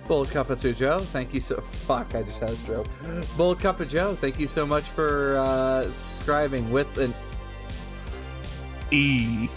Bold Cup of Joe, thank you so... Fuck, I just had a stroke. Bold Cup of Joe, thank you so much for subscribing with an E.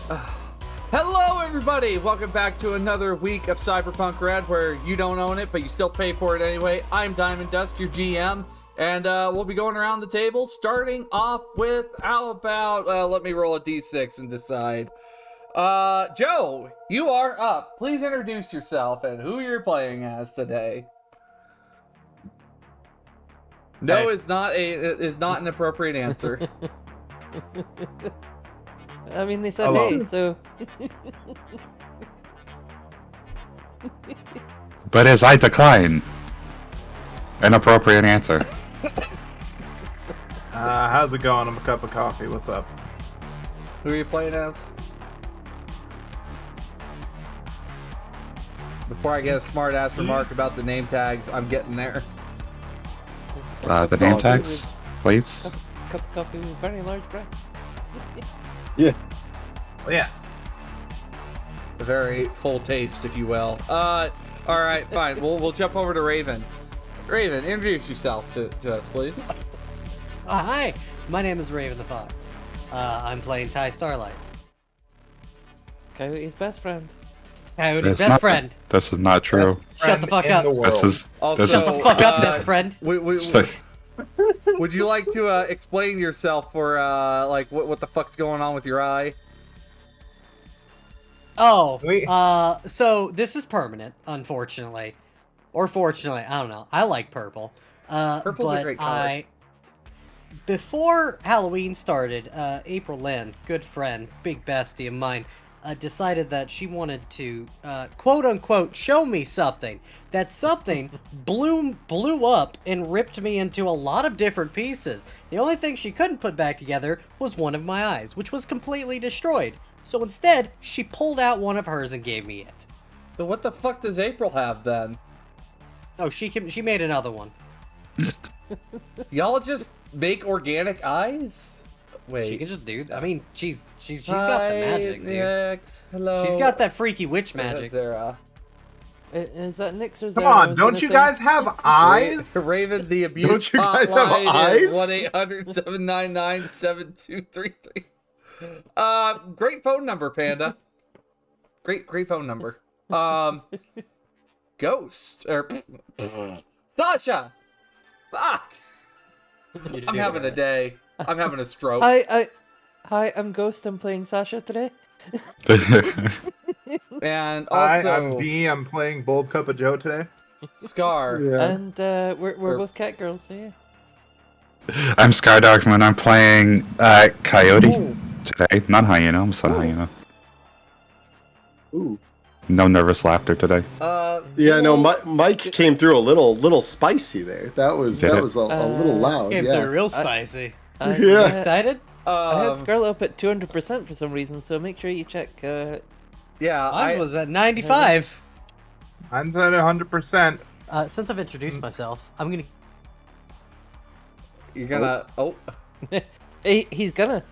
Hello, everybody! Welcome back to another week of Cyberpunk Red, where you don't own it, but you still pay for it anyway. I'm Diamond Dust, your GM, and we'll be going around the table, starting off with, how about, let me roll a d6 and decide. Joe, you are up. Please introduce yourself and who you're playing as today. No is not an appropriate answer. I mean, they said hey, so... But as I decline, an appropriate answer. How's it going? I'm a cup of coffee. What's up? Who are you playing as? Before I get a smart-ass remark about the name tags, I'm getting there. The name tags, please. Cup of coffee with very large breath. Yeah. Well, yes. A very full taste, if you will. All right, fine. We'll jump over to Raven. Raven, introduce yourself to us, please. Hi, my name is Raven the Fox. I'm playing Ty Starlight. Coyote's best friend. Coyote's best friend. This is not true. Shut the fuck up. This is. Also, Shut the fuck up, best friend. Would you like to explain yourself for like what the fuck's going on with your eye? Oh, so this is permanent, unfortunately, or fortunately, I don't know. I like purple. Purple's a great color. Before Halloween started, April Lynn, good friend, big bestie of mine, decided that she wanted to, quote unquote, show me something. That something blew up and ripped me into a lot of different pieces. The only thing she couldn't put back together was one of my eyes, which was completely destroyed. So instead, she pulled out one of hers and gave me it. So what the fuck does April have then? Oh, she made another one. Y'all just make organic eyes? Wait. She can just do. I mean, she's got the magic, dude. Nyx. Hello. She's got that freaky witch magic. Zara. Is that Nyx or Come Zara? on, don't you guys have eyes? Raven, the abuse Don't you guys have eyes? 1-800-799-7233. Great phone number, Panda. Great phone number. Ghost or Sasha. Fuck. I'm having a day. I'm having a stroke. Hi, I'm Ghost. I'm playing Sasha today. And Hi, also, I'm B. I'm playing Bold Cup of Joe today. Scar. Yeah. And we're both cat girls, so yeah. I'm Sky Darkman. I'm playing Coyote today. Not Hyena. I'm son Hyena. Ooh. No nervous laughter today. Yeah, no, Mike came through a little spicy there. That was a little loud. Came Yeah. through real spicy. Yeah. Excited? I had Scarlet up at 200% for some reason, so make sure you check. Yeah, Mine was at 95. Mine's at 100%. Since I've introduced myself, I'm gonna. You're gonna. Oh. He's gonna.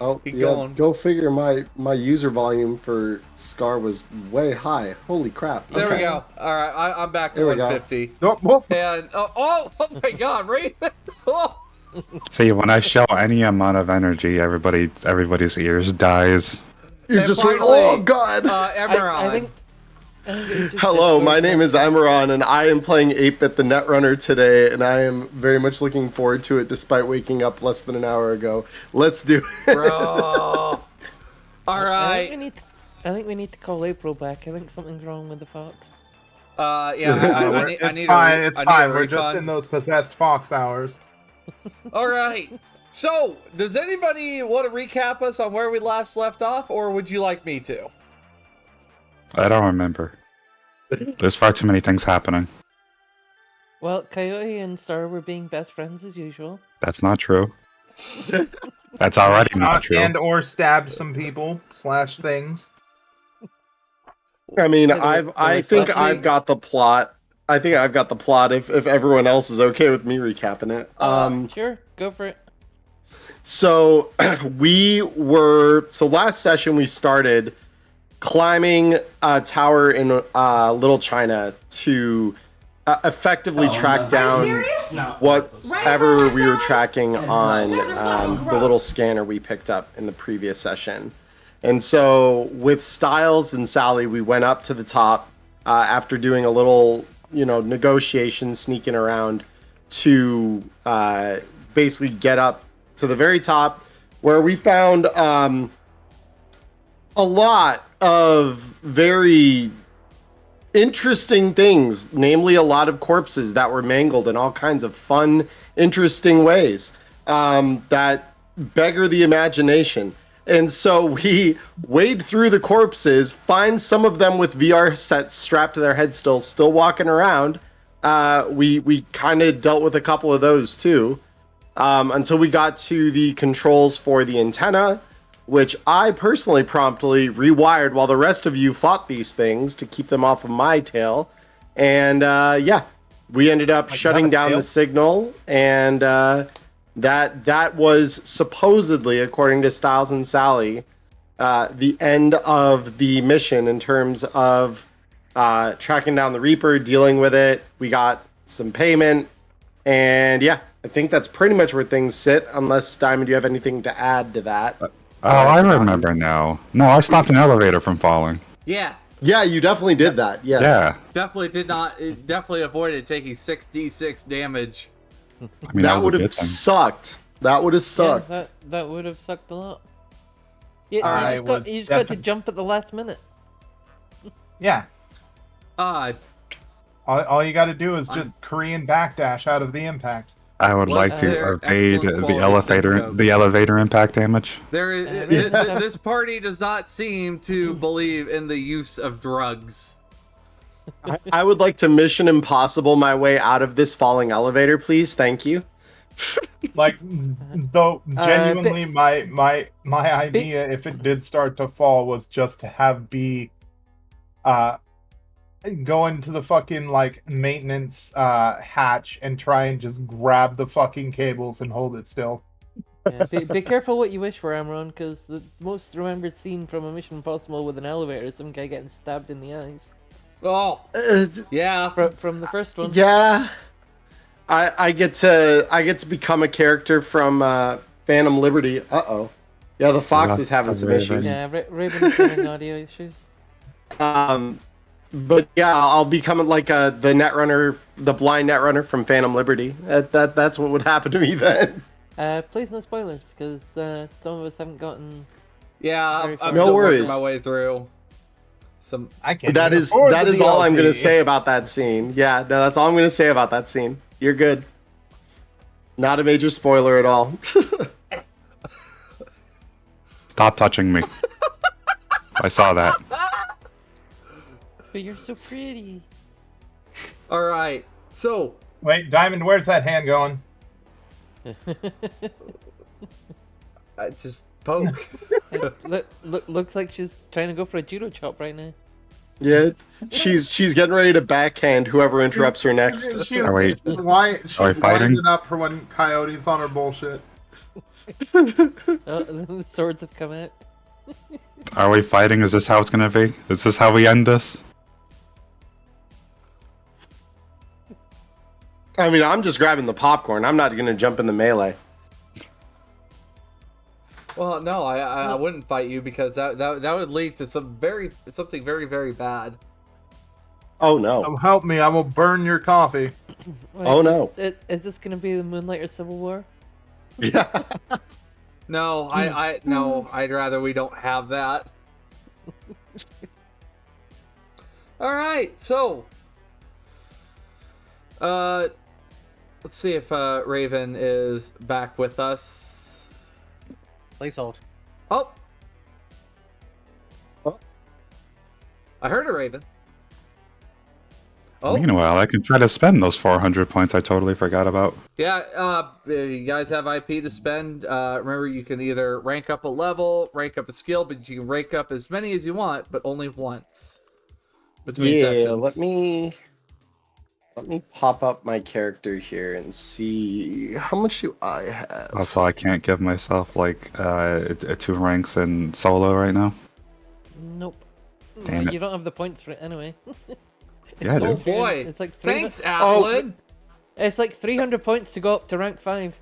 Oh, Keep yeah. going. Go figure. My user volume for Scar was way high. Holy crap. There Okay. we go. All right, I'm back to There we go. 150. Oh, And oh my God, Raven! Oh. See, when I show any amount of energy, everybody's ears dies. You And just finally, oh god. Emeron. I think it just Hello, gets my worse name next is time. Imeron, and I am playing 8-Bit the Netrunner today, and I am very much looking forward to it despite waking up less than an hour ago. Let's do it. Bro. All right. I think we need to call April back. I think something's wrong with the fox. Yeah, I need it's a fine. re- It's I need a fine. We're just refund. in those possessed fox hours. All right. So, does anybody want to recap us on where we last left off, or would you like me to? I don't remember. There's far too many things happening. Well, Coyote and Star were being best friends as usual. That's not true. That's already not true. And or stabbed some people / things. I mean, There I was think definitely- I've got the plot. I think I've got the plot if everyone else is okay with me recapping it. Sure, go for it. So last session we started climbing a tower in Little China to effectively track down whatever we were tracking on the little scanner we picked up in the previous session. And so with Styles and Sally, we went up to the top after doing a little, negotiation, sneaking around to basically get up to the very top, where we found a lot of very interesting things, namely a lot of corpses that were mangled in all kinds of fun, interesting ways that beggar the imagination. And so we wade through the corpses, find some of them with VR sets strapped to their heads still walking around. We kind of dealt with a couple of those too, until we got to the controls for the antenna, which I personally promptly rewired while the rest of you fought these things to keep them off of my tail. And we ended up shutting down the signal, and that was supposedly, according to Styles and Sally, the end of the mission in terms of tracking down the Reaper, dealing with it. We got some payment, and I think that's pretty much where things sit, unless, Diamond, you have anything to add to that? I remember now. No, I stopped an elevator from falling. Yeah. Yeah, you definitely did that, yes. Yeah. Definitely did not. It definitely avoided taking 6d6 damage. I mean, that was would a have good thing. sucked. That would have sucked. Yeah, that would have sucked a lot. Yeah, I you just got to jump at the last minute. Yeah. Uh, All you got to do is just Korean backdash out of the impact. I would Was like to there evade excellent the quality elevator impact damage. this party does not seem to believe in the use of drugs. I would like to Mission Impossible my way out of this falling elevator, please. Thank you. Like, though, genuinely, my idea, if it did start to fall, was just to have B go into the fucking, like, maintenance hatch and try and just grab the fucking cables and hold it still. Yeah, be careful what you wish for, Amron, because the most remembered scene from a Mission Impossible with an elevator is some guy getting stabbed in the eyes. Oh, yeah. From the first one. Yeah. I get to become a character from Phantom Liberty. Uh-oh. Yeah, the Fox is having some issues. Yeah, Raven is having audio issues. But yeah, I'll become like the netrunner, the blind netrunner from Phantom Liberty. That's what would happen to me then. Please no spoilers, because some of us haven't gotten. Yeah, I'm No still worries. working my way through. I can't. That even is afford the all I'm DLC. gonna say about that scene. Yeah, no, that's all I'm gonna say about that scene. You're good. Not a major spoiler at all. Stop touching me. I saw that. But you're so pretty. All right, so Wait, Diamond, where's that hand going? I just poke. Looks like she's trying to go for a judo chop right now. Yeah, she's getting ready to backhand whoever interrupts her next. She's fighting? winding up for when Coyote's on her bullshit. The swords have come out. Are we fighting? Is this how it's gonna be? Is this how we end this? I mean, I'm just grabbing the popcorn. I'm not gonna jump in the melee. Well, no, I wouldn't fight you because that would lead to something very, very bad. Oh no! Oh, help me! I will burn your coffee. Wait, Oh no! Is this gonna be the Moonlighter Civil War? Yeah. No, I'd rather we don't have that. All right, so let's see if Raven is back with us. Please hold. Oh, I heard a Raven. Oh, Meanwhile, I can try to spend those 400 points I totally forgot about. yeah. You guys have IP to spend. Remember, you can either rank up a level, rank up a skill, but you can rank up as many as you want, but only once. Between sessions. Let me pop up my character here and see how much do I have. Also, I can't give myself like 2 ranks in solo right now. Nope. Damn it. You don't have the points for it anyway. Yeah, I do. Oh boy! It's like Thanks, 300 Alan. It's like 300 points to go up to rank 5.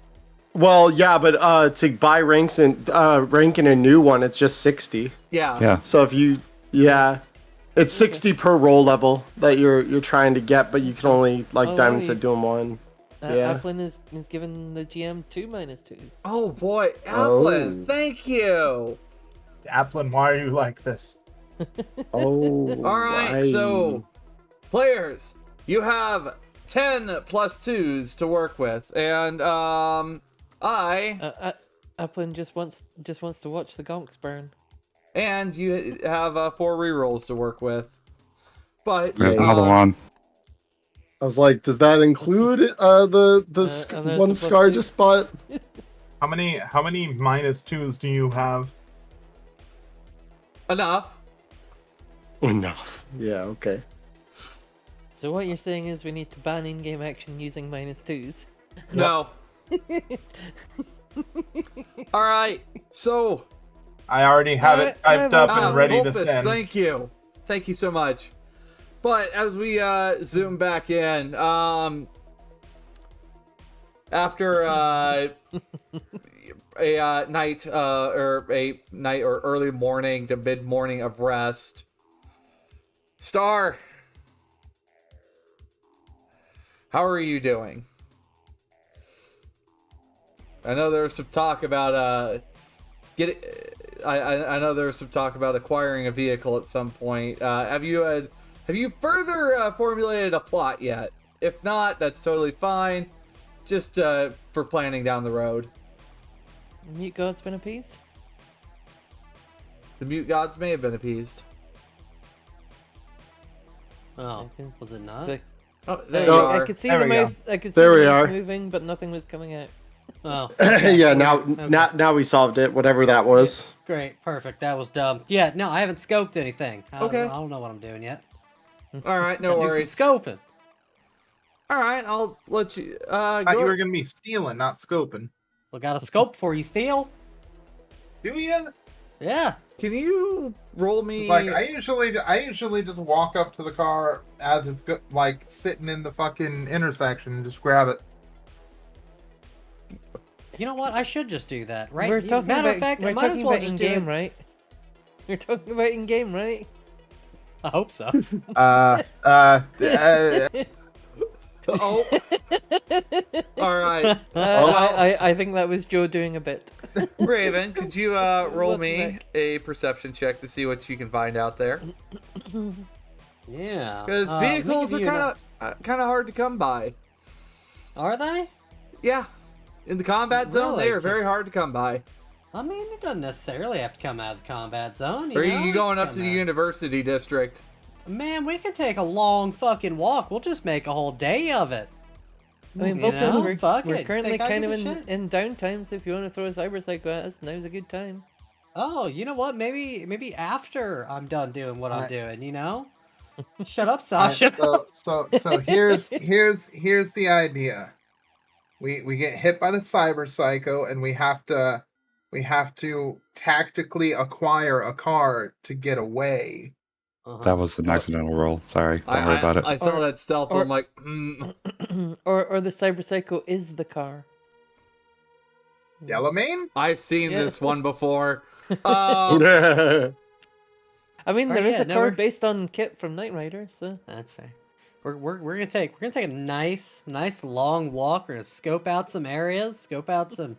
Well, yeah, but to buy rank in a new one, it's just 60. Yeah. Yeah. So if you, yeah, it's 60 per role level that you're trying to get, but you can only, like Oh, Diamond wow, said, do them one. Yeah. Applin is giving the GM 2 -2. Oh boy, Applin, Oh. thank you. Applin, why are you like this? Oh. All right, so players, you have 10 +2s to work with, and Applin just wants to watch the gonks burn. and you have 4 rerolls to work with. But There's another one. I was like, does that include the and there's one the Scar +2. just bought? How many -2s do you have? enough. Enough. Yeah. Okay. So what you're saying is we need to ban in-game action using -2s. No. All right, so I already have it typed up and ready to Vulpus, send. thank you so much. But as we zoom back in, after a night or early morning to mid morning of rest, Star, how are you doing? I know there was some talk about I know there was some talk about acquiring a vehicle at some point. Have you further formulated a plot yet? If not, that's totally fine. Just for planning down the road. Mute God's been appeased? The mute gods may have been appeased. Oh, was it not? The- Oh, there No, you are. I could see There the we go. mouse. I could see There the we mouse are. moving, but nothing was coming out. Oh, Yeah. Now, Okay. now we solved it. Whatever that was. Great, perfect. That was dumb. Yeah, no, I haven't scoped anything. Okay. I don't know what I'm doing yet. All right, no Gotta do worries. some scoping. All right, I'll let you. I thought you Go. were gonna be stealing, not scoping. We got a scope for you, steal. Do you? Yeah. Can you roll me? It's like I usually just walk up to the car as it's like sitting in the fucking intersection and just grab it. You know what? I should just do that, right? We're talking Matter about, of fact, I we're might as talking well about just do in-game, it. right? We're talking about in-game, right? I hope so. Oh. All right, I think that was Joe doing a bit. Raven, could you roll What the me heck? a perception check to see what you can find out there? Yeah. Because let me vehicles give are you kind of hard to come by. Are they? Yeah, in the combat zone, Really? they are very hard to come by. I mean, it doesn't necessarily have to come out of the combat zone. Or are know? you It going can up to come the out. university district? Man, we can take a long fucking walk. We'll just make a whole day of it. I mean, You Vulpes, know, we're, fuck we're it. currently Think I kind of give a shit? in downtime, so if you want to throw a cyberpsycho at us, now's a good time. Oh, you know what? Maybe after I'm done doing what I'm Alright. doing, you know? Shut up, Alright, Sasha. so here's the idea. We get hit by the cyber psycho and we have to tactically acquire a car to get away. Uh-huh. That was an accidental roll. Sorry. Don't worry about it. I saw Or- that stealth. or- I'm like, or the cyberpsycho is the car. Delamain? I've seen Yeah. this one before. I mean, Oh, there is yeah, a no, car we're- based on Kit from Knight Rider, so That's fair. We're gonna take a nice long walk. We're gonna scope out some areas, scope out some,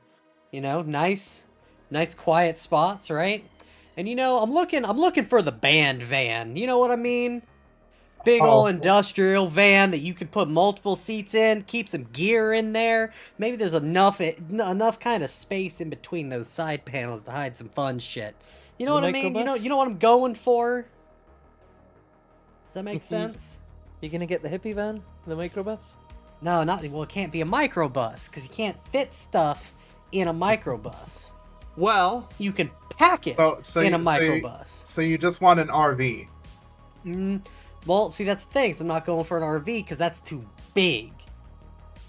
nice quiet spots, right? And I'm looking for the band van. You know what I mean? Big Oh. old industrial van that you can put multiple seats in, keep some gear in there. Maybe there's enough kind of space in between those side panels to hide some fun shit. You know The what I mean? microbus? You know what I'm going for? Does that make sense? you gonna get the hippie van, the microbus? No, it can't be a microbus because you can't fit stuff in a microbus. well, You can pack it So in a you- microbus. So you just want an RV? Well, see, that's the thing. Is I'm not going for an RV because that's too big.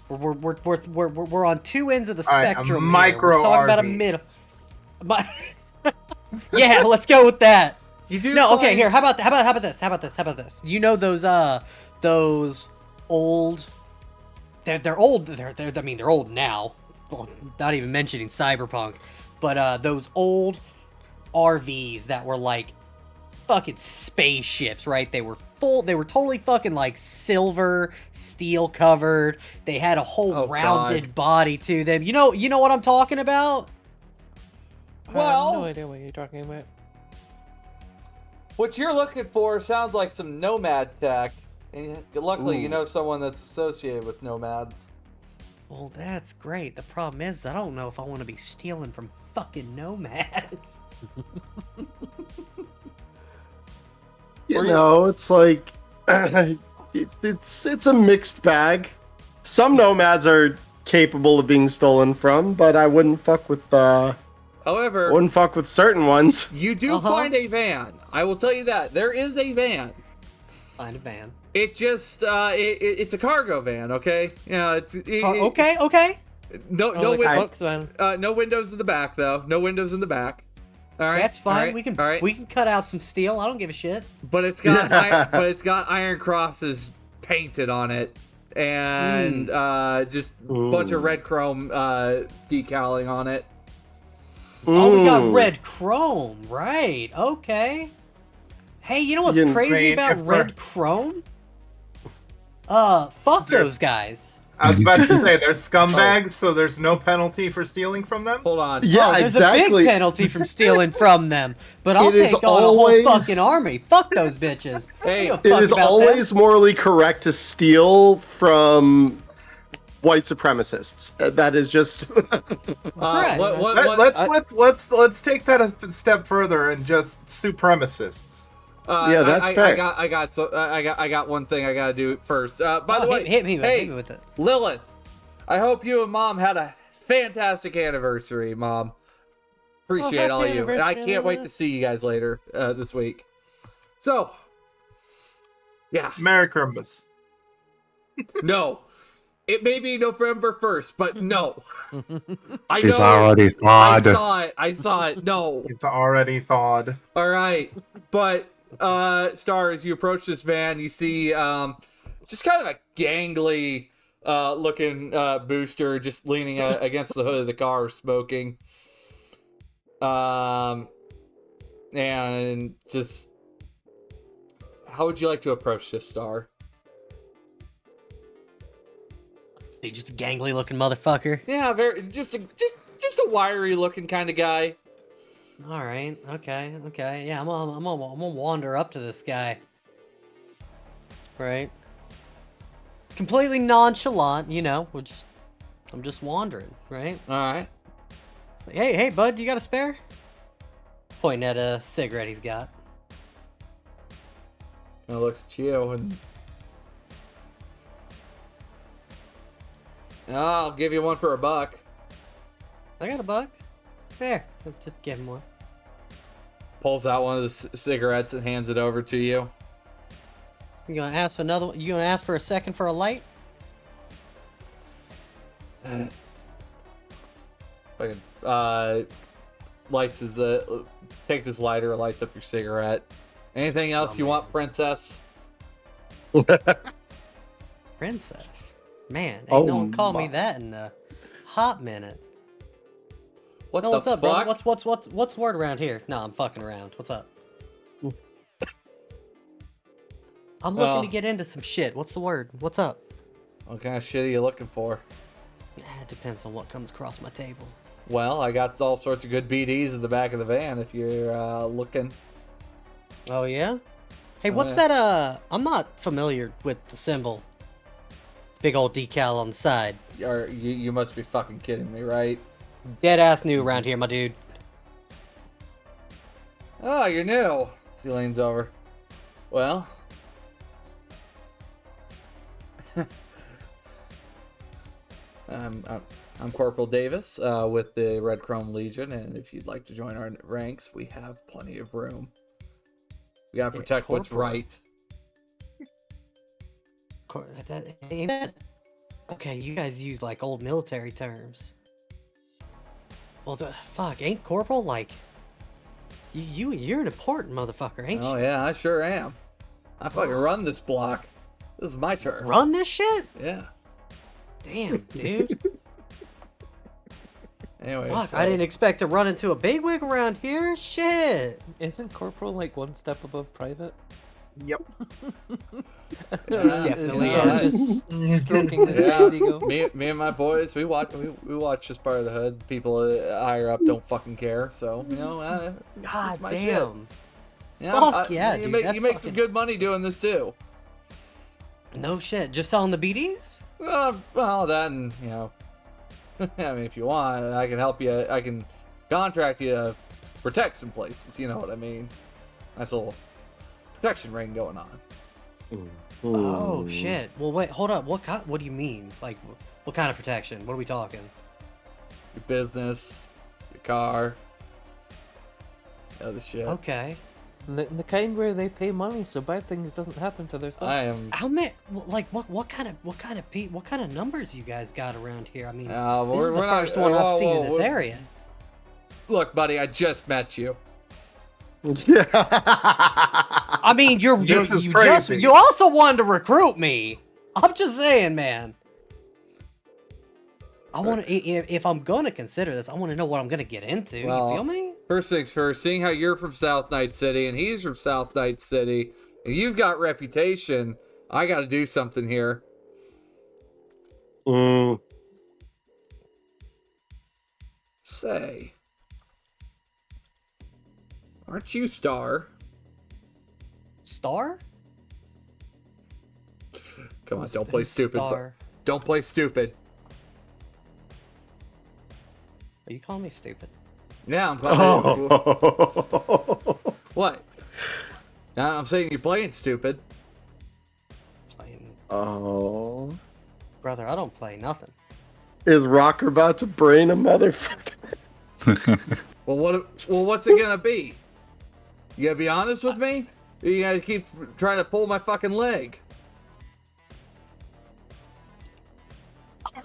We're on two ends of the All right, a spectrum. Here. micro We're talking about a RV. middle. But yeah, let's go with that. you do. No, okay. find- Here, how about this? How about this? You know those old. They're old. They're old now. well, not even mentioning Cyberpunk, but those old RVs that were like fucking spaceships, right? They were totally fucking like silver, steel covered. They had a whole Oh, rounded God. body to them. You know what I'm talking about? I Well- have no idea what you're talking about. What you're looking for sounds like some nomad tech. And luckily, you Ooh. know someone that's associated with nomads. Well, that's great. The problem is, I don't know if I want to be stealing from fucking nomads. You know, it's like it's a mixed bag. Some nomads are capable of being stolen from, but I wouldn't fuck with However, certain ones. you do find a van. I will tell you that. There is a van. Find a van. It just, it's a cargo van, okay? Yeah, Okay. No, Oh, no, like a win- box van. no windows in the back, though. No windows in the back. All right, That's fine. all right, We can all right. we can cut out some steel. I don't give a shit. But it's got but it's got iron crosses painted on it, and just a bunch of red chrome decaling on it. Oh, we got Mm. red chrome, right? Okay. Hey, you know what's You- crazy Wait, about if we're- red chrome? Fuck those guys. I was about to say they're scumbags, so there's no penalty for stealing from them. Hold on. Yeah, Oh, there's exactly. a big penalty from stealing from them, but I'll It is take on always- a whole fucking army. Fuck those bitches. Hey, I don't give a It fuck is about always them. morally correct to steal from white supremacists. That is just Correct. Let's take that a step further and just supremacists. Yeah, that's I fair. I got one thing I gotta do first. By the Oh, way, hit me hey, with it. Lilith, I hope you and Mom had a fantastic anniversary, Mom. Appreciate happy all of you. And I anniversary, can't wait to Lilith. see you guys later this week. So, yeah, Merry Christmas. no. It may be November 1st, but no. I She's know. already I thawed. saw it. I saw it. No. It's already thawed. All right. But, Star, as you approach this van, you see just kind of a gangly looking booster just leaning against the hood of the car smoking. And just, how would you like to approach this, Star? He's just a gangly looking motherfucker. Yeah, just a wiry looking kind of guy. All right. Okay. Yeah, I'm gonna wander up to this guy. Right. Completely nonchalant, you know. I'm just wandering, right? All right. It's like, hey, bud, you got a spare? Pointing at a cigarette he's got. Kind of looks at you and. I'll give you one for $1. I got a buck. There, let's just give him one. Pulls out one of the cigarettes and hands it over to you. You gonna ask for another one? You gonna ask for a second for a light? Fucking lights his takes his lighter, lights up your cigarette. Anything else you want, princess? Princess. Man, ain't Oh no one called me my. that in a hot minute. What No, the what's up, fuck? brother? What's the word around here? No, I'm fucking around. What's up? I'm looking Well- to get into some shit. What's the word? What's up? What kind of shit are you looking for? It depends on what comes across my table. Well, I got all sorts of good BDs in the back of the van if you're looking. Oh yeah? Hey, Oh, what's yeah. that? I'm not familiar with the symbol. Big old decal on the side. You must be fucking kidding me, right? Dead ass new around here, my dude. Oh, you're new. He leans over. Well. I'm Corporal Davis with the Red Chrome Legion, and if you'd like to join our ranks, we have plenty of room. We gotta protect what's Corporal. right. Ain't that... Okay, you guys use like old military terms. Well, fuck, ain't corporal like... You're an important motherfucker, ain't Oh you? yeah, I sure am. I fucking run this block. This is my turn. Run this shit? Yeah. Damn, dude. Anyway, Fuck, so- I didn't expect to run into a bigwig around here. Shit. Isn't corporal like one step above private? Yep. Definitely yeah. is. Just stroking his Yeah, ego. me and my boys, we watch just part of the hood. People higher up don't fucking care, so you know, God it's my damn. shit. Yeah, Fuck yeah, you dude, make that's you make some fucking good money doing this too. No shit. Just selling the BDs? Well, that and you know, I mean, if you want, I can help you. I can contract you to protect some places. You know what I mean? Nice little protection ring going on. Oh shit. Well, wait, hold up. What do you mean? Like, what kind of protection? What are we talking? Your business, your car, other shit. Okay. The kind where they pay money so bad things doesn't happen to their stuff. I am. How many? Like, what kind of numbers you guys got around here? I mean, this we're is the not- first one whoa, I've seen in whoa, this whoa. area. Look, buddy, I just met you. I mean, This is crazy. you also wanted to recruit me. I'm just saying, man. I want to, if I'm gonna consider this, I want to know what I'm gonna get into. Well, you feel me? First things first, seeing how you're from South Night City and he's from South Night City, and you've got reputation, I got to do something here. Say, aren't you Star? Star? Come on, don't play stupid. Star. Don't play stupid. Are you calling me stupid? Yeah, I'm glad. What? I'm saying you're playing stupid. Playing, Oh. brother. I don't play nothing. Is Rocker about to brain a motherfucker? Well, what's it gonna be? You gotta be honest with me? Or you gotta keep trying to pull my fucking leg?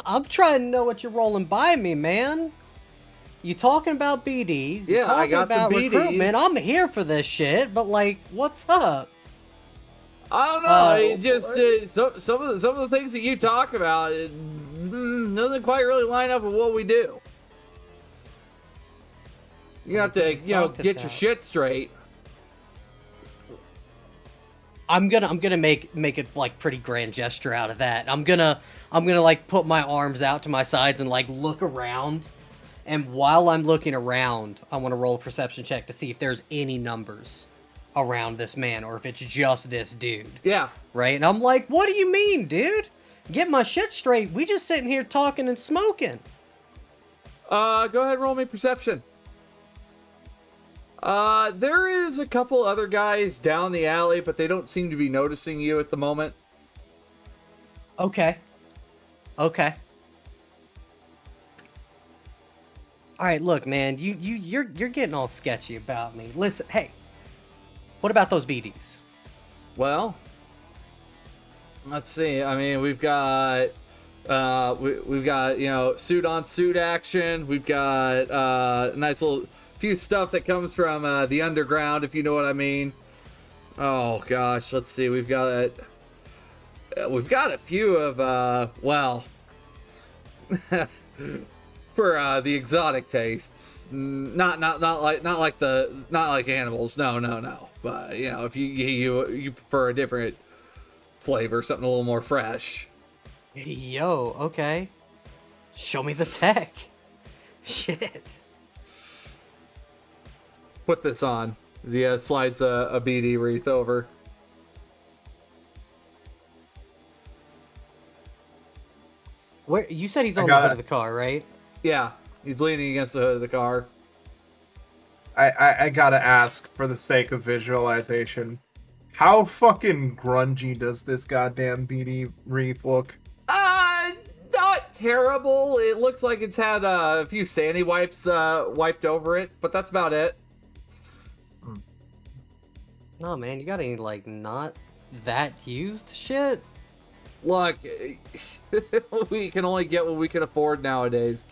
I'm trying to know what you're rolling by me, man. You talking about BDs? You Yeah, I talking got some about recruitment. BDs. I'm here for this shit, but like, what's up? I don't know. Oh, It just some of the things that you talk about doesn't quite really line up with what we do. You have to, Talk get your about- shit straight. I'm gonna make it like pretty grand gesture out of that. I'm gonna like put my arms out to my sides and like look around. And while I'm looking around, I want to roll a perception check to see if there's any numbers around this man or if it's just this dude. Yeah. Right? And I'm like, what do you mean, dude? Get my shit straight. We just sitting here talking and smoking. Go ahead and roll me perception. There is a couple other guys down the alley, but they don't seem to be noticing you at the moment. Okay. Okay. All right, look, man, you're getting all sketchy about me. Listen, hey, what about those BDs? Well, let's see. I mean, we've got we've got suit on suit action. We've got a nice little few stuff that comes from the underground, if you know what I mean. Oh gosh, let's see. We've got a few of for the exotic tastes. Not like animals. No. But if you prefer a different flavor, something a little more fresh. Yo, okay. Show me the tech. Shit. Put this on. He slides a BD wreath over. Where you said he's I on the got hood it. of the car, right? Yeah, he's leaning against the hood of the car. I gotta ask, for the sake of visualization, how fucking grungy does this goddamn BD wreath look? Not terrible. It looks like it's had a few sandy wipes wiped over it, but that's about it. No, man, you got any like not that used shit? Look, we can only get what we can afford nowadays.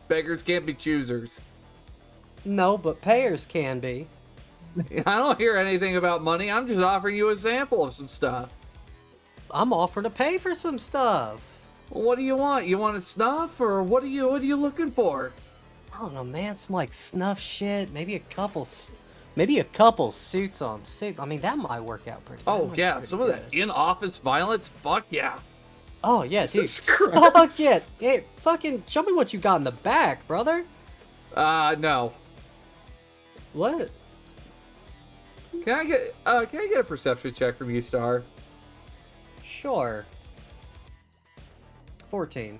Beggars can't be choosers. No, but payers can be. I don't hear anything about money. I'm just offering you a sample of some stuff. I'm offering to pay for some stuff. Well, what do you want? You want a snuff, or what are you looking for? I don't know, man. Some like snuff shit. Maybe a couple suits on suits. I mean, that might work out pretty. Oh that might yeah, be some pretty of that good. in-office violence. Fuck yeah. Oh yeah, dude. Jesus Fuck Christ. yeah. Hey, fucking show me what you got in the back, brother. No. What? Can I get a perception check from you, Star? Sure. 14.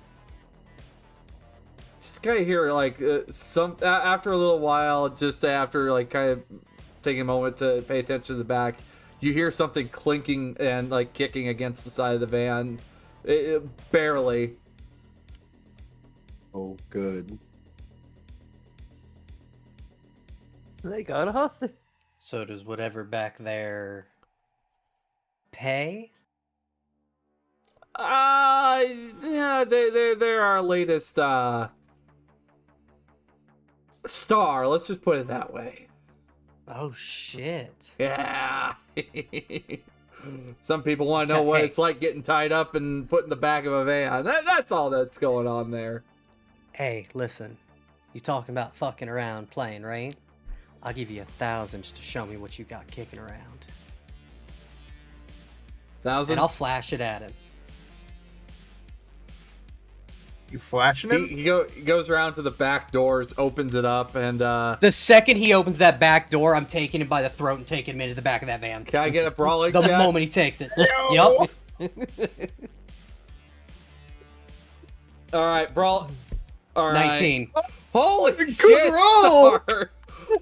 Just kind of hear like after a little while, just after like kind of taking a moment to pay attention to the back, you hear something clinking and like kicking against the side of the van. Barely. Oh, good. They got a hostage. So does whatever back there pay? Yeah, they're our latest star. Let's just put it that way. Oh shit. Yeah. Some people want to know what Hey. it's like getting tied up and put in the back of a van. That's all that's going on there. Hey, listen. You talking about fucking around playing, right? I'll give you 1,000 just to show me what you got kicking around. 1,000. And I'll flash it at him. You flashing him? He goes around to the back doors, opens it up, and The second he opens that back door, I'm taking him by the throat and taking him into the back of that van. can I get a brawling The check? moment he takes it. Yo! Yup. All right, brawl. All right. 19. Holy Good shit! roll! Star.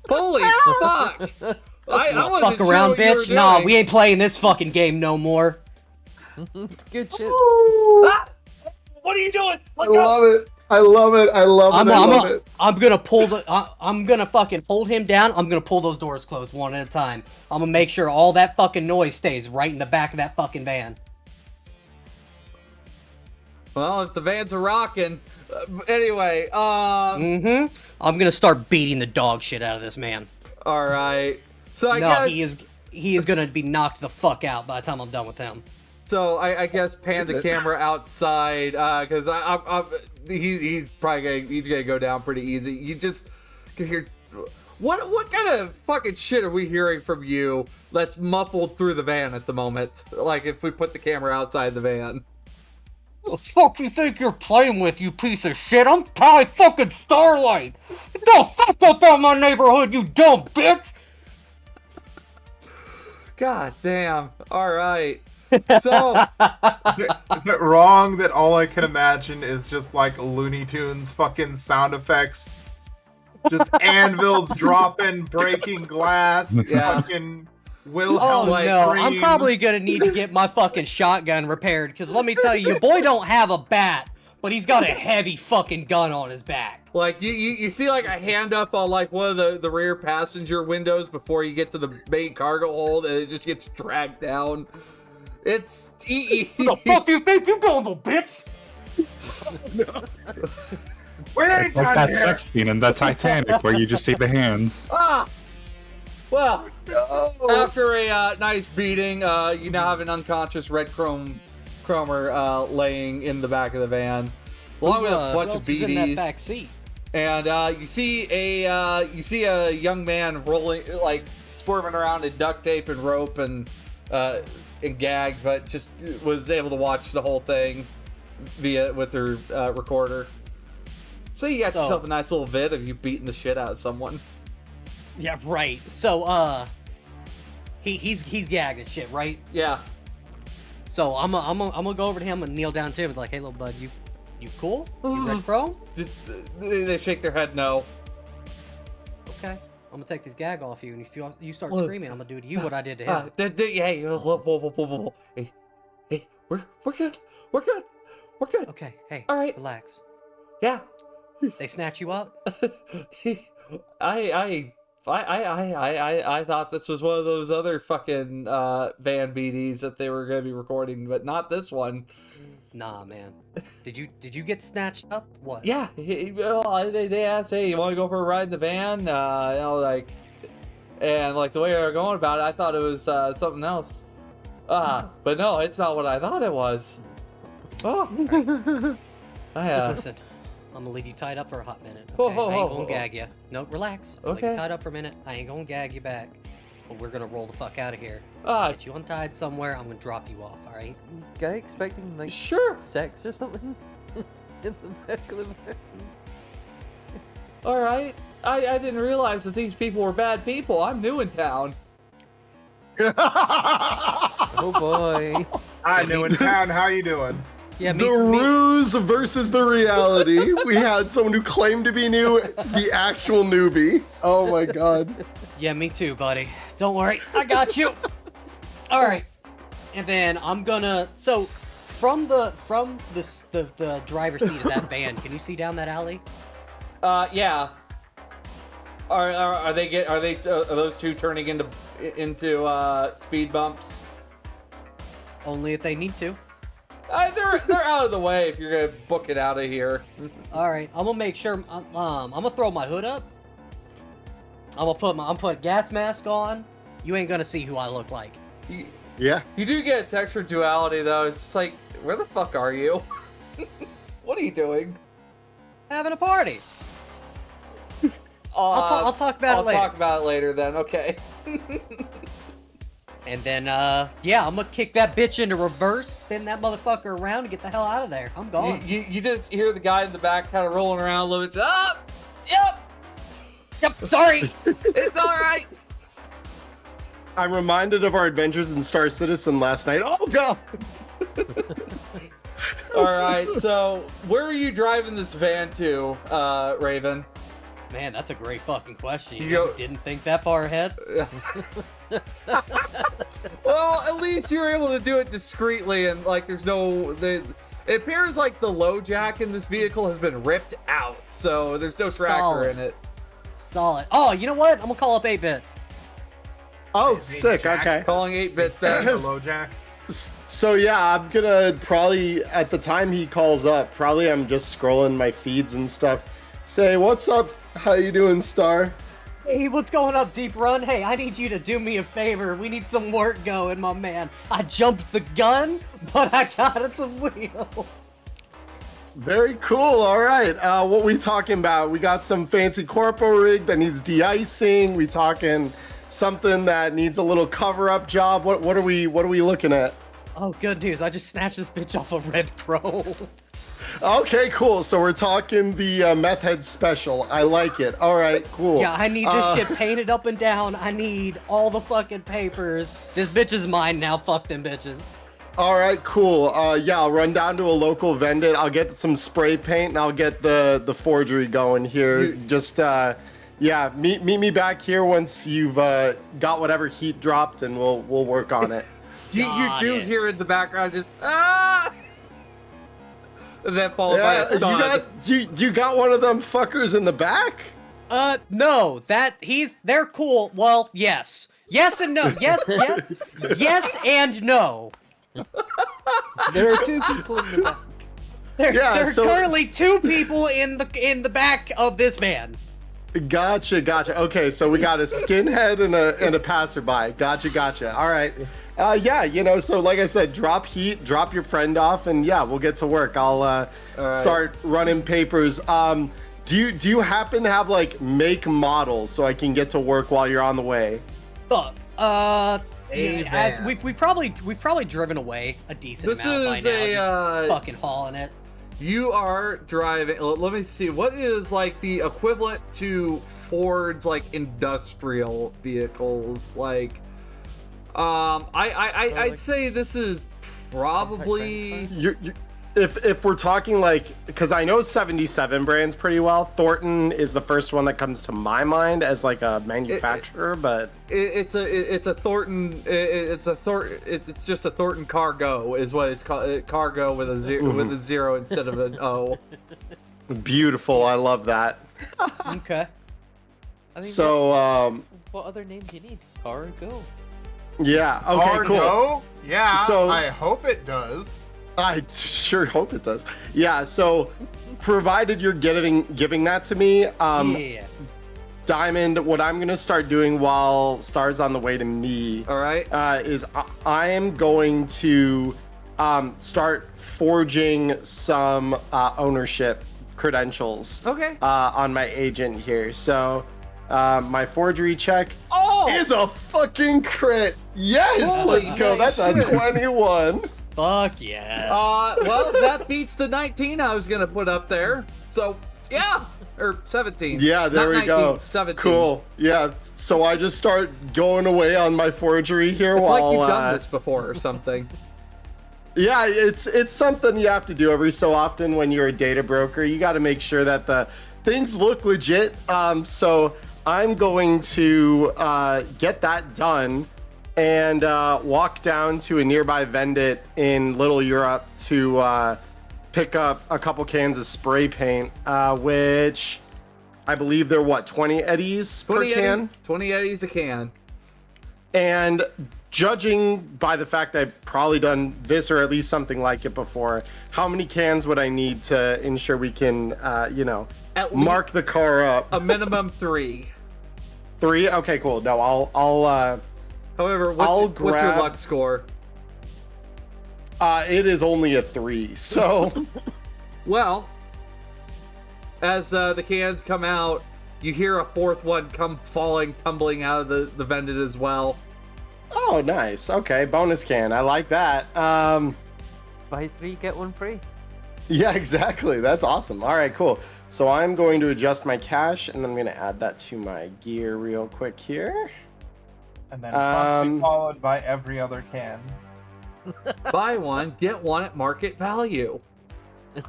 Holy fuck! I wasn't Fuck sure around, what you were bitch. Nah, doing. we ain't playing this fucking game no more. Good shit. Ah! What are you doing? I love it. I love it. I love it. I love it. I'm gonna pull the. I'm gonna fucking hold him down. I'm gonna pull those doors closed one at a time. I'm gonna make sure all that fucking noise stays right in the back of that fucking van. Well, if the vans are rocking. Anyway, I'm gonna start beating the dog shit out of this man. all right. So I No, guess he is gonna be knocked the fuck out by the time I'm done with him. So I guess pan the camera outside because he's probably gonna go down pretty easy. You just can hear what kind of fucking shit are we hearing from you that's muffled through the van at the moment? Like if we put the camera outside the van. The fuck you think you're playing with, you piece of shit? I'm Ty fucking Starlight. Get the fuck up out of my neighborhood, you dumb bitch. God damn. All right. So Is it wrong that all I can imagine is just like Looney Tunes fucking sound effects? Just anvils dropping, breaking glass, Yeah. fucking Oh Wilhelm like, no, I'm scream. probably gonna need to get my fucking shotgun repaired, because let me tell you, your boy don't have a bat, but he's got a heavy fucking gun on his back. like you see like a hand up on like one of the rear passenger windows before you get to the main cargo hold and it just gets dragged down. It's Who the fuck do you think you're going, little bitch? We ain't Like done that here. sex scene in the Titanic where you just see the hands. Well, after a nice beating, you now have an unconscious Red Chromer laying in the back of the van, along with a Who bunch of else is in that back BDs. seat? And you see a young man rolling, like squirming around in duct tape and rope and gagged, but just was able to watch the whole thing with her recorder. So you got yourself a nice little vid of you beating the shit out of someone. Yeah, right. So, he's gagged and shit, right? Yeah. So I'm gonna go over to him and kneel down to him and be like, hey, little bud, you cool? You Red Chrome? Just they shake their head no. Okay. I'm gonna take this gag off you, and if you start screaming, I'm gonna do to you what I did to him. Hey, whoa. Hey, we're good. We're good. We're good. Okay, hey, All right. relax. Yeah. They snatch you up? I thought this was one of those other fucking van BDs that they were gonna be recording, but not this one. Nah, man. Did you get snatched up? What? Yeah. They asked, hey, you want to go for a ride in the van? Like, and like the way they were going about it, I thought it was something else. But no, it's not what I thought it was. Oh. Listen, I'm gonna leave you tied up for a hot minute. Whoa, Okay? whoa, I ain't whoa, gonna whoa. gag you. No, relax. I'll leave Okay. you tied up for a minute. I ain't gonna gag you back. But we're gonna roll the fuck out of here. Ah, Get you untied somewhere. I'm gonna drop you off. All right? Guy expecting like sure. sex or something in the back of the van. All right. I didn't realize that these people were bad people. I'm new in town. Oh boy. Hi, new in town. How you doing? Yeah, The ruse versus the reality. We had someone who claimed to be new, the actual newbie. Oh my god. Yeah, me too, buddy. Don't worry, I got you. All right, and then I'm gonna. So, from the driver's seat of that van, can you see down that alley? Yeah. Are those two turning into speed bumps? Only if they need to. They're out of the way if you're gonna book it out of here. All right, I'm gonna make sure. I'm gonna throw my hood up. I'm gonna put a gas mask on. You ain't gonna see who I look like. Yeah. You do get a text for duality though. It's just like, where the fuck are you? What are you doing? Having a party. I'll talk about it later. I'll talk about it later then. Okay. And then, yeah, I'm gonna kick that bitch into reverse, spin that motherfucker around, and get the hell out of there. I'm gone. You just hear the guy in the back kind of rolling around a little bit. Ah! Yep, sorry. It's all right. I'm reminded of our adventures in Star Citizen last night. Oh god. All right. So, where are you driving this van to, Raven? Man, that's a great fucking question. Yo- Didn't think that far ahead. Well, at least you're able to do it discreetly and like there's no it appears like the low jack in this vehicle has been ripped out, so there's no tracker Solid. in it. Solid. Oh, you know what? I'm gonna call up 8-Bit. Oh, sick. Jack. Okay. Calling 8-bit then. Hello, Jack. So yeah, I'm gonna probably at the time he calls up, probably I'm just scrolling my feeds and stuff. Say, what's up? How you doing, Star? Hey, what's going up, Deep Run? Hey, I need you to do me a favor. We need some work going, my man. I jumped the gun, but I got it some wheel. Very cool. All right. What we talking about? We got some fancy corpo rig that needs de-icing. We talking something that needs a little cover-up job. What are we looking at? Oh, good news. I just snatched this bitch off a Red Crow. Okay, cool. So we're talking the meth head special. I like it. All right, cool. Yeah, I need this shit painted up and down. I need all the fucking papers. This bitch is mine now. Fuck them bitches. All right, cool. Yeah, I'll run down to a local vendor. I'll get some spray paint and I'll get the forgery going here. Yeah, meet me back here once you've got whatever heat dropped and we'll work on it. You do it. hear in the background just ah, and then followed by Yeah, a thud. you got one of them fuckers in the back? No, they're cool. Well, yes. Yes and no. Yes and no. There are two people in the back. There's so- currently two people in the back of this van. Gotcha. Okay, so we got a skinhead and a passerby. Gotcha. All right. Yeah, so like I said, drop heat, drop your friend off, and yeah, we'll get to work. I'll start running papers. Do you happen to have like make models so I can get to work while you're on the way? Fuck. A As van. we've probably driven away a decent This amount by is now. a, just fucking hauling it. You are driving. Let me see. What is like the equivalent to Ford's like industrial vehicles? Like, I'd say this is probably. If we're talking like, because I know 77 brands pretty well. Thornton is the first one that comes to my mind as like a manufacturer, but It's a Thornton. It's just a Thornton Cargo is what it's called. Cargo with a zero instead of an O. beautiful. I love that. Okay. I mean, So what other name do you need? Cargo. yeah, okay, Or cool. no? Yeah, So- I hope it does. I sure hope it does. Yeah, so provided you're giving that to me, Yeah. Diamond, what I'm gonna start doing while Star's on the way to me All right. is I am going to start forging some ownership credentials Okay. on my agent here. So my forgery check Oh! is a fucking crit. Yes, Holy let's go. That's a shit. 21. Fuck yes. Well, that beats the 19 I was gonna put up there. So, yeah, or 17. Yeah, there Not we go. 19, 17. Cool. Yeah, so I just start going away on my forgery here It's while like you've done this before or something. Yeah, it's something you have to do every so often when you're a data broker. You got to make sure that the things look legit. So I'm going to get that done and walk down to a nearby vendit in Little Europe to pick up a couple cans of spray paint, which I believe they're 20 eddies per can? 20 eddies a can. And judging by the fact I've probably done this or at least something like it before, how many cans would I need to ensure we can, At mark the car up? A minimum 3. 3? Okay, cool. No, I'll However, I'll what's your grab- luck score? it is only a 3, so Well, as the cans come out, you hear a fourth one come tumbling out of the vendit as well. oh, nice. Okay, bonus can. I like that. Buy 3, get 1 free. Yeah, exactly. That's awesome. All right, cool. So I'm going to adjust my cash, and I'm going to add that to my gear real quick here. And then promptly followed by every other can. Buy one, get one at market value.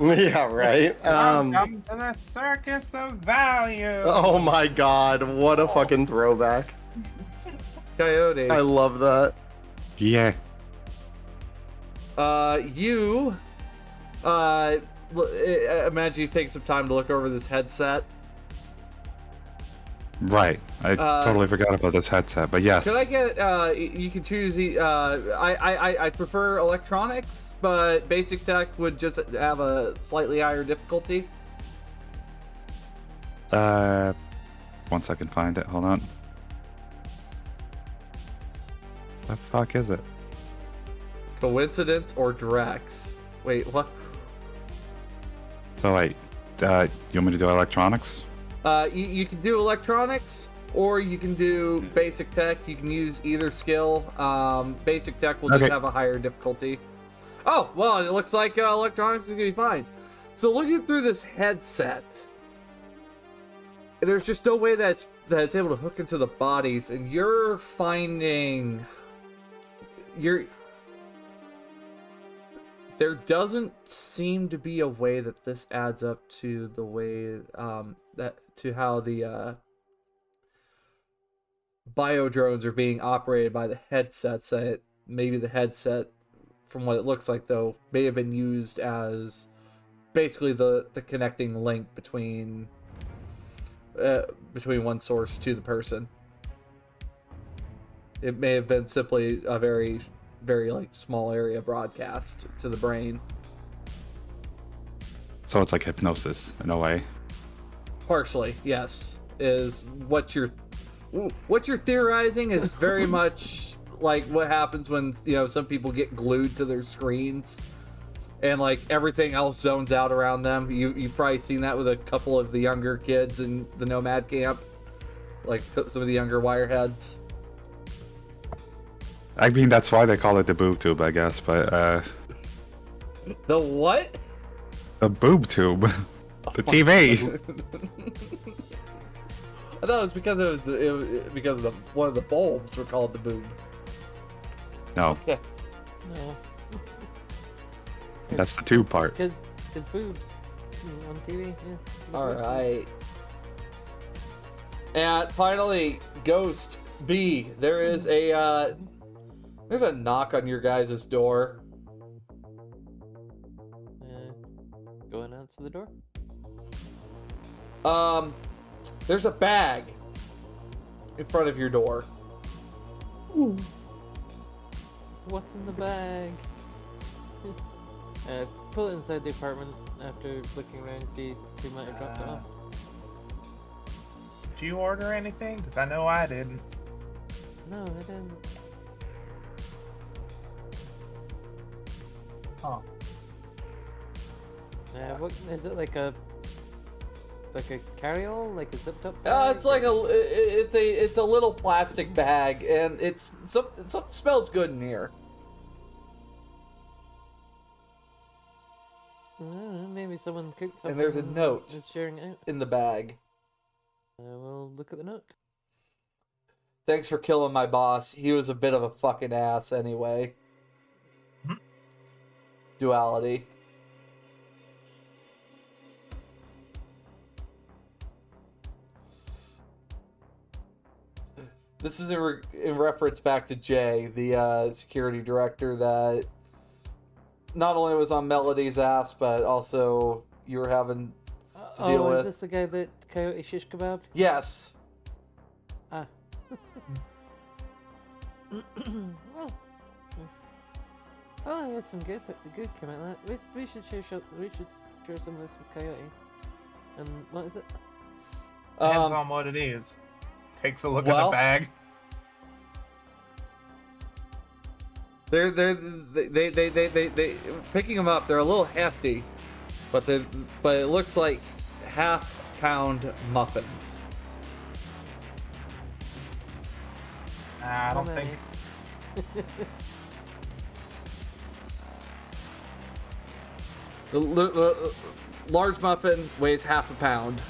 Yeah, right. Welcome to the circus of value. Oh my god, what a fucking throwback. Coyote. I love that. Yeah. You imagine you've taken some time to look over this headset. Right. I totally forgot about this headset, but yes. Could I get you can choose I prefer electronics, but basic tech would just have a slightly higher difficulty. Once I can find it, hold on. The fuck is it? Coincidence or Drex? Wait, what? So wait, you want me to do electronics? You can do electronics, or you can do basic tech. You can use either skill. Basic tech will just Okay. have a higher difficulty. Oh, well, it looks like electronics is gonna be fine. So looking through this headset, there's just no way that it's able to hook into the bodies, and you're finding there doesn't seem to be a way that this adds up to the way to how the bio drones are being operated by the headsets. That maybe the headset, from what it looks like though, may have been used as basically the connecting link between one source to the person. It may have been simply a very like small area broadcast to the brain. So it's like hypnosis in a way. Partially, yes. Is what you're theorizing is very much like what happens when, you know, some people get glued to their screens and like everything else zones out around them. You've probably seen that with a couple of the younger kids in the Nomad camp, like some of the younger wireheads. I mean, that's why they call it the boob tube, I guess, but The what? the boob tube. The TV. I thought it was because of one of the bulbs were called the boob. No, No. that's the tube part. Because boobs on TV. Yeah. All right. And finally, Ghost B. There is there's a knock on your guys' door. Going out to the door. There's a bag in front of your door. Ooh. What's in the bag? Pull it inside the apartment after looking around and see who might have dropped it off. Did you order anything? Because I know I didn't. No, I didn't. Huh. What is it, like a like a carry-all, like a zipped-up? It's like it's a little plastic bag, and something smells good in here. I don't know, maybe someone cooked something. And there's a note is sharing it out. in the bag. We'll look at the note. Thanks for killing my boss. He was a bit of a fucking ass anyway. Duality. This is in reference back to Jay, the security director that not only was on Melody's ass, but also you were having to deal with. Is this the guy that Coyote shish kebab? Yes. Ah. Oh, yeah, some good came out of that. We should share some of this with Coyote. And what is it? Depends on what it is. Takes a look at the bag. They picking them up. They're a little hefty, but it looks like half-pound muffins. I don't think. The large muffin weighs half a pound.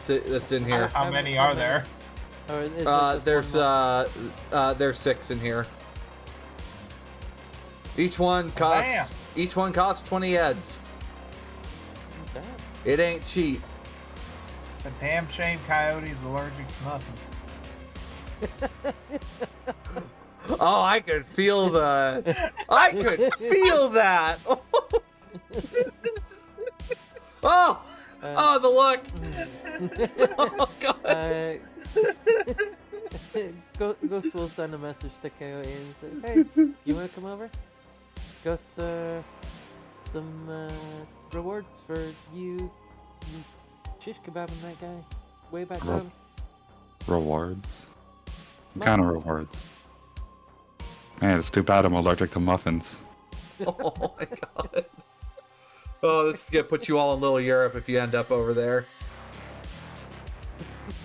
That's in here. How many are there? Or is it just There's 6 in here. Each one costs 20 eds. Damn. It ain't cheap. It's a damn shame Coyote's allergic to muffins. Oh, I could feel that. Oh, the look. Oh god. Ghost will send a message to Coyote and say, "Hey, you want to come over? Got some rewards for you shish kebabbing that guy way back when." Rewards? What kind of rewards? Man, it's too bad I'm allergic to muffins. Oh my god. Oh, this is gonna put you all in Little Europe if you end up over there.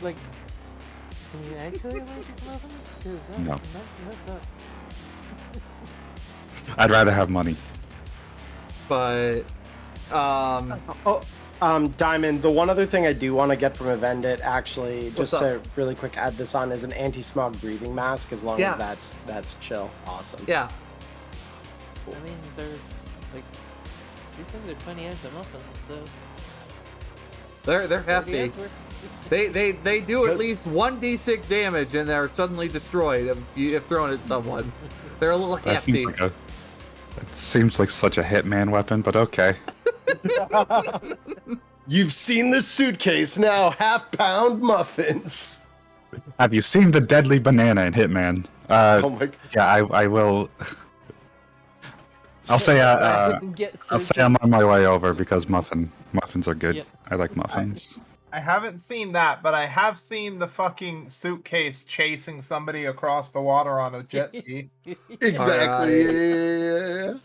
Like, can you actually like muffins? 'Cause No. That's I'd rather have money. But, Diamond, the one other thing I do want to get from a Vendit, actually, What's just up? to really quick add this on, is an anti-smog breathing mask, as long Yeah. as that's chill. Awesome. yeah. I mean, they're like these things are 20 ends a muffin, so They're 30 hefty. ends worth. They do at least 1d6 damage and they're suddenly destroyed if thrown at someone. They're a little That hefty. it seems like such a hitman weapon, but okay. You've seen the suitcase, now half-pound muffins. Have you seen the deadly banana in Hitman? Oh my. Yeah, I will. I'll say Get I'll say surgery. I'm on my way over because muffins are good. Yep. I like muffins. I haven't seen that, but I have seen the fucking suitcase chasing somebody across the water on a jet ski. Exactly. The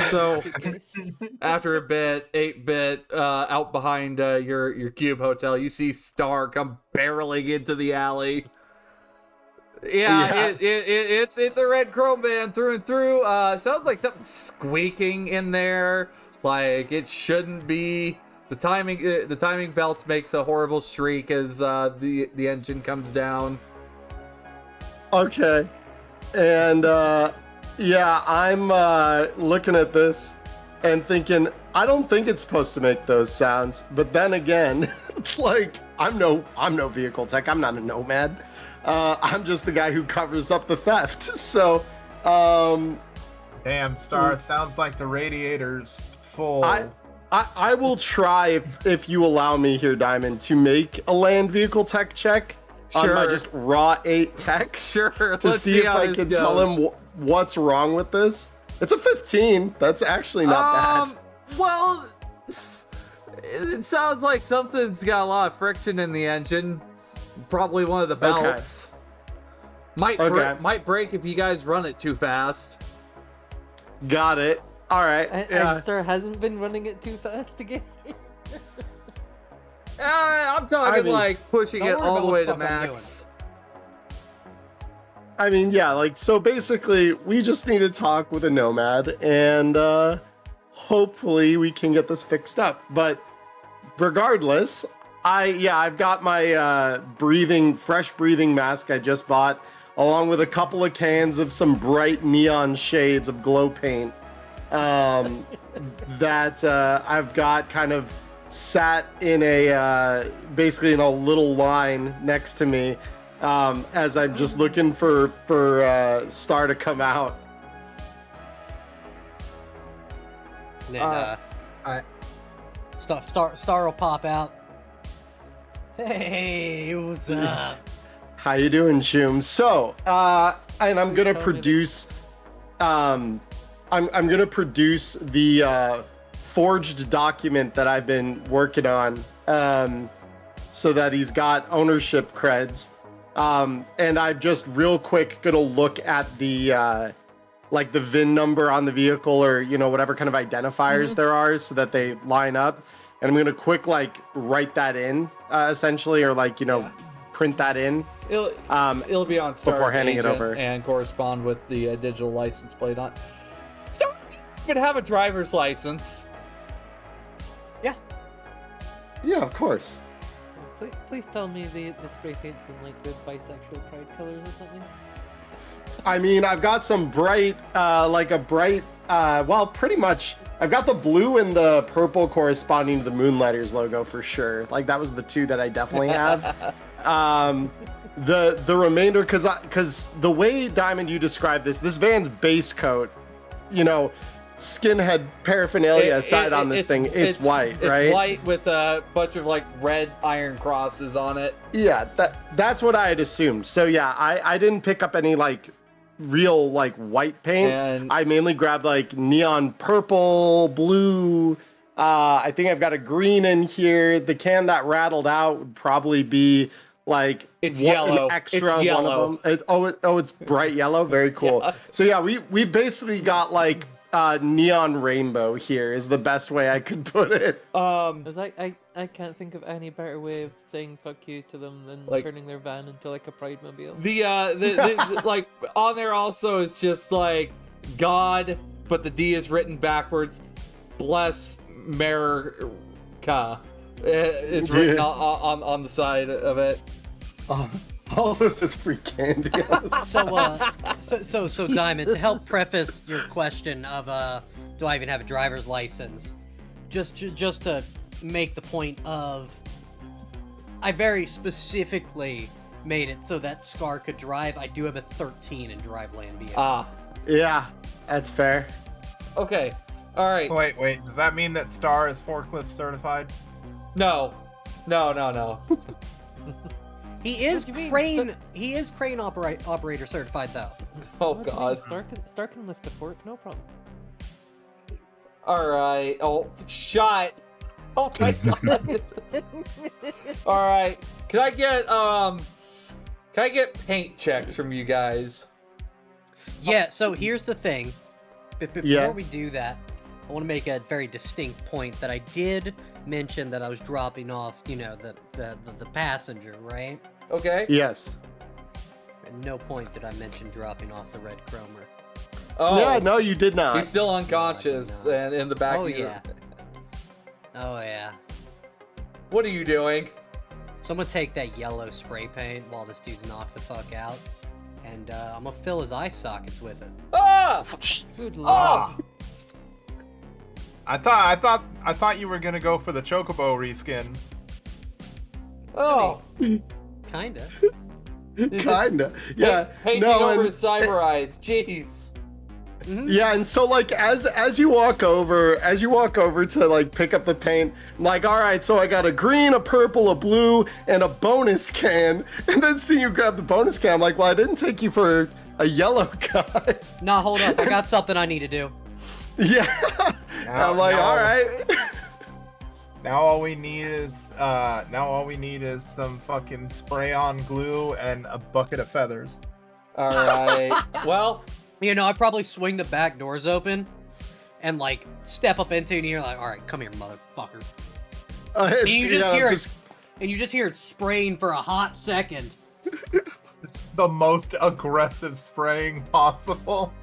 So- suitcase. After a bit, 8-bit, out behind your cube hotel, you see Star come barreling into the alley. Yeah. It's a red chrome band through and through. Sounds like something squeaking in there. Like it shouldn't be. The timing belt makes a horrible shriek as the engine comes down. Okay. And yeah, I'm looking at this and thinking, I don't think it's supposed to make those sounds. But then again, like I'm no vehicle tech. I'm not a nomad. I'm just the guy who covers up the theft. So, Damn, Star, sounds like the radiator's full. I will try if you allow me here, Diamond, to make a land vehicle tech check on my Sure. just raw 8 tech Sure. to let's see if how I this can goes. tell him what's wrong with this. It's a 15. That's actually not bad. Well, it sounds like something's got a lot of friction in the engine. Probably one of the belts. Okay. Might break if you guys run it too fast. Got it. All right. And Yeah. Star hasn't been running it too fast again. I'm talking I mean, like pushing don't it worry all about the what way the to fuck I'm max. I mean, yeah, like, so basically, we just need to talk with a nomad, and hopefully we can get this fixed up. But regardless, I've got my fresh breathing mask I just bought, along with a couple of cans of some bright neon shades of glow paint that I've got kind of sat in basically in a little line next to me. As I'm just looking for Star to come out. And then, I- Star will pop out. Hey, what's up? How you doing, Shum? So, and I'm gonna produce, I'm gonna produce the forged document that I've been working on, so that he's got ownership creds. And I'm just real quick gonna look at the like the VIN number on the vehicle, or whatever kind of identifiers there are, so that they line up. And I'm gonna quick like write that in, essentially, or like print that in. It'll be on Star's before handing it agent over. and correspond with the digital license plate on. Star would have a driver's license. Yeah, of course. Please tell me the spray paint's in like the bisexual pride colors or something. I mean, I've got some bright, well, pretty much. I've got the blue and the purple corresponding to the Moonlighters logo for sure. Like, that was the two that I definitely have. The remainder, because the way, Diamond, you described this van's base coat, skinhead paraphernalia aside on this thing, it's white, right? It's white with a bunch of like red iron crosses on it. Yeah, that's what I had assumed. So yeah, I didn't pick up any like real like white paint. And I mainly grabbed like neon purple, blue. I think I've got a green in here. The can that rattled out would probably be like It's an yellow. extra It's yellow. one of them. It's bright yellow. Very cool. Yeah. So yeah, we've basically got like neon rainbow here is the best way I could put it. Because I can't think of any better way of saying fuck you to them than Like- turning their van into like a pride mobile. the like on there also is just like God, but the D is written backwards. Bless America. It's written on the side of it. Also, it's just free candy. On the side. So Diamond, to help preface your question of do I even have a driver's license, just to make the point of, I very specifically made it so that Scar could drive. I do have a 13 in driveland vehicle. Yeah, that's fair. Okay. All right. So wait. Does that mean that Star is forklift certified? No. He is What do you mean? crane. He is crane operator certified though. Oh What do you God. mean? Star can lift a fork, no problem. All right. Oh, shut. Oh my God. All right. Can I get paint checks from you guys? Yeah. So here's the thing. Before Yeah. we do that, I want to make a very distinct point that I did mention that I was dropping off, the passenger, right? Okay. Yes. At no point did I mention dropping off the red chromer. Oh. Yeah, no, you did not. He's still unconscious No, I did and in the back Oh, of your... yeah. Oh yeah. What are you doing? So I'm gonna take that yellow spray paint while this dude's knocked the fuck out, and I'm gonna fill his eye sockets with it. Ah! Good lord. Ah! I thought you were gonna go for the Chocobo reskin. Oh! Kinda. Kinda. Yeah. Painting no, over and- his cyber eyes. Jeez. Yeah, and so like as you walk over to like pick up the paint, I'm like, all right, so I got a green, a purple, a blue, and a bonus can. And then see you grab the bonus can. I'm like, well, I didn't take you for a yellow guy. Nah, hold up. I got something I need to do. Yeah. I'm like, all right. Now all we need is some fucking spray-on glue and a bucket of feathers. All right. Well, I probably swing the back doors open and like step up into it, and you're like, all right, come here, motherfucker. And, And you just hear it. and you just hear it spraying for a hot second. It's the most aggressive spraying possible.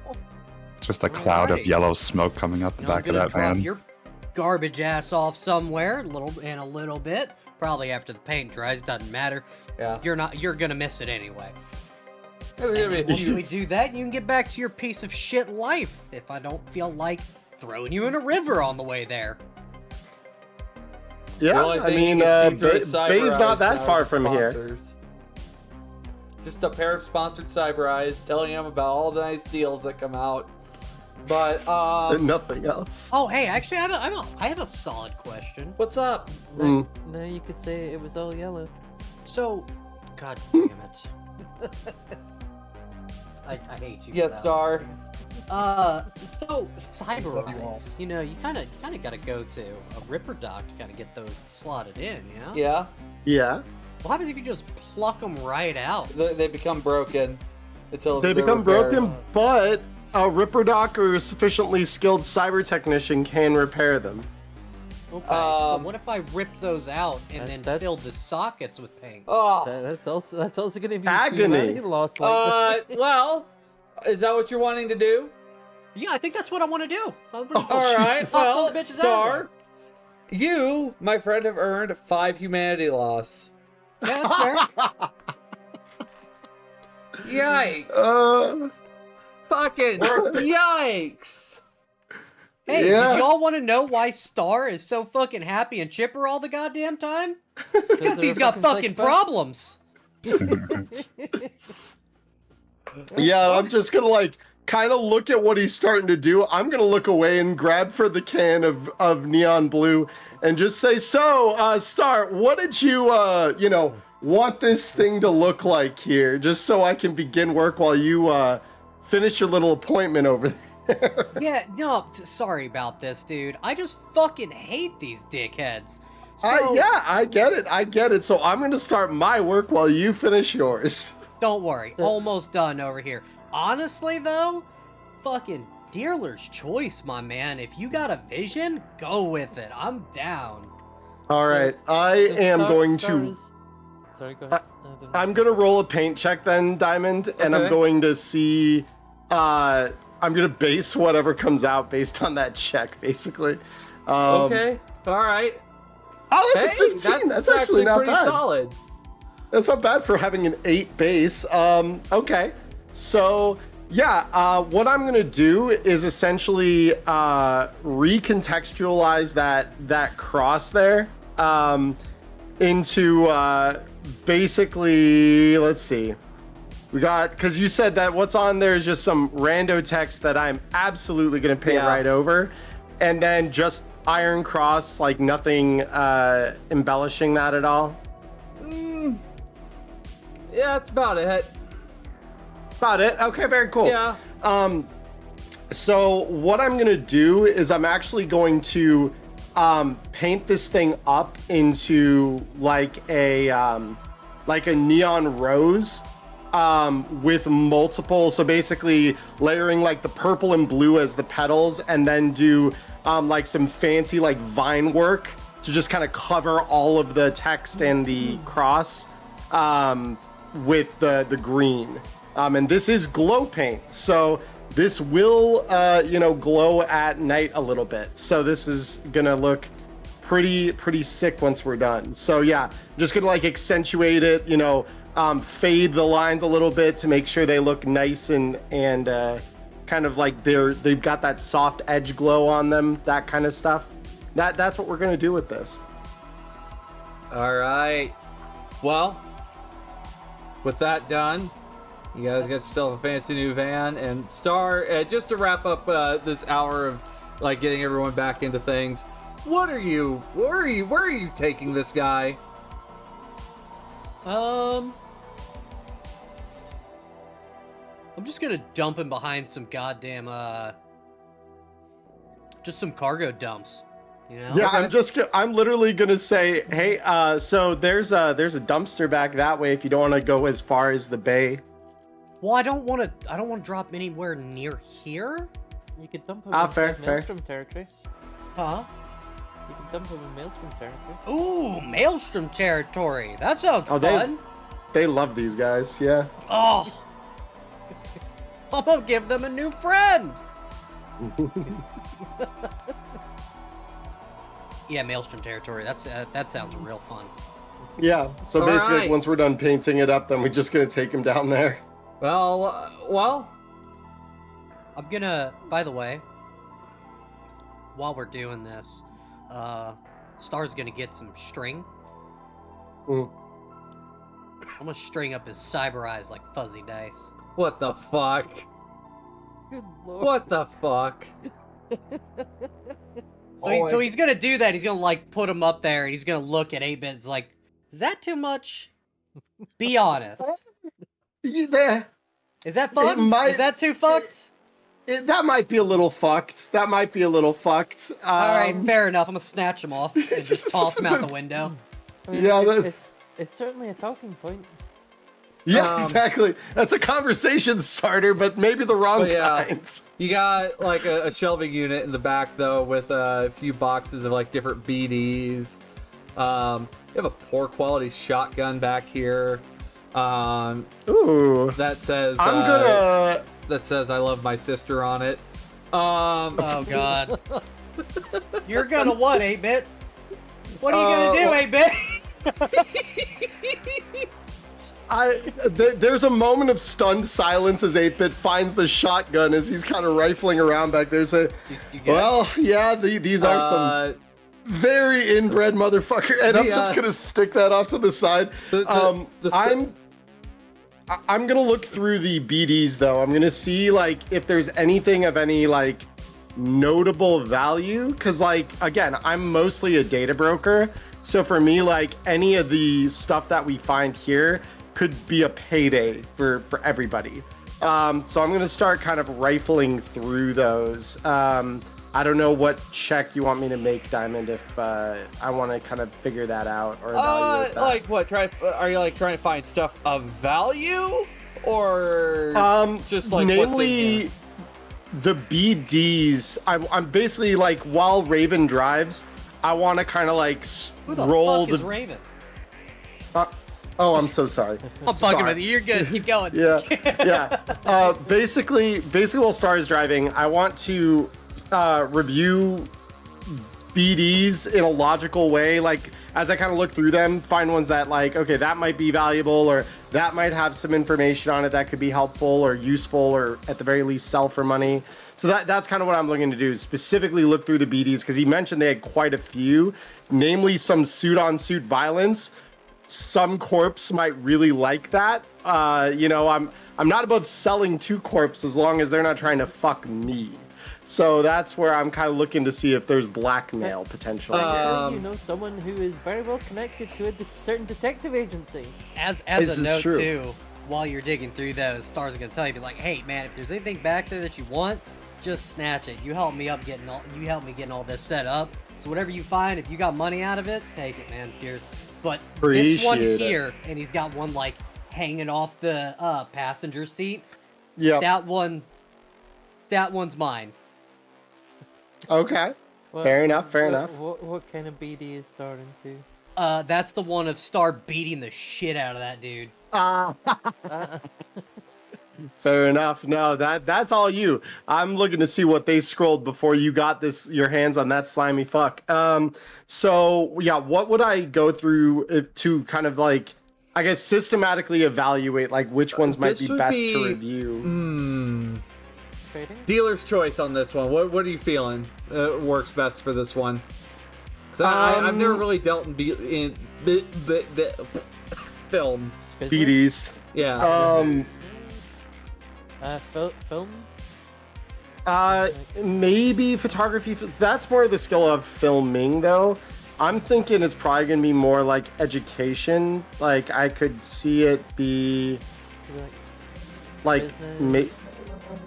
Just a cloud of Alrighty. yellow smoke coming out the You know, I'm back of gonna that drop van. your garbage ass off somewhere, a little bit. Probably after the paint dries, doesn't matter. Yeah. You're gonna miss it anyway. There's gonna be a And once huge- we do that, you can get back to your piece of shit life. If I don't feel like throwing you in a river on the way there. Yeah, The only I thing mean, you can see through is Bay's not Cyber that Eyes far now from with here. sponsors. Just a pair of sponsored Cyber Eyes telling him about all the nice deals that come out. But Nothing else. Oh, hey, actually, I have a solid question. what's up? Mm. No, you could say it was all yellow. So, god damn it. I hate you. Yeah, for that. Star. So Cyber Love you all. Eyes, you know, you kind of gotta go to a Ripper Doc to kind of get those slotted in, you know? Yeah, Yeah. What happens if you just pluck them right out? they become broken until They they're become repaired. broken, but a Ripper Doc or a sufficiently skilled cyber technician can repair them. Okay, so Um, what if I rip those out and then that- fill the sockets with paint? Oh, That's also gonna be Agony. humanity lost like well, is that what you're wanting to do? Yeah, I think that's what I want to do. All right, Jesus. well, Pop those bitches out Star, you, my friend, have earned 5 humanity loss. Yeah, that's fair. Yikes! Fucking yikes! Hey, Yeah. did y'all want to know why Star is so fucking happy and chipper all the goddamn time? It's because he's got fucking problems. Yeah, I'm just gonna like kind of look at what he's starting to do. I'm gonna look away and grab for the can of neon blue and just say, "So, Star, what did you want this thing to look like here? Just so I can begin work while you finish your little appointment over there." Yeah, no, sorry about this, dude. I just fucking hate these dickheads. So, Yeah, I get it. So I'm gonna start my work while you finish yours. don't worry, So- almost done over here. Honestly, though, fucking dealer's choice, my man. If you got a vision, go with it. I'm down. All right, I So am going Star to. is- Sorry, go ahead. I don't know. I'm gonna roll a paint check then, Diamond, and I'm Okay. going to see. I'm gonna base whatever comes out based on that check, basically. Okay, all right. Oh, that's Hey, a 15. That's actually not pretty bad. solid. That's not bad for having an 8 base. Okay. So yeah, what I'm gonna do is essentially recontextualize that cross there into basically, let's see. We got, because you said that what's on there is just some rando text that I'm absolutely gonna paint Yeah. right over, and then just iron cross, like nothing embellishing that at all. Yeah, that's about it. About it. Okay, very cool. Yeah. So what I'm gonna do is I'm actually going to paint this thing up into like a neon rose with multiple. So basically layering like the purple and blue as the petals, and then do like some fancy like vine work to just kind of cover all of the text and the cross with the green. And this is glow paint, so this will glow at night a little bit. So this is gonna look pretty sick once we're done. So yeah, I'm just gonna like accentuate it, fade the lines a little bit to make sure they look nice and kind of like they've got that soft edge glow on them, that kind of stuff. That's what we're gonna do with this. All right. Well, with that done, you guys got yourself a fancy new van. And Star, just to wrap up this hour of like getting everyone back into things, where are you taking this guy? I'm just gonna dump him behind some goddamn just some cargo dumps. You know? Yeah, I'm literally gonna say, hey, so there's a dumpster back that way if you don't want to go as far as the bay. Well, I don't want to drop anywhere near here. You could dump him Fair, inside fair. Maelstrom territory. Huh? You can dump them in Maelstrom territory. Ooh, Maelstrom territory. That sounds Oh, fun. they love these guys. Yeah. Oh, I'm gonna give them a new friend. Yeah, Maelstrom territory. That sounds real fun. Yeah. So All basically, right. once we're done painting it up, then we're just gonna take him down there. Well, I'm gonna. By the way, while we're doing this, Star's gonna get some string. Mm. I'm gonna string up his cyber eyes like fuzzy dice. what the fuck? Good lord. What the fuck? So he's gonna do that. He's gonna like put him up there, and he's gonna look at 8-bit. It's like, is that too much? Be honest. Yeah, Is that fucked? might- Is that too fucked? that might be a little fucked. That might be a little fucked. All right, fair enough. I'm gonna snatch him off and just toss him out the window. I mean, Yeah, it's certainly a talking point. Yeah, Um, exactly. That's a conversation starter, but maybe the wrong But yeah. kind. You got like a shelving unit in the back though, with a few boxes of like different BDs. You have a poor quality shotgun back here. Ooh. That says I'm gonna. that says I love my sister on it. Oh god. You're gonna what, 8-bit? What are you gonna do, 8-bit? There's a moment of stunned silence as 8-bit finds the shotgun as he's kind of rifling around back there. So, You get well, yeah, these are some very inbred motherfucker, and I'm just gonna stick that off to the side. I'm gonna look through the BDs though. I'm gonna see like if there's anything of any like notable value, because like again, I'm mostly a data broker, so for me like any of the stuff that we find here could be a payday for everybody. So I'm gonna start kind of rifling through those. I don't know what check you want me to make, Diamond, if I want to kind of figure that out or evaluate that. like what? Are you like trying to find stuff of value, or just like what's in namely here? the BDs. I'm basically like while Raven drives, I want to kind of like Who the roll fuck is the. Raven? Oh, I'm so sorry. I'm fucking with you. You're good. Keep going. Yeah, yeah. Basically, while Star is driving, I want to review BDs in a logical way. Like as I kind of look through them, find ones that like, okay, that might be valuable, or that might have some information on it that could be helpful or useful, or at the very least sell for money. So that's kind of what I'm looking to do, is specifically look through the BDs, because he mentioned they had quite a few, namely some suit-on-suit violence. Some corps might really like that. You know, I'm not above selling to corps as long as they're not trying to fuck me. So that's where I'm kind of looking to see if there's blackmail potential here. You know someone who is very well connected to a certain detective agency. As This a is note true. too, while you're digging through those, Star's gonna tell you, be like, hey man, if there's anything back there that you want, just snatch it. You help me getting all this set up. So whatever you find, if you got money out of it, take it, man. Cheers. But this one Appreciate it. here, and he's got one like hanging off the passenger seat. Yeah. That one's mine. Okay. What- Fair enough, fair what- enough. What kind of BD is starting to? That's the one of Star beating the shit out of that dude. Fair enough. No, that's all you. I'm looking to see what they scrolled before you got your hands on that slimy fuck. So yeah, what would I go through to kind of like, I guess, systematically evaluate like which ones might This be would best be- to review? Trading? Dealer's choice on this one. What are you feeling works best for this one? 'Cause I've never really dealt in films. BDs. Yeah. Film? Maybe photography. That's more the skill of filming, though. I'm thinking it's probably gonna be more like education. Like I could see it be like Business?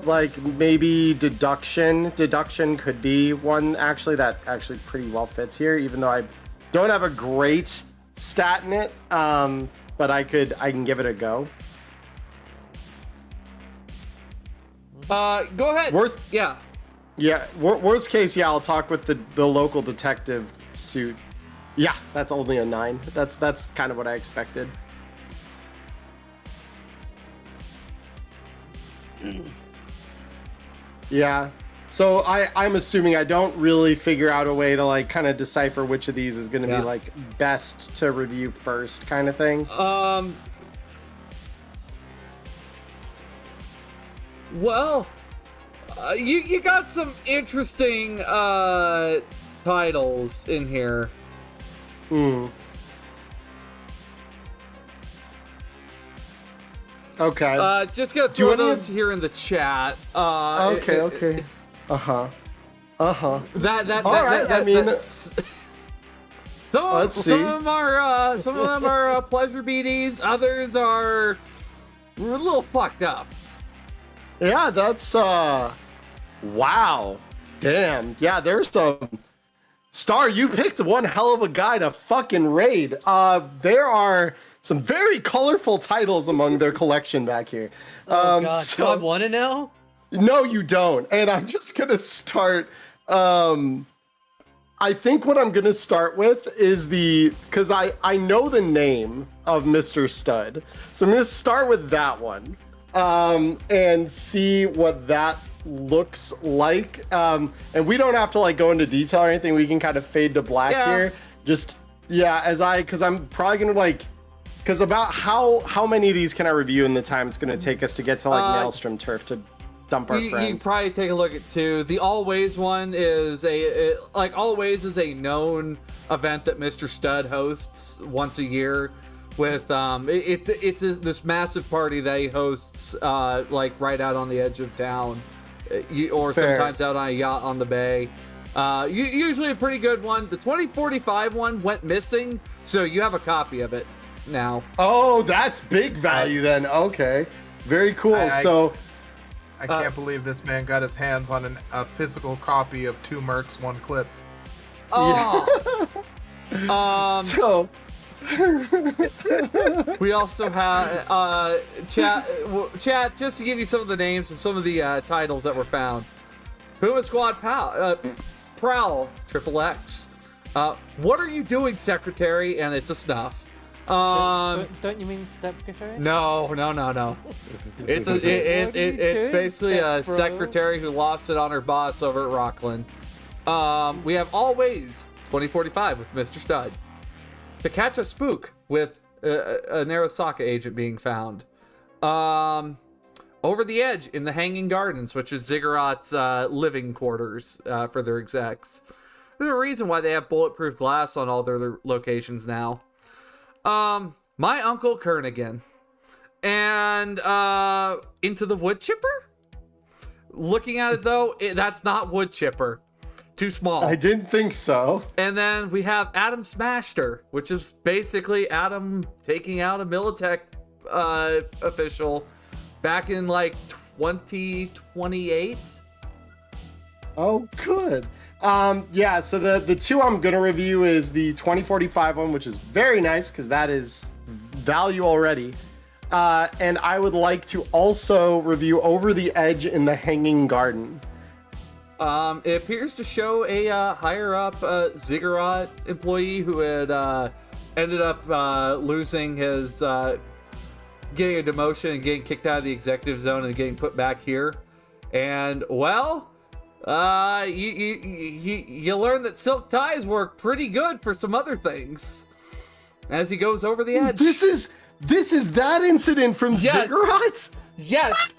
like maybe deduction. Deduction could be one actually that actually pretty well fits here, even though I don't have a great stat in it. But I can give it a go. Go ahead. Worst Yeah. Yeah, worst case, yeah, I'll talk with the local detective suit. Yeah, that's only a 9. That's kind of what I expected. Yeah. So I'm assuming I don't really figure out a way to like kind of decipher which of these is going to Yeah. be like best to review first kind of thing. Well, you got some interesting titles in here. Okay. Just gonna Do throw any those of- here in the chat. Okay. Uh-huh. That All right, I mean- Let's see. some of them are pleasure BDs. Others are a little fucked up. Yeah, that's wow. Damn. Yeah, there's some Star, you picked one hell of a guy to fucking raid. There are some very colorful titles among their collection back here. Oh god, do I want to know? No, you don't. And I'm just gonna start. I think what I'm gonna start with is because I know the name of Mr. Stud, so I'm gonna start with that one, and see what that looks like. And we don't have to like go into detail or anything. We can kind of fade to black here. Just because I'm probably gonna because about how many of these can I review in the time it's gonna take us to get to like Maelstrom Turf to dump our friend. You probably take a look at 2. The Always one is Always is a known event that Mr. Stud hosts once a year. With this massive party that he hosts like right out on the edge of town, or Fair. sometimes out on a yacht on the bay. Usually a pretty good one. The 2045 one went missing, so you have a copy of it now. Oh, that's big value then. Okay, very cool. I can't believe this man got his hands on a physical copy of 2 Mercs, 1 Clip. Oh. So we also have chat. Just to give you some of the names and some of the titles that were found. Puma Squad Prowl XXX. What are you doing, Secretary? And it's a snuff. Don't you mean secretary? No. It's basically a secretary who lost it on her boss over at Rockland. We have Always 2045 with Mr. Stud. To Catch a Spook with a Narasaka agent being found. Over the Edge in the Hanging Gardens, which is Ziggurat's living quarters for their execs. There's a reason why they have bulletproof glass on all their locations now. My Uncle Kernigan. And Into the Wood Chipper? Looking at it though, that's not Wood Chipper. Too small. I didn't think so. And then we have Adam Smasher, which is basically Adam taking out a Militech official back in like 2028. Oh, good. Yeah, so the 2 I'm gonna review is the 2045 one, which is very nice because that is value already. And I would like to also review Over the Edge in the Hanging Garden. It appears to show a higher up Ziggurat employee who had ended up losing his getting a demotion and getting kicked out of the executive zone and getting put back here. And well, you learn that silk ties work pretty good for some other things as he goes over the edge. This is that incident from Ziggurats? Yes.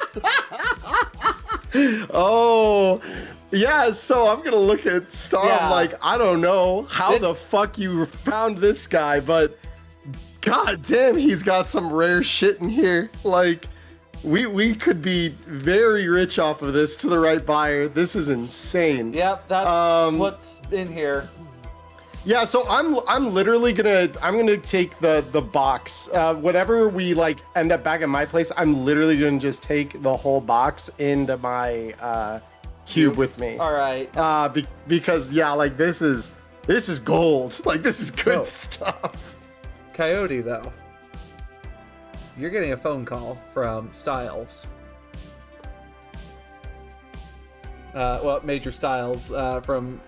Oh, yeah. So I'm gonna look at Star. Yeah. I'm like, I don't know how the fuck you found this guy, but god damn, he's got some rare shit in here. Like, we could be very rich off of this to the right buyer. This is insane. Yep, that's what's in here. Yeah, so I'm literally gonna take the box. Whatever we like end up back at my place, I'm literally gonna just take the whole box into my cube with me. All right. Because yeah, like this is gold. Like this is good stuff. Coyote, though, you're getting a phone call from Styles. well, Major Styles from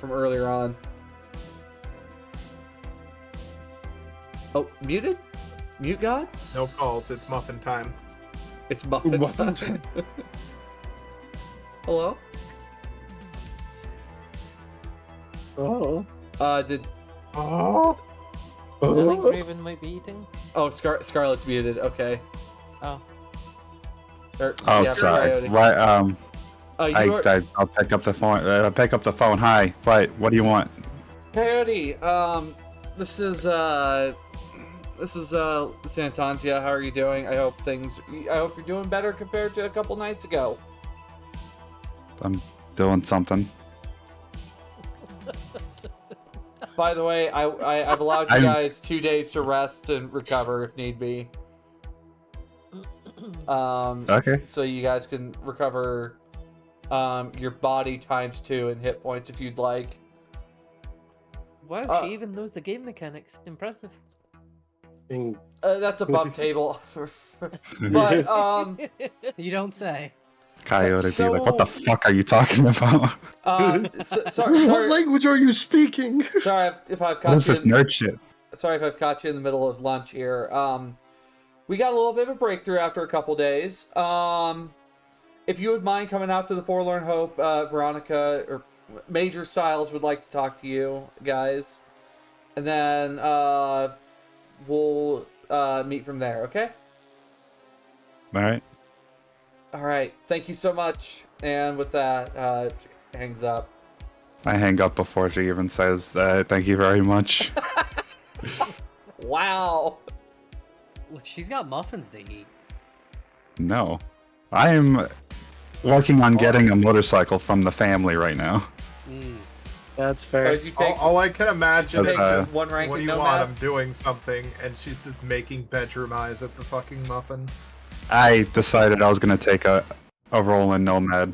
earlier on. Oh, muted? Mute gods? No calls. It's muffin time. It's muffin Muffin time. Hello? Oh. Did Oh. I think Raven might be eating. Scarlet's muted? Okay. Oh. Oh, yeah, sorry. Coyote. Right. You are, I'll pick up the phone. Pick up the phone. Hi. What do you want? Coyote. This is Santanzia. How are you doing? I hope you're doing better compared to a couple nights ago. I'm doing something. By the way, I've allowed you guys 2 days to rest and recover if need be. Okay. So you guys can recover your body times 2 in hit points if you'd like. Wow, she even knows the game mechanics. Impressive. That's above table. But You don't say. Coyote be like, what the fuck are you talking about? sorry. What language are you speaking? Sorry if I've What caught is you. this nerd shit? Sorry if I've caught you in the middle of lunch here. We got a little bit of a breakthrough after a couple days. If you would mind coming out to the Forlorn Hope, Veronica or Major Styles would like to talk to you guys, and then we'll meet from there. Okay. All right. All right. Thank you so much. And with that, she hangs up. I hang up before she even says thank you very much. Wow. Look, she's got muffins to eat. No. I am working on getting a motorcycle from the family right now. That's Or fair. did you take All I can imagine is That's, just one ranking what do you nomad? want? I'm doing something, and she's just making bedroom eyes at the fucking muffin. I decided I was going to take a roll in Nomad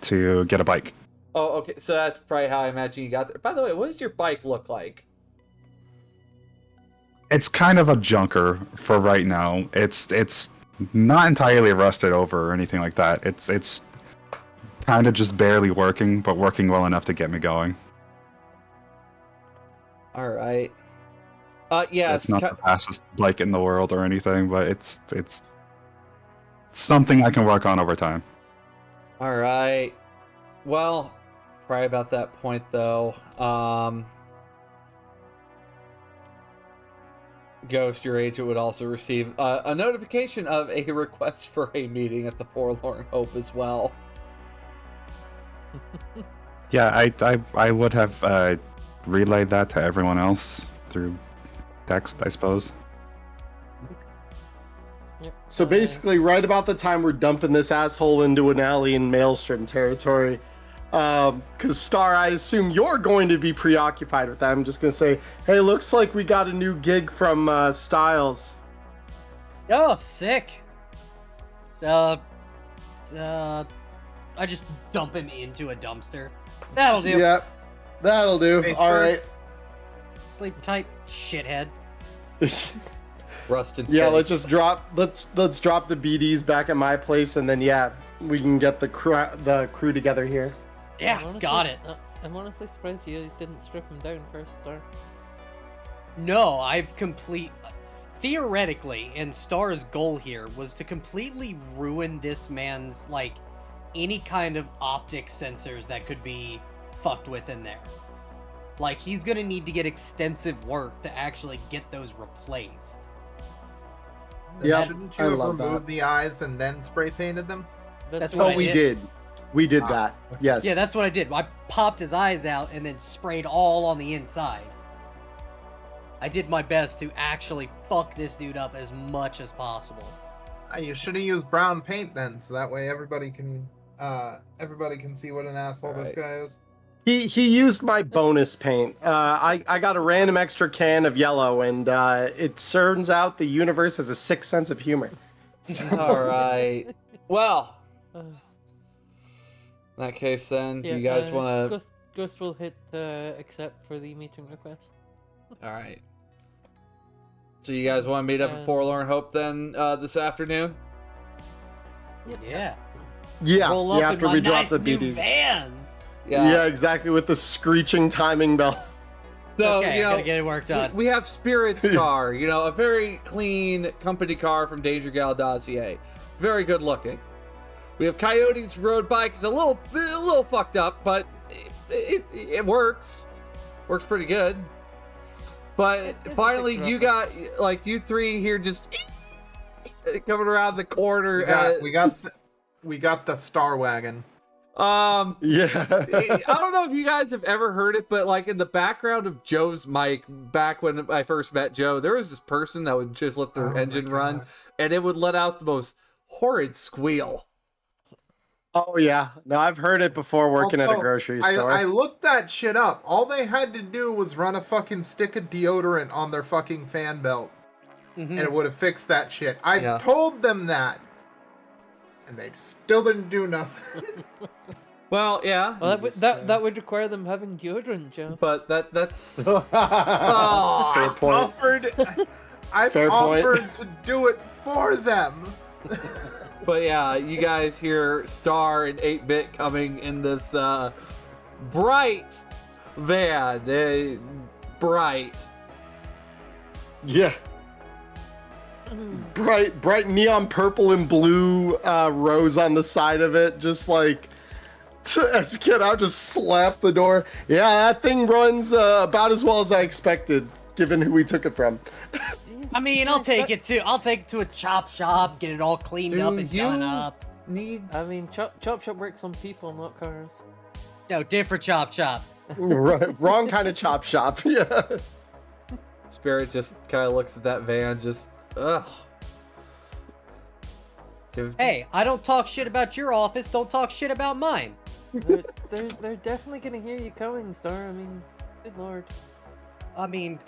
to get a bike. Oh, okay. So that's probably how I imagine you got there. By the way, what does your bike look like? It's kind of a junker for right now. It's not entirely rusted over or anything like that. It's kind of just barely working, but working well enough to get me going. All right. Yeah, It's not the fastest bike in the world or anything, but it's something I can work on over time. all right. Well, probably about that point though. Ghost, your agent would also receive a notification of a request for a meeting at the Forlorn Hope as well. Yeah, I would have relayed that to everyone else through text, I suppose. Yep. So basically, right about the time we're dumping this asshole into an alley in Maelstrom territory, because Star, I assume you're going to be preoccupied with that. I'm just gonna say, hey, looks like we got a new gig from Styles. Oh, sick. I just dump him into a dumpster. That'll do. Yep, that'll do. Face All right. first. Sleep tight, shithead. Rust and Yeah, let's face. just drop. Let's drop the BDs back at my place, and then yeah, we can get the crew together here. Yeah, I'm honestly- got it. I'm honestly surprised you didn't strip him down first, Star. No, theoretically, and Star's goal here was to completely ruin this man's, like, any kind of optic sensors that could be fucked with in there. Like, he's gonna need to get extensive work to actually get those replaced. Yeah, Shouldn't I you have love removed that. the eyes and then spray painted them? That's Oh, what I we did. did. We did that. Yes. Yeah, that's what I did. I popped his eyes out and then sprayed all on the inside. I did my best to actually fuck this dude up as much as possible. You should have used brown paint then, so that way everybody can see what an asshole this guy is. He used my bonus paint. I got a random extra can of yellow, and it turns out the universe has a sick sense of humor. All right. Well, Uh, in that case, then, do yeah, you guys want to? Ghost will hit accept for the meeting request. All right. So you guys want to meet up at Forlorn Hope then this afternoon? Yeah. Yeah, Roll up in after my we drop nice the new BDs. van. Yeah, exactly, with the screeching timing bell. So, Okay, you I know, gotta get it work done. we have Spirit's car, you know, a very clean company car from Danger Gal Dossier. Very good looking. We have Coyote's road bike. It's a little fucked up, but it works. Works pretty good. But It's a finally, fixer-upper. you got, like, you three here just coming around the corner. We got the Star Wagon. Yeah. I don't know if you guys have ever heard it, but like in the background of Joe's mic, back when I first met Joe, there was this person that would just let their Oh my engine run, God. and it would let out the most horrid squeal. Oh yeah. No, I've heard it before working at a Also, grocery store. I looked that shit up. All they had to do was run a fucking stick of deodorant on their fucking fan belt, and it would have fixed that shit. I've Yeah. told them that, and they still didn't do nothing. Well, yeah, Well, Jesus that Christ. would require them having deodorant, Joe. but that's Fair oh, point. I've Fair point. offered to do it for them. but yeah, you guys hear Star and 8-Bit coming in this bright van, bright. Yeah. Bright neon purple and blue rose on the side of it, just like as a kid, I would just slap the door. Yeah, that thing runs about as well as I expected, given who we took it from. I mean, I'll take it to a chop shop, get it all cleaned up and done up. Need I mean, chop shop works on people, not cars. No, different chop shop. Wrong kind of chop shop. Yeah. Spirit just kind of looks at that van, just ugh. Hey, I don't talk shit about your office. Don't talk shit about mine. They're definitely gonna hear you coming, Star. I mean, good lord. I mean,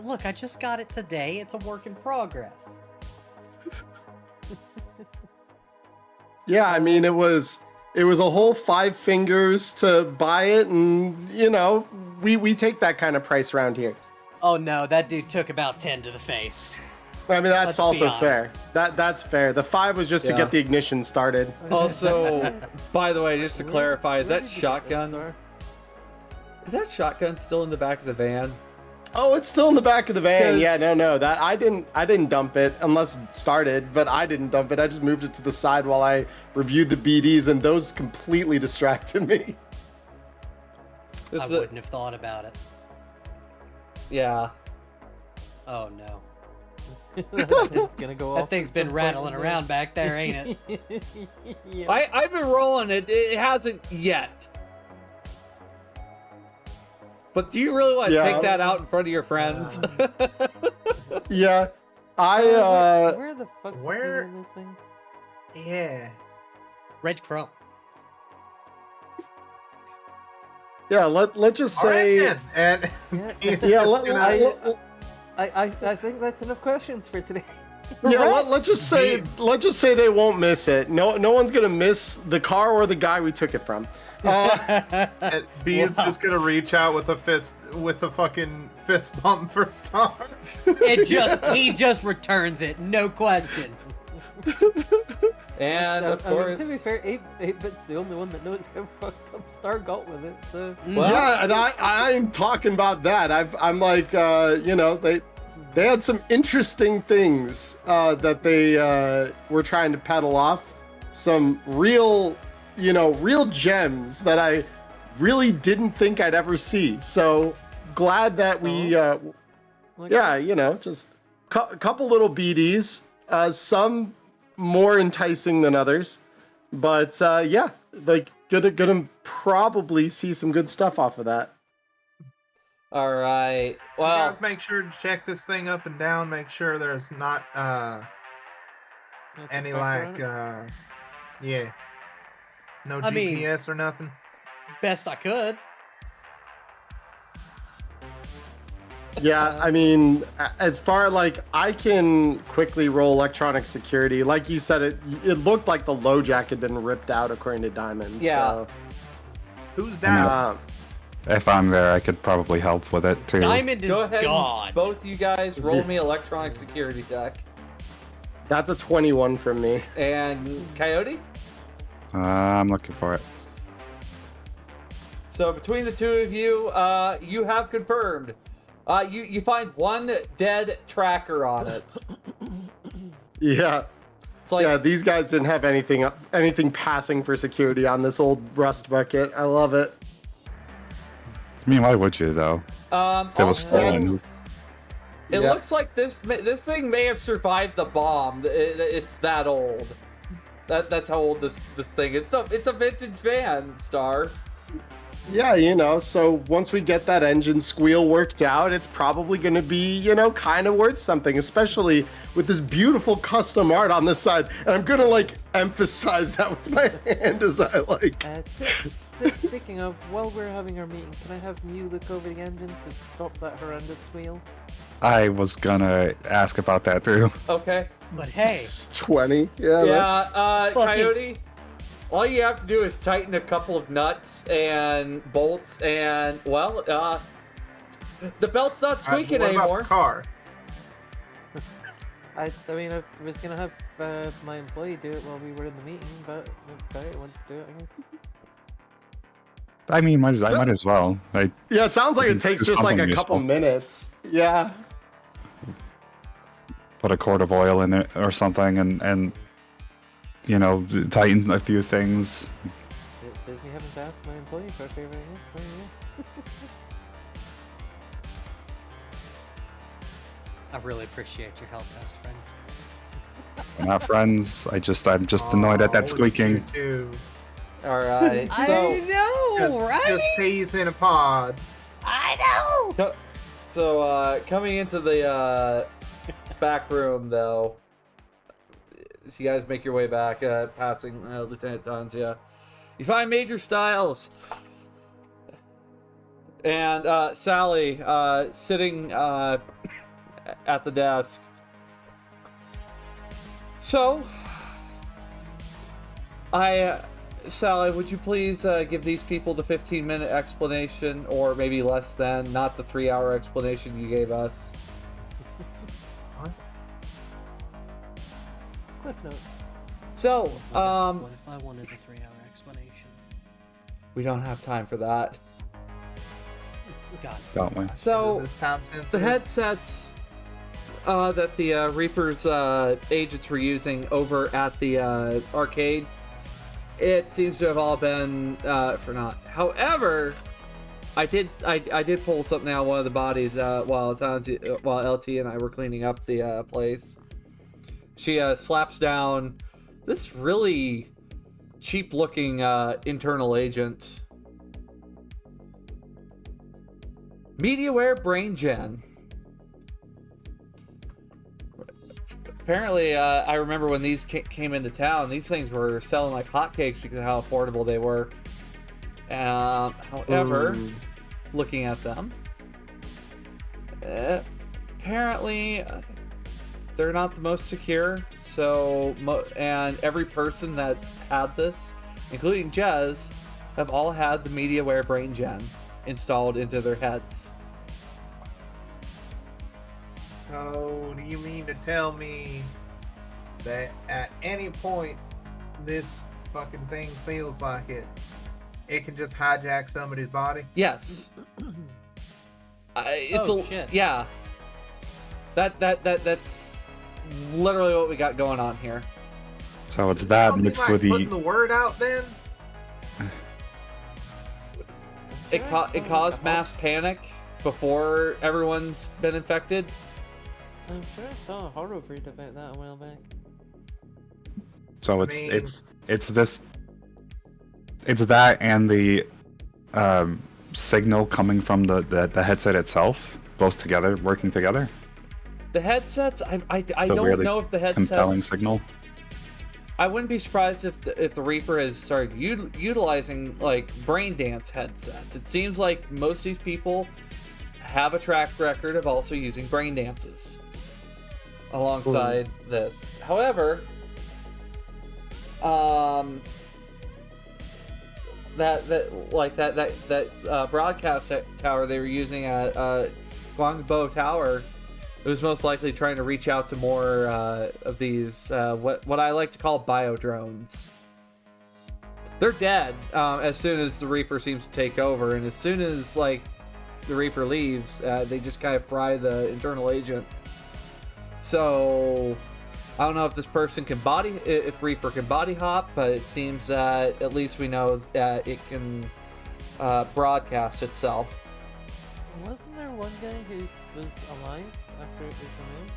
look, I just got it today. It's a work in progress. Yeah, I mean, it was a whole 5 fingers to buy it, and you know, we take that kind of price around here. Oh no, that dude took about 10 to the face. I mean, that's Let's be also honest. fair. That's fair. The 5 was just to Yeah. get the ignition started. Also, by the way, just to Where- clarify, is where that did you get this, shotgun? Star? Is that shotgun still in the back of the van? Oh, it's still in the back of the van. 'Cause- Yeah, no, that I didn't dump it unless it started, but I didn't dump it. I just moved it to the side while I reviewed the BDs, and those completely distracted me. This I is a- wouldn't have thought about it. yeah. Oh no. It's gonna go off. That thing's at been some point rattling in around back there, ain't it? it? Yeah. I've been rolling it. It hasn't yet. But do you really want to Yeah. take that out in front of your friends? Yeah, Where the fuck where- is this thing? Yeah. Red Chrome. yeah. Let's just All right say, then. And Yeah, he's yeah. just gonna- I think that's enough questions for today. Let's just say they won't miss it. No one's gonna miss the car or the guy we took it from. and B is Wow. just gonna reach out with a fucking fist bump for Star. He just returns it, no question. And of I mean, course, to be fair, 8-Bit's the only one that knows how fucked up Star got with it. So Well- Yeah, and I'm talking about that. I'm like, you know, they had some interesting things that they were trying to peddle off. Some real gems that I really didn't think I'd ever see. So glad that we, like, yeah, you know, just a couple little BDs, some more enticing than others, but yeah, like gonna probably see some good stuff off of that. all right. You Well, guys make sure to check this thing up and down. Make sure there's not like a any tracker like on it. yeah, no I mean- GPS or nothing. Best I could. Yeah, I mean, as far like I can quickly roll electronic security. Like you said, it looked like the low jack had been ripped out according to Diamond. Yeah. So, Who's down? If I'm there, I could probably help with it too. Diamond is go ahead. gone. And both you guys roll me electronic security tech. that's a 21 from me. And Coyote? I'm looking for it. So between the two of you, you have confirmed. You find one dead tracker on it. Yeah. It's like, Yeah, these guys didn't have anything passing for security on this old rust bucket. I love it. I mean, why would you though? If it was also, stolen. it Yeah. looks like this thing may have survived the bomb. It's that old. That's how old this thing is. So it's a vintage van, Star. Yeah, so once we get that engine squeal worked out, it's probably going to be, kind of worth something, especially with this beautiful custom art on this side. And I'm going to, emphasize that with my hand as I, Speaking of, while we're having our meeting, can I have Mew look over the engine to stop that horrendous squeal? I was gonna ask about that too. Okay. But hey, It's 20. Yeah, Yeah, that's... fucking- Coyote, all you have to do is tighten a couple of nuts and bolts, and, well, the belt's not squeaking what about anymore. the car? I mean, I was gonna have my employee do it while we were in the meeting, but if Barry wants to do it, I guess. I mean, I might as well. Yeah, it sounds like it takes Do just, a something couple useful. minutes. Yeah. Put a quart of oil in it or something, and tighten a few things. It saves me having to ask my employee for a favor, I guess, so yeah. I really appreciate your help, best friend. We're not friends. I'm just annoyed at that Aw, squeaking. you too. All right. I So, know, right? Just peas in a pod. I know. so coming into the back room, though, so you guys make your way back, passing Lieutenant Tanzia. You find Major Styles and Sally sitting at the desk. So, Sally, would you please give these people the 15-minute explanation, or maybe less than, not the 3-hour explanation you gave us? What? Cliff note. So, What if I wanted a 3-hour explanation? we don't have time for that. God. Don't we? So, Is this time sensitive? the headsets that the Reaper's agents were using over at the arcade, it seems to have all been for naught. However, I did pull something out of one of the bodies while LT and I were cleaning up the place. She slaps down this really cheap-looking internal agent. MediaWare Brain Gen. Apparently, I remember when these came into town, these things were selling like hotcakes because of how affordable they were. However, looking at them, apparently they're not the most secure. So, and every person that's had this, including Jez, have all had the MediaWare Brain Gen installed into their heads. So, do you mean to tell me that at any point this fucking thing feels like it can just hijack somebody's body? Yes. It's Oh, a shit. yeah. That's literally what we got going on here. So it's that Something mixed like with putting the word out then? It caused mass panic before everyone's been infected. I'm sure I saw a horror read about that a while back. So I it's mean- it's that and the signal coming from the headset itself, both together, working together. The headsets, I So don't really know if the Compelling headsets. signal. I wouldn't be surprised if the Reaper has started utilizing like brain dance headsets. It seems like most of these people have a track record of also using brain dances alongside this. However, that broadcast tower they were using at Guangbo Tower, it was most likely trying to reach out to more of these what I like to call biodrones. they're dead as soon as the Reaper seems to take over, and as soon as like the Reaper leaves, they just kind of fry the internal agent. So I don't know if this person can if Reaper can body hop, but it seems that at least we know that it can broadcast itself. Wasn't there one guy who was alive after it was removed?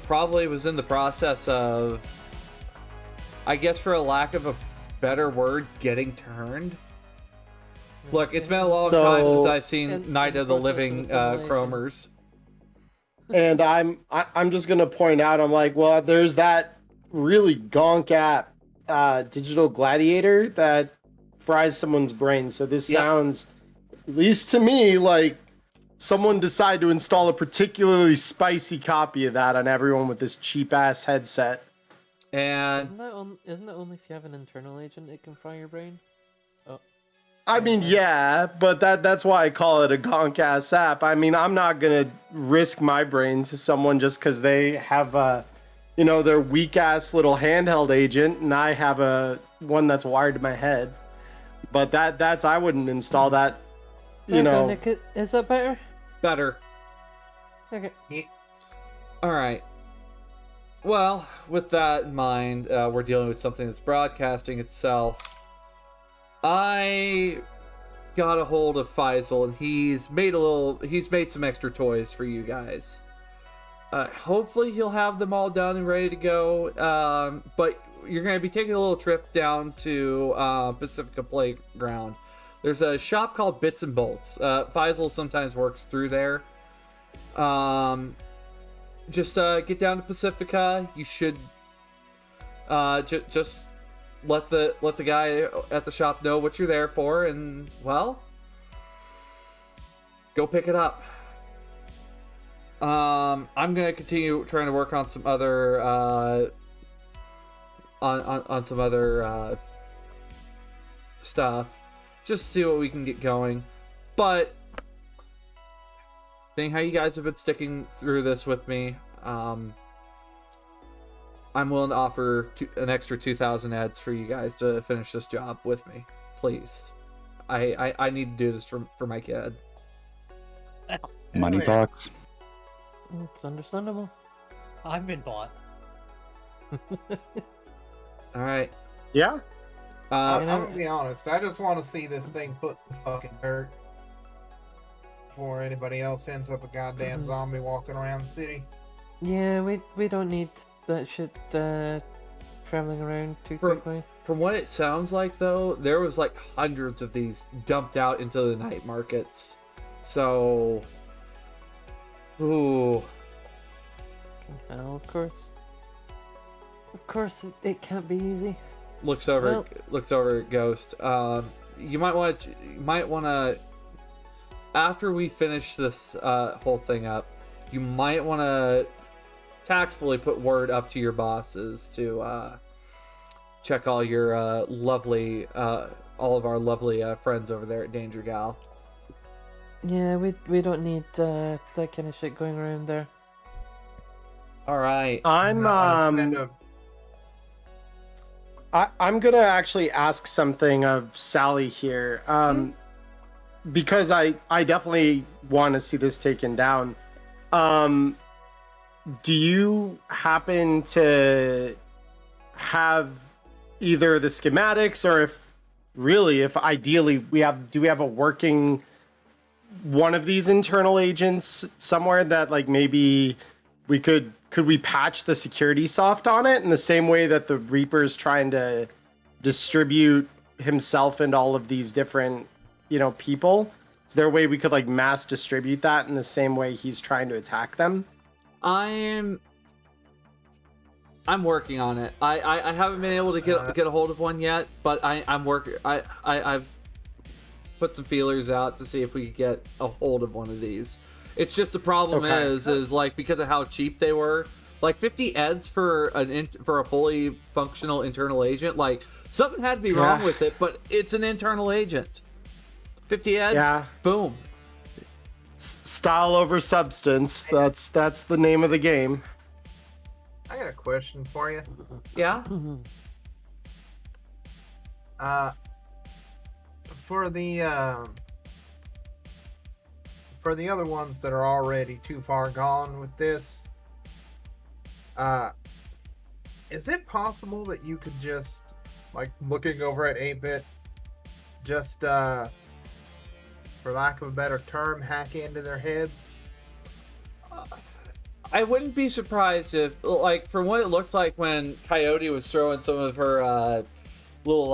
Probably was in the process of, I guess for a lack of a better word, getting turned. Look, it's been a long time since I've seen Night of the Living Chromers. And I'm just gonna point out, I'm like, well, there's that really gonk app digital gladiator that fries someone's brain. So this sounds, at least to me, like someone decided to install a particularly spicy copy of that on everyone with this cheap ass headset. And isn't it only if you have an internal agent it can fry your brain? Oh. I mean, yeah, but that's why I call it a gonk ass app. I mean, I'm not gonna risk my brain to someone just because they have their weak ass little handheld agent, and I have one that's wired to my head. But that's I wouldn't install that. Nick, is that better? better. Okay. All right. Well, with that in mind, we're dealing with something that's broadcasting itself. I got a hold of Faisal, and he's made some extra toys for you guys. Hopefully he'll have them all done and ready to go. But you're going to be taking a little trip down to Pacifica Playground. There's a shop called Bits and Bolts. Faisal sometimes works through there. Just get down to Pacifica. You should just let the guy at the shop know what you're there for, and well, go pick it up. I'm gonna continue trying to work on some other on some other stuff, just to see what we can get going. But seeing how you guys have been sticking through this with me, I'm willing to offer an extra 2,000 ads for you guys to finish this job with me. Please. I need to do this for my kid. Money talks. It's understandable. I've been bought. Alright. Yeah. I'm gonna be honest. I just want to see this thing put in the fucking dirt before anybody else ends up a goddamn zombie walking around the city. Yeah, we don't need that shit traveling around too quickly. From what it sounds like, though, there was like hundreds of these dumped out into the night markets. So, ooh. Well, of course, it can't be easy. Looks over at Ghost. You might want to, after we finish this whole thing up, you might want to tactfully put word up to your bosses to check all your all of our lovely friends over there at Danger Gal. Yeah, we don't need that kind of shit going around there. All right. I'm gonna actually ask something of Sally here, because I definitely want to see this taken down. Do you happen to have either the schematics, or if ideally do we have a working one of these internal agents somewhere that like maybe we could we patch the security soft on it in the same way that the Reaper's trying to distribute himself into all of these different, people? Is there a way we could like mass distribute that in the same way he's trying to attack them? I'm working on it. I haven't been able to get a hold of one yet, but I'm working. I've put some feelers out to see if we could get a hold of one of these. It's just the problem is like because of how cheap they were, like 50 eds for a fully functional internal agent. Like something had to be wrong with it, but it's an internal agent. 50 eds, boom. Style over substance. That's the name of the game. I got a question for you. Yeah. Uh, for the other ones that are already too far gone with this, uh, is it possible that you could just, like, looking over at 8-bit, just for lack of a better term, hack into their heads? I wouldn't be surprised if, like, from what it looked like when Coyote was throwing some of her little,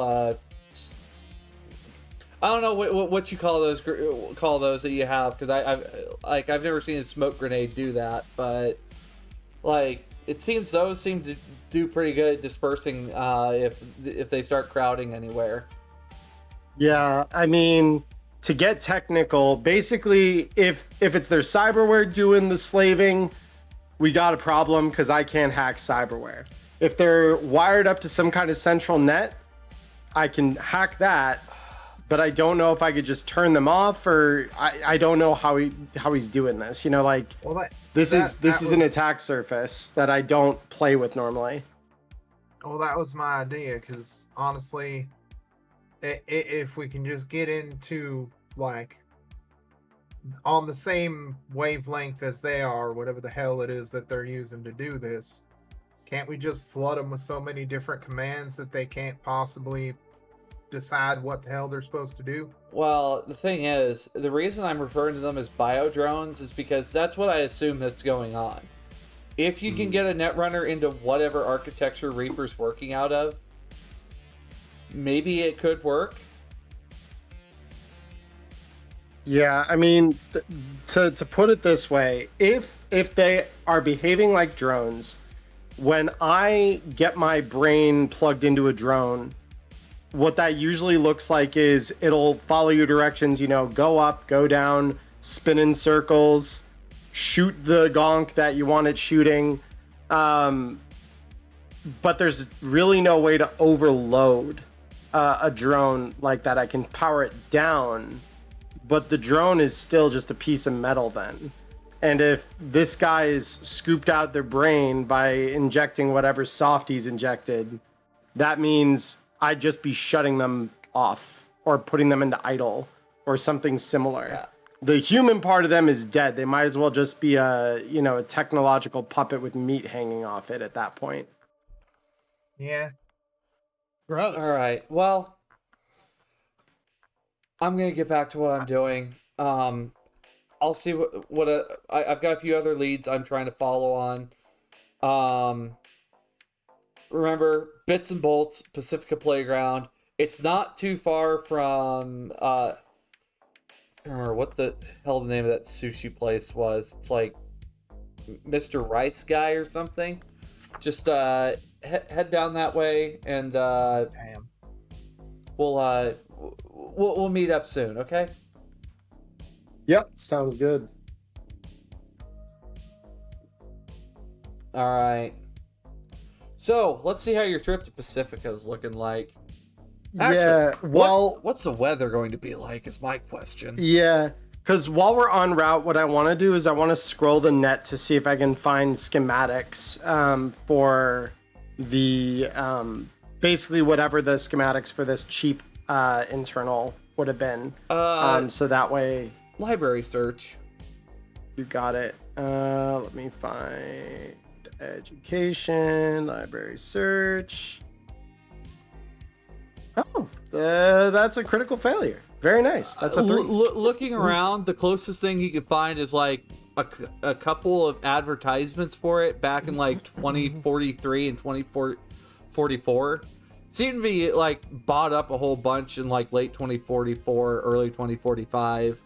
I don't know what you call those that you have, because I've never seen a smoke grenade do that, but like it seems those seem to do pretty good at dispersing if they start crowding anywhere. Yeah, I mean, to get technical, basically, if it's their cyberware doing the slaving, we got a problem because I can't hack cyberware. If they're wired up to some kind of central net, I can hack that, but I don't know if I could just turn them off, or I don't know how he's doing this. You know, like, Well, this is was, an attack surface that I don't play with normally. Well, that was my idea, because honestly, if we can just get into, like, on the same wavelength as they are, whatever the hell it is that they're using to do this, can't we just flood them with so many different commands that they can't possibly decide what the hell they're supposed to do? Well, the thing is, the reason I'm referring to them as bio drones is because that's what I assume that's going on. If you can get a netrunner into whatever architecture Reaper's working out of, maybe it could work. Yeah, I mean, to put it this way, if they are behaving like drones, when I get my brain plugged into a drone, what that usually looks like is it'll follow your directions, you know, go up, go down, spin in circles, shoot the gonk that you want it shooting. But there's really no way to overload a drone like that. I can power it down, but the drone is still just a piece of metal then. And if this guy is scooped out their brain by injecting whatever soft he's injected, that means I'd just be shutting them off or putting them into idle or something similar. Yeah. The human part of them is dead. They might as well just be a technological puppet with meat hanging off it at that point. Yeah. Gross. All right. Well, I'm gonna get back to what I'm doing. I'll see I've got a few other leads I'm trying to follow on. Remember, Bits and Bolts, Pacifica Playground. It's not too far from I don't remember what the hell the name of that sushi place was. It's like Mr. Rice Guy or something. Just head down that way, and Damn. we'll meet up soon. Okay. Yep, sounds good. All right. So let's see how your trip to Pacifica is looking like. Actually, Yeah, well, what's the weather going to be like? Is my question. yeah, because while we're en route, what I want to do is I want to scroll the net to see if I can find schematics for the basically whatever the schematics for this cheap internal would have been. So that way, Library search. you got it. Let me find education, library search. Oh, that's a critical failure. Very nice. That's a 3. Looking around, the closest thing you can find is like a couple of advertisements for it back in like 2043 and 2044. It seemed to be like bought up a whole bunch in like late 2044, early 2045.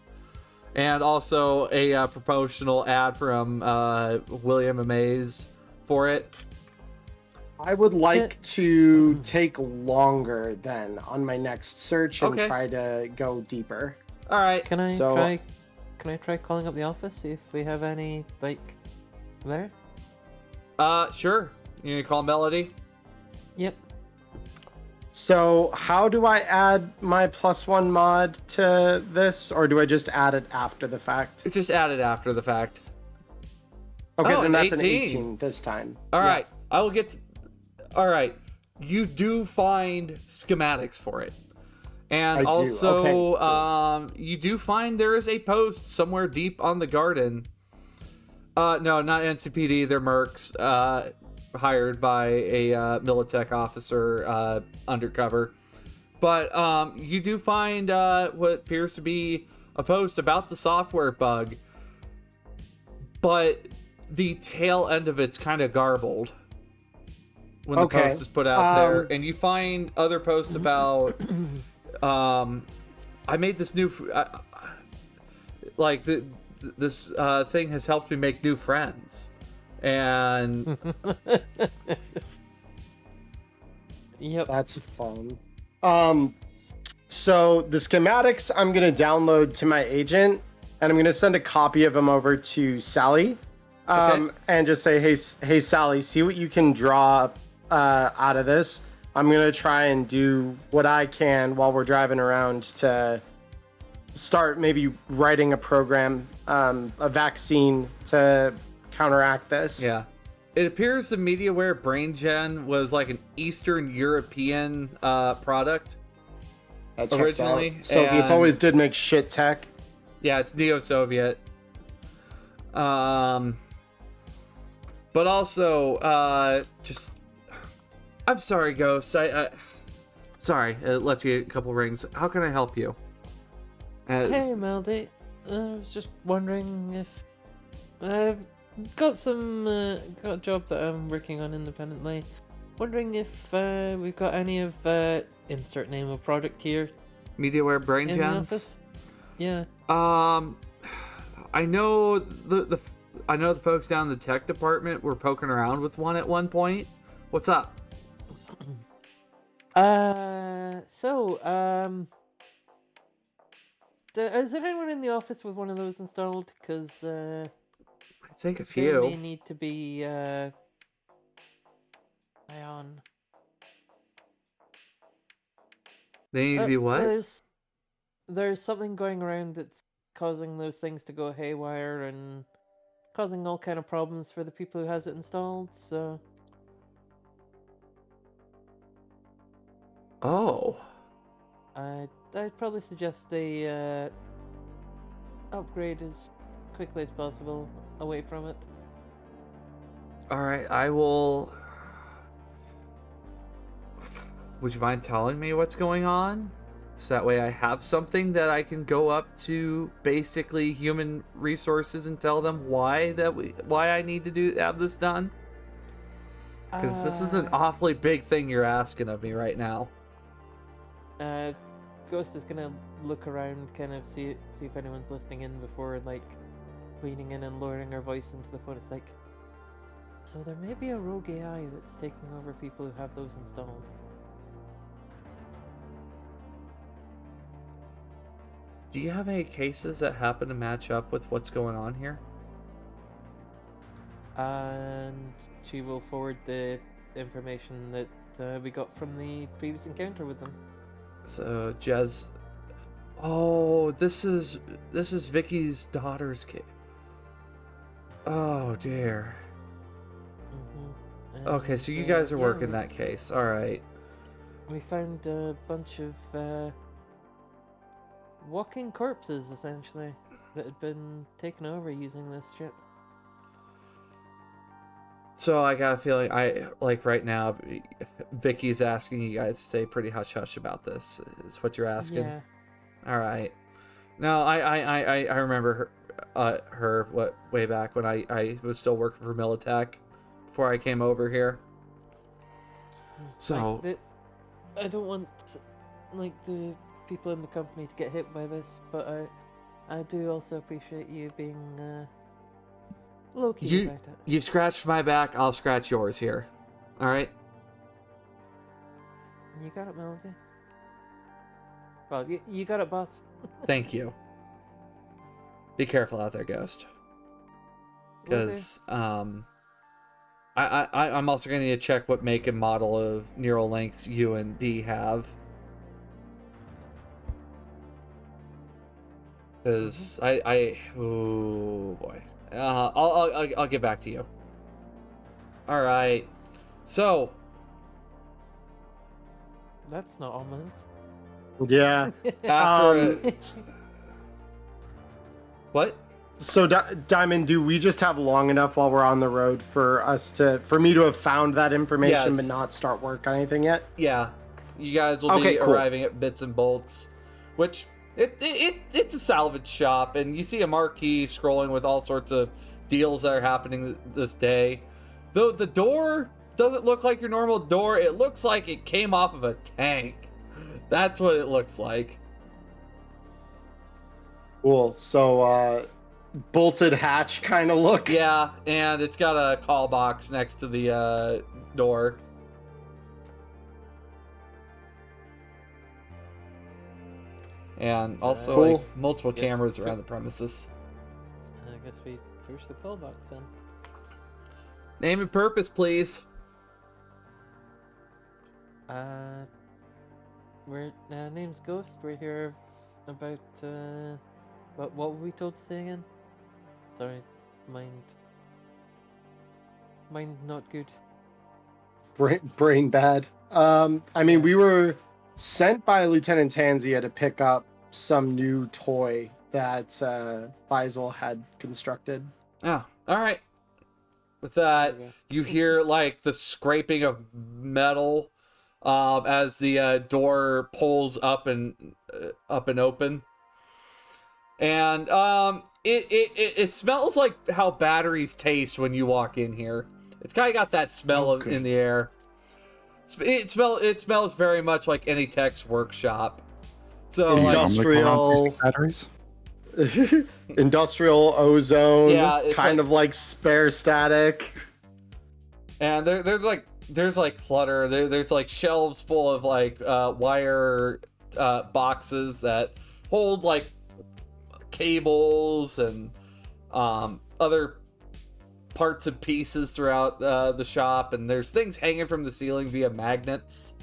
And also a promotional ad from William Amaze for it. I would like to take longer then on my next search and Okay. try to go deeper. All right. Can I So- try? Can I try calling up the office, see if we have any like there? Sure. You gonna call Melody? Yep. So how do I add my +1 mod to this, or do I just add it after the fact? It's just added after the fact. Okay, Oh, then an that's an 18. 18 this time. All Yeah. right. I will get. All right. you do find schematics for it. And I do, also, okay. you do find there is a post somewhere deep on the garden. No, not NCPD. They're mercs, hired by a Militech officer, undercover. But you do find what appears to be a post about the software bug, but the tail end of it's kind of garbled when the Okay. post is put out there. And you find other posts about I made this new like this thing has helped me make new friends, and Yep. That's fun. So the schematics I'm gonna download to my agent, and I'm gonna send a copy of them over to Sally, Okay. and just say, hey Sally, see what you can draw out of this. I'm gonna try and do what I can while we're driving around to start maybe writing a program, a vaccine to counteract this. yeah. It appears the MediaWare BrainGen was like an Eastern European product. That checks Originally, out. Soviets and- always did make shit tech. Yeah, it's neo-Soviet. But also, just... I'm sorry, Ghost. Sorry, it left you a couple rings. How can I help you? Hey, Melody. I was just wondering if I've got a job that I'm working on independently. Wondering if we've got any of insert name of product here MediaWare Brain in the Gens? office. Yeah. I know the folks down in the tech department were poking around with one at one point. What's up? Is there anyone in the office with one of those installed? Because I think a they may few. need to be on. They need to be what? There's something going around that's causing those things to go haywire and causing all kind of problems for the people who has it installed. So Oh. I'd probably suggest they upgrade as quickly as possible away from it. All right, I will. Would you mind telling me what's going on? So that way I have something that I can go up to basically human resources and tell them why I need to have this done. Because this is an awfully big thing you're asking of me right now. Ghost is gonna look around, kind of see if anyone's listening in before like leaning in and lowering her voice into the phone. It's like, so there may be a rogue AI that's taking over people who have those installed. Do you have any cases that happen to match up with what's going on here? And she will forward the information that we got from the previous encounter with them. So Jez, oh, this is Vicky's daughter's kid. Oh dear. Mm-hmm. Okay, so you guys are working that case. All right. We found a bunch of walking corpses, essentially, that had been taken over using this ship. So I got a feeling right now, Vicky's asking you guys to stay pretty hush hush about this. Is what you're asking? Yeah. All right. No, I remember her way back when I was still working for Militech before I came over here. So I don't want the people in the company to get hit by this, but I do also appreciate you being low key about it. You've scratched my back, I'll scratch yours here. All right. You got it, Melody. Well, you got it, boss. Thank you. Be careful out there, Ghost. Because I'm also going to need to check what make and model of neural links you and D have. Because oh boy, I'll get back to you. All right, so That's not ominous. Yeah. After Um, what? So, Diamond, do we just have long enough while we're on the road for me to have found that information but Yes. not start work on anything yet? Yeah, you guys will Okay, be cool. arriving at Bits and Bolts, which it's a salvage shop, and you see a marquee scrolling with all sorts of deals that are happening this day. Though the door doesn't look like your normal door, it looks like it came off of a tank. That's what it looks like. Cool. So, bolted hatch kind of look. Yeah, and it's got a call box next to the door. And also Cool. like multiple Yes. cameras around the premises. I guess we push the call box then. Name and purpose, please. We're name's Ghost. We're here about what were we told to say again? Sorry, mind not good. Brain bad. I mean, we were sent by Lieutenant Tanzia to pick up some new toy that Faisal had constructed. Oh, all right. With that, Okay. you hear like the scraping of metal as the door pulls up and open, and it smells like how batteries taste when you walk in here. It's kind of got that smell Okay. in the air. It smells very much like any tech's workshop. So Do you like, normally call on Industrial- basic batteries? Industrial ozone, Yeah, it's kind like- of like spare static. and there's like clutter. There's like shelves full of like wire boxes that hold like cables and other parts and pieces throughout the shop, and there's things hanging from the ceiling via magnets.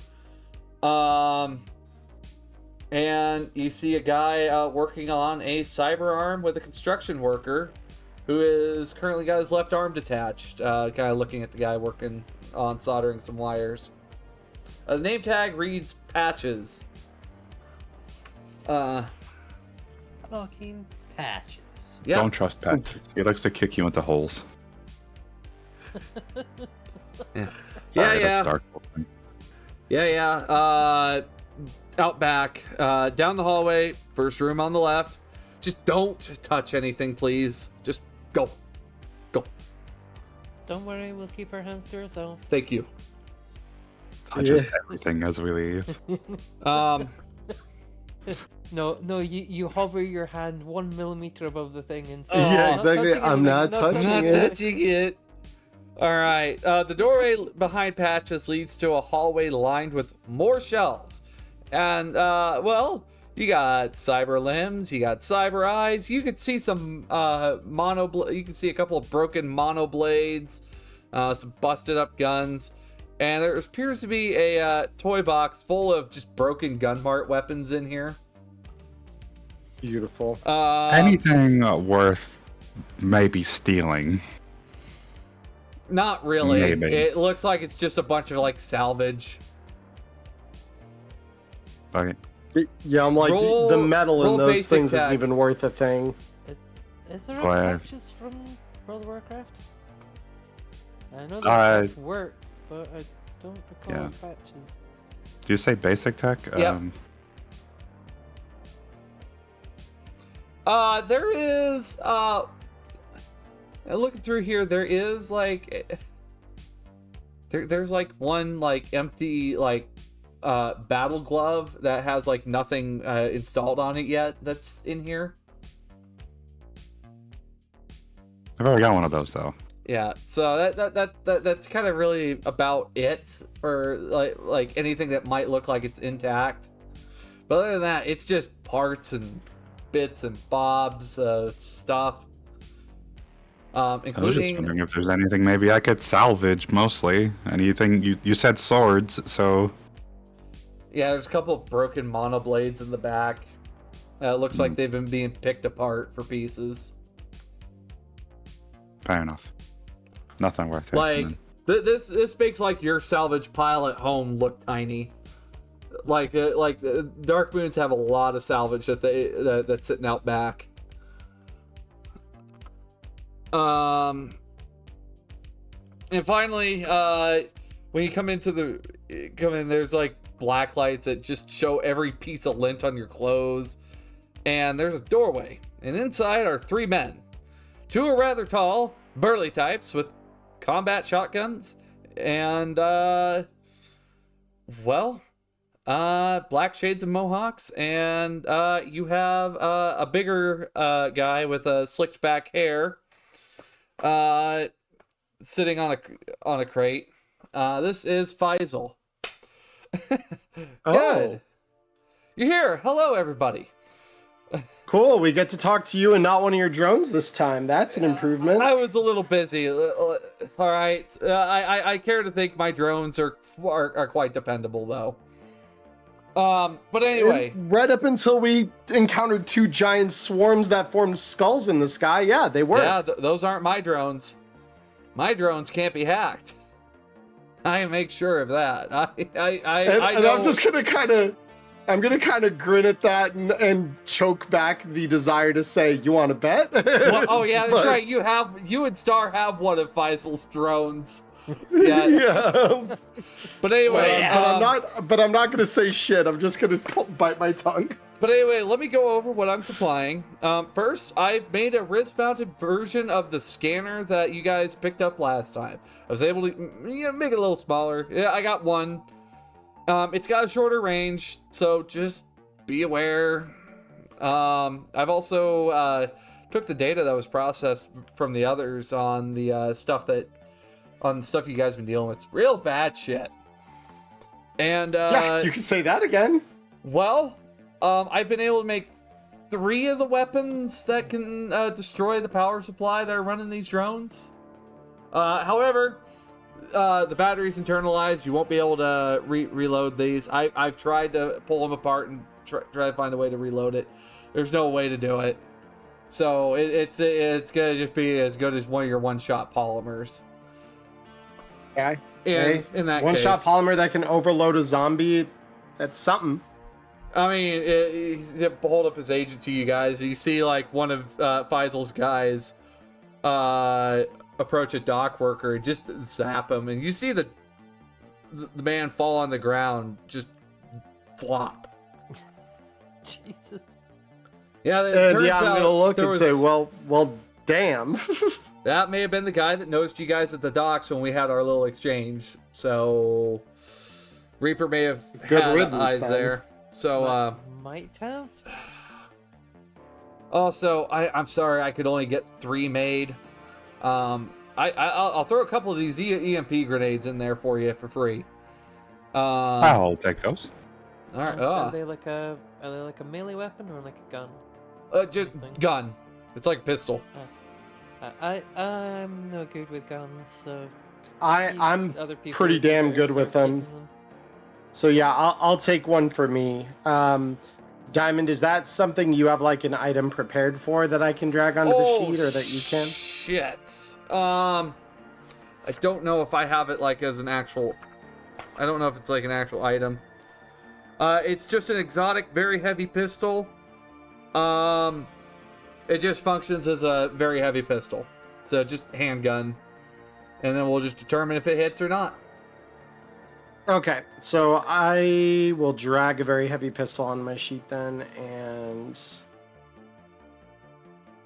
And you see a guy working on a cyber arm with a construction worker who is currently got his left arm detached, kind of looking at the guy working on soldering some wires. The name tag reads Patches. Fucking patches. Yeah. Don't trust Pat. He likes to kick you into holes. Yeah. Sorry, Yeah. that's dark. Yeah. Out back, down the hallway, first room on the left. Just don't touch anything, please. Just go. Don't worry, we'll keep our hands to ourselves. Thank you. Touches Yeah. everything as we leave. No, you hover your hand 1 millimeter above the thing and say, Oh, yeah, not exactly. touching I'm anything, not touching Not it. touching it. All right. The doorway behind Patches leads to a hallway lined with more shelves. And, well, you got cyber limbs, you got cyber eyes. You could see some you can see a couple of broken mono blades, some busted up guns. And there appears to be a toy box full of just broken Gunmart weapons in here. Beautiful. Anything worth maybe stealing. Not really. Maybe. It looks like it's just a bunch of like salvage. Like, Yeah, I'm like, Roll- the metal roll in those basic things tech. isn't even worth a thing. Is there Well, a patches from World of Warcraft? I know Uh, that work, but I don't recall yeah. patches. do you say basic tech? Yep. There is looking through here, there is like there's like one like empty like battle glove that has like nothing installed on it yet that's in here. I've already got one of those though. Yeah, so that's kind of really about it for like anything that might look like it's intact. But other than that, it's just parts and bits and bobs of stuff. I was just Including wondering if there's anything maybe I could salvage. Mostly anything. You said swords, so yeah, there's a couple of broken mono blades in the back. It looks like they've been being picked apart for pieces. fair enough. Nothing worth taking. Like then. this makes like your salvage pile at home look tiny. Dark Moons have a lot of salvage that's sitting out back. And finally, when you come in, there's like black lights that just show every piece of lint on your clothes. And there's a doorway. And inside are 3 men. 2 are rather tall, burly types with combat shotguns. And, black shades and mohawks. And you have a bigger guy with slicked back hair. Sitting on a crate. This is Faisal. Good. You're here. Hello, everybody. Cool. We get to talk to you and not one of your drones this time. That's an improvement. I was a little busy. All right. I care to think my drones are quite dependable, though. But anyway, right up until we encountered 2 giant swarms that formed skulls in the sky, yeah, they were. Yeah, those aren't my drones. My drones can't be hacked. I make sure of that. I know. I'm just gonna kind of grin at that and choke back the desire to say, "You want to bet?" Well, oh yeah, that's right. You and Star have one of Faisal's drones. Yeah. Yeah. But anyway, but I'm not gonna say shit. I'm just gonna bite my tongue. But anyway, let me go over what I'm supplying. First, I've made a wrist-mounted version of the scanner that you guys picked up last time. I was able to make it a little smaller. Yeah, I got one. It's got a shorter range, so just be aware. I've also took the data that was processed from the others on the stuff you guys been dealing with. It's real bad shit. And yeah, you can say that again. Well, I've been able to make 3 of the weapons that can destroy the power supply that are running these drones. However, the battery's internalized. You won't be able to reload these. I've tried to pull them apart and try to find a way to reload it. There's no way to do it. So it's gonna just be as good as one of your one-shot polymers. Okay. In that one-shot case, polymer that can overload a zombie. That's something. I mean, he's hold up his agent to you guys. You see, like, one of Faisal's guys approach a dock worker and just zap him, and you see the man fall on the ground, just flop. Jesus. Yeah, I'm gonna look and say, well, damn. That may have been the guy that nosed you guys at the docks when we had our little exchange. So Reaper may have had eyes there. So might have. Also, I'm sorry I could only get 3 made. I'll throw a couple of these EMP grenades in there for you for free. I'll take those. All right. Are they like a melee weapon or like a gun? Just gun. It's like a pistol. I'm no good with guns, so I'm other people pretty damn good with them. So yeah, I'll take one for me. Diamond, is that something you have like an item prepared for that I can drag onto the sheet, or that you can? Shit. I don't know if I have it like as an actual. I don't know if it's like an actual item. It's just an exotic, very heavy pistol. It just functions as a very heavy pistol. So just handgun. And then we'll just determine if it hits or not. Okay, so I will drag a very heavy pistol on my sheet then, and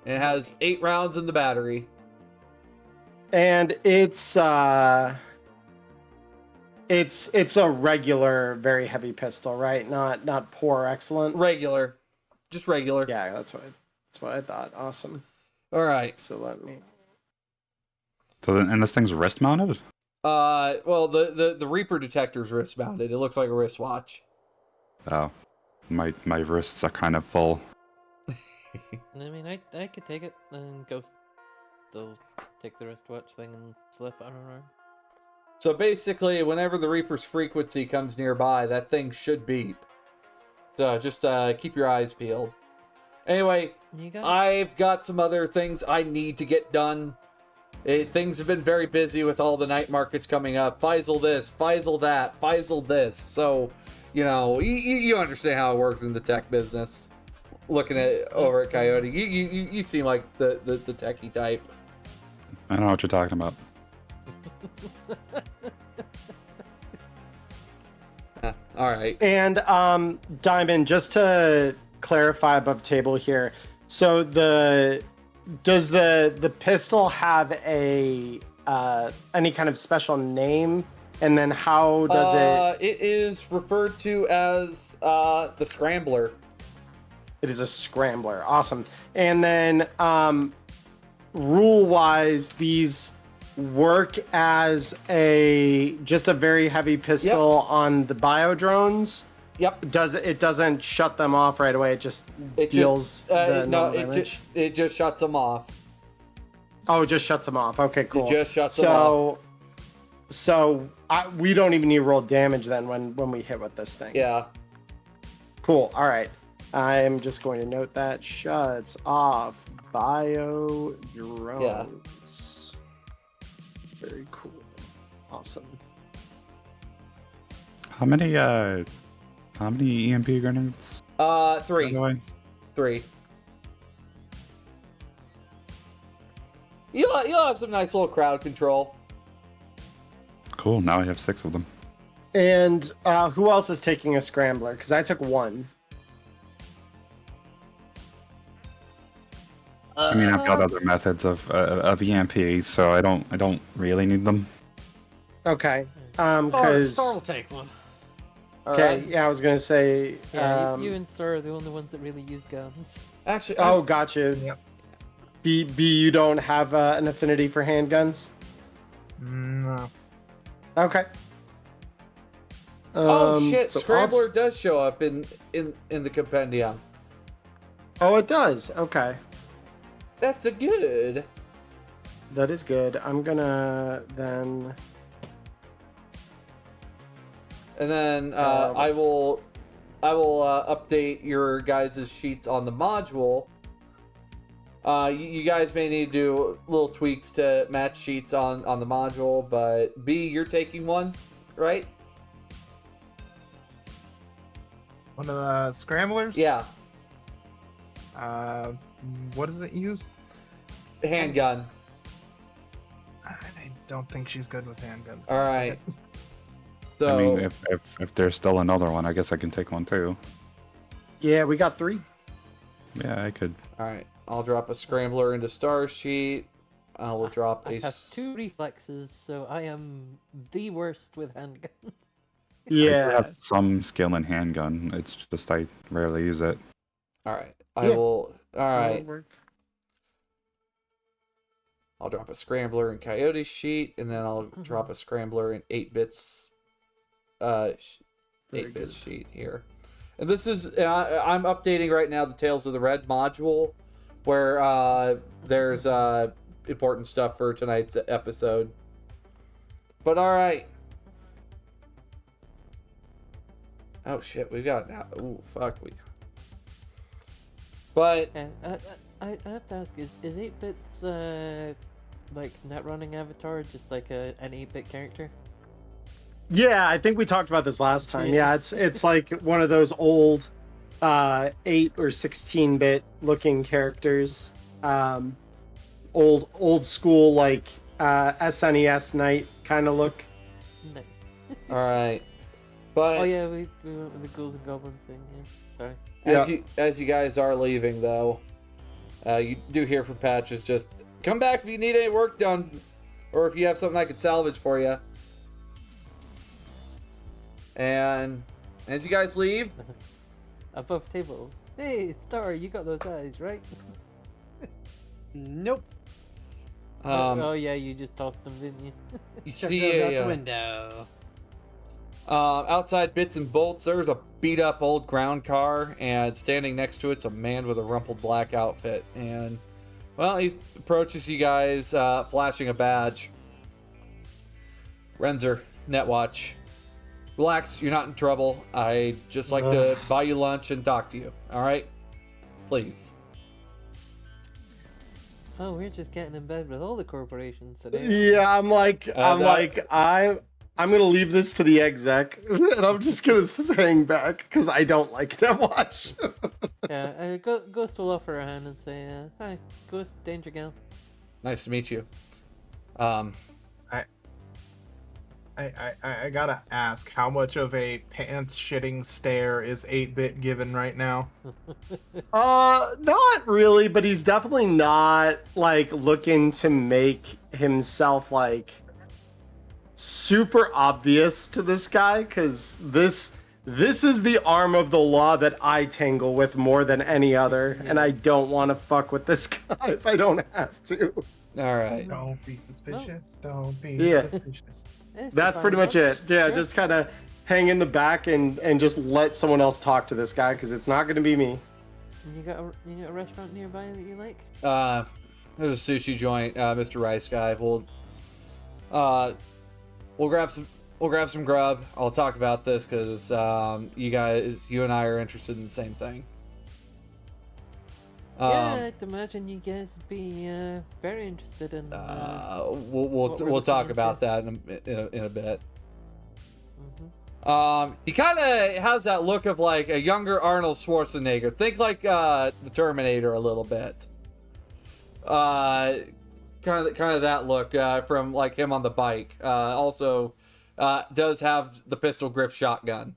it has 8 rounds in the battery. And it's a regular, very heavy pistol, right? Not poor, excellent. Regular, just regular. Yeah, that's what I thought. Awesome. All right. So let me. So and this thing's wrist mounted. Well, the Reaper detector's wrist mounted. It looks like a wristwatch. Oh, my wrists are kind of full. I mean, I could take it and go. They'll take the wristwatch thing and slip it on her arm. So basically, whenever the Reaper's frequency comes nearby, that thing should beep. So just keep your eyes peeled. Anyway, I've got some other things I need to get done. Things have been very busy with all the night markets coming up. Faisal this, Faisal that, Faisal this. So you understand how it works in the tech business. Looking at over at Coyote, you seem like the techie type. I don't know what you're talking about. All right. And Diamond, just to clarify above table here, so does the pistol have a any kind of special name? And then how does it? It is referred to as the Scrambler. It is a scrambler. Awesome. And then rule-wise, these work as just a very heavy pistol on the biodrones. Yep. It doesn't shut them off right away. It just deals the normal damage. It just shuts them off. Oh, it just shuts them off. Okay, cool. It just shuts them off. So we don't even need to roll damage then when we hit with this thing. Yeah. Cool. All right. I'm just going to note that shuts off bio drones. Very cool. Awesome. How many EMP grenades? 3. By the way? 3. You'll have some nice little crowd control. Cool. Now I have 6 of them. And who else is taking a scrambler? Because I took 1. I mean, I've got other methods of EMPs, so I don't really need them. Okay. Star Because will take one. okay, Alright. yeah, I was gonna say. Yeah, you and Star are the only ones that really use guns. Actually, Oh, gotcha. Yep. B, you don't have an affinity for handguns? No. Okay. shit! so Scrambler does show up in the compendium. Oh, it does. Okay. That's a good. That is good. I'm gonna then. And then I will update your guys' sheets on the module. You guys may need to do little tweaks to match sheets on the module, but B, you're taking one, right? One of the scramblers? Yeah, What does it use? handgun. I don't think she's good with handguns. All right. So I mean, if there's still another one, I guess I can take one too. Yeah, we got 3. Yeah, I could. all right, I'll drop a scrambler into star sheet. I will drop I a. have 2 reflexes, so I am the worst with handguns. I do Yeah. have some skill in handgun. It's just I rarely use it. All right, I Yeah. will. All right, Work. I'll drop a scrambler in Coyote sheet, and then I'll drop a scrambler in 8-bits. 8-bit sheet here, and this is I'm updating right now the Tales of the Red module, where there's important stuff for tonight's episode. But all right. Oh shit, we got now. Ooh, fuck we. But I have to ask, is 8-bits like net running avatar just like an 8-bit character? Yeah, I think we talked about this last time. Yeah. Yeah, it's like one of those old 8 or 16-bit looking characters. Old school like SNES Knight kind of look. Nice. all right. But Oh yeah, we went with the ghouls and goblins thing. Yeah, sorry. as you guys are leaving though, you do hear from Patches. Just come back if you need any work done, or if you have something I could salvage for you. And as you guys leave, Above table. Hey, Star, you got those eyes, right? Nope. Oh yeah, you just tossed them, didn't you? you Chuck see those out the a, window. outside Bits and Bolts, there's a beat up old ground car, and standing next to it's a man with a rumpled black outfit. And, well, he approaches you guys, flashing a badge. Renzer, Netwatch. Relax, you're not in trouble. I just like to buy you lunch and talk to you, alright? Please. Oh, we're just getting in bed with all the corporations today. Yeah, I'm that- I'm gonna leave this to the exec, and I'm just gonna hang back because I don't like that watch. Yeah, Ghost will offer a hand and say, "Hi, Ghost, Danger Gal." Nice to meet you. I gotta ask, how much of a pants shitting stare is 8-bit given right now? Not really, but he's definitely not like looking to make himself like super obvious to this guy, because this is the arm of the law that I tangle with more than any other, and I don't want to fuck with this guy if I don't have to. All right. Don't be suspicious. Don't be Yeah. suspicious. That's pretty much it. Yeah, just kind of hang in the back and just let someone else talk to this guy, because it's not going to be me. You got a restaurant nearby that you like? There's a sushi joint, Mr. Rice Guy. We'll grab some grub. I'll talk about this because you and I are interested in the same thing. Yeah, I'd imagine you guys would be very interested in. We'll talk about that in a bit. Mm-hmm. He kind of has that look of like a younger Arnold Schwarzenegger. Think like the Terminator a little bit. Kind of that look from like him on the bike. Also, does have the pistol grip shotgun.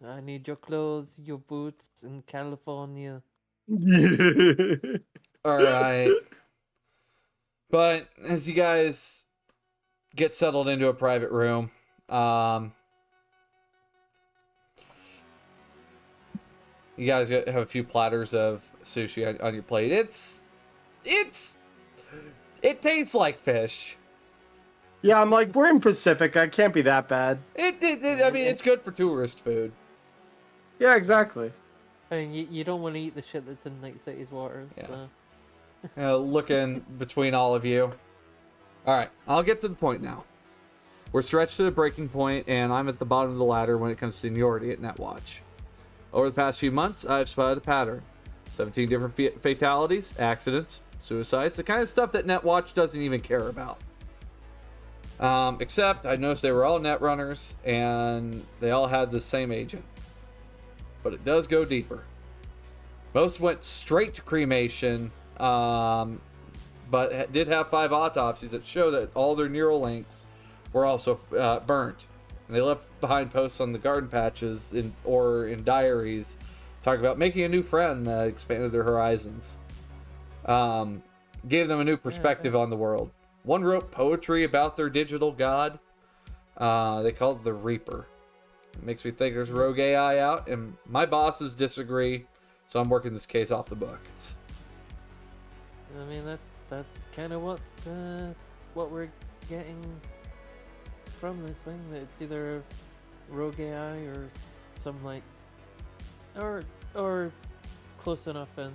I need your clothes, your boots in California. All right. But as you guys get settled into a private room, you guys have a few platters of sushi on your plate. It tastes like fish. Yeah, I'm like, we're in Pacific. I can't be that bad. I mean, it's good for tourist food. Yeah, exactly. I mean, you don't want to eat the shit that's in Night City's waters. Yeah. So. Looking between all of you. All right, I'll get to the point now. We're stretched to the breaking point, and I'm at the bottom of the ladder when it comes to seniority at Netwatch. Over the past few months, I've spotted a pattern. 17 different fatalities, accidents, suicides, the kind of stuff that Netwatch doesn't even care about. Except I noticed they were all net runners, and they all had the same agent. But it does go deeper. Most went straight to cremation, but did have 5 autopsies that show that all their neural links were also burnt. And they left behind posts on the garden patches or in diaries talking about making a new friend that expanded their horizons. Gave them a new perspective on the world. One wrote poetry about their digital god. They called it the Reaper. It makes me think there's rogue AI out, and my bosses disagree, so I'm working this case off the books. I mean, that's kind of what we're getting from this thing. That it's either rogue AI or some like, or close enough and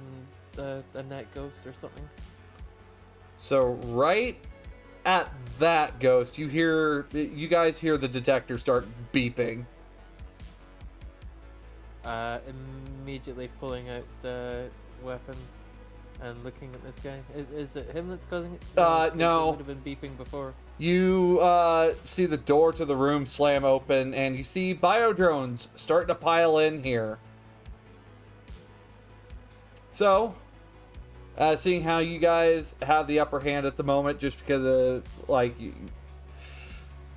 a net ghost or something. So right at that ghost, you guys hear the detector start beeping. Immediately pulling out the weapon and looking at this guy. Is it him that's causing it? No. It would have been beeping before. You see the door to the room slam open, and you see biodrones starting to pile in here. So, seeing how you guys have the upper hand at the moment, just because of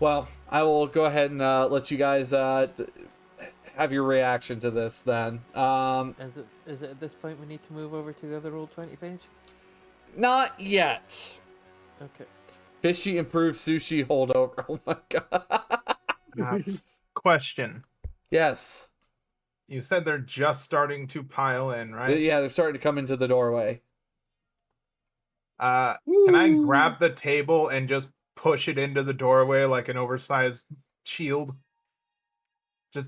well, I will go ahead and let you guys have your reaction to this then. Is it at this point we need to move over to the other Roll20 page? Not yet. Okay. Fishy improved sushi holdover. Oh my god. Question. Yes. You said they're just starting to pile in, right? Yeah, they're starting to come into the doorway. Can I grab the table and just push it into the doorway like an oversized shield? Just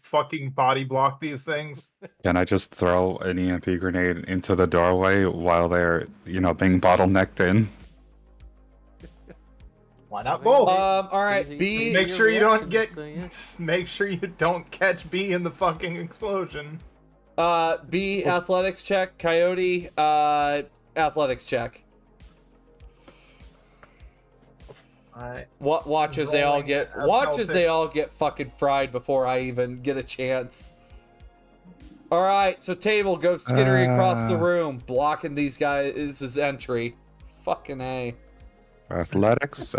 fucking body block these things? Can I just throw an EMP grenade into the doorway while they're, being bottlenecked in? Why not both? All right, B. Make sure you don't get. So, yeah. Just make sure you don't catch B in the fucking explosion. B, athletics check. Coyote, athletics check. Watch as they all get fucking fried before I even get a chance. All right, so table goes skittering across the room, blocking these guys' entry. Fucking A. Athletics.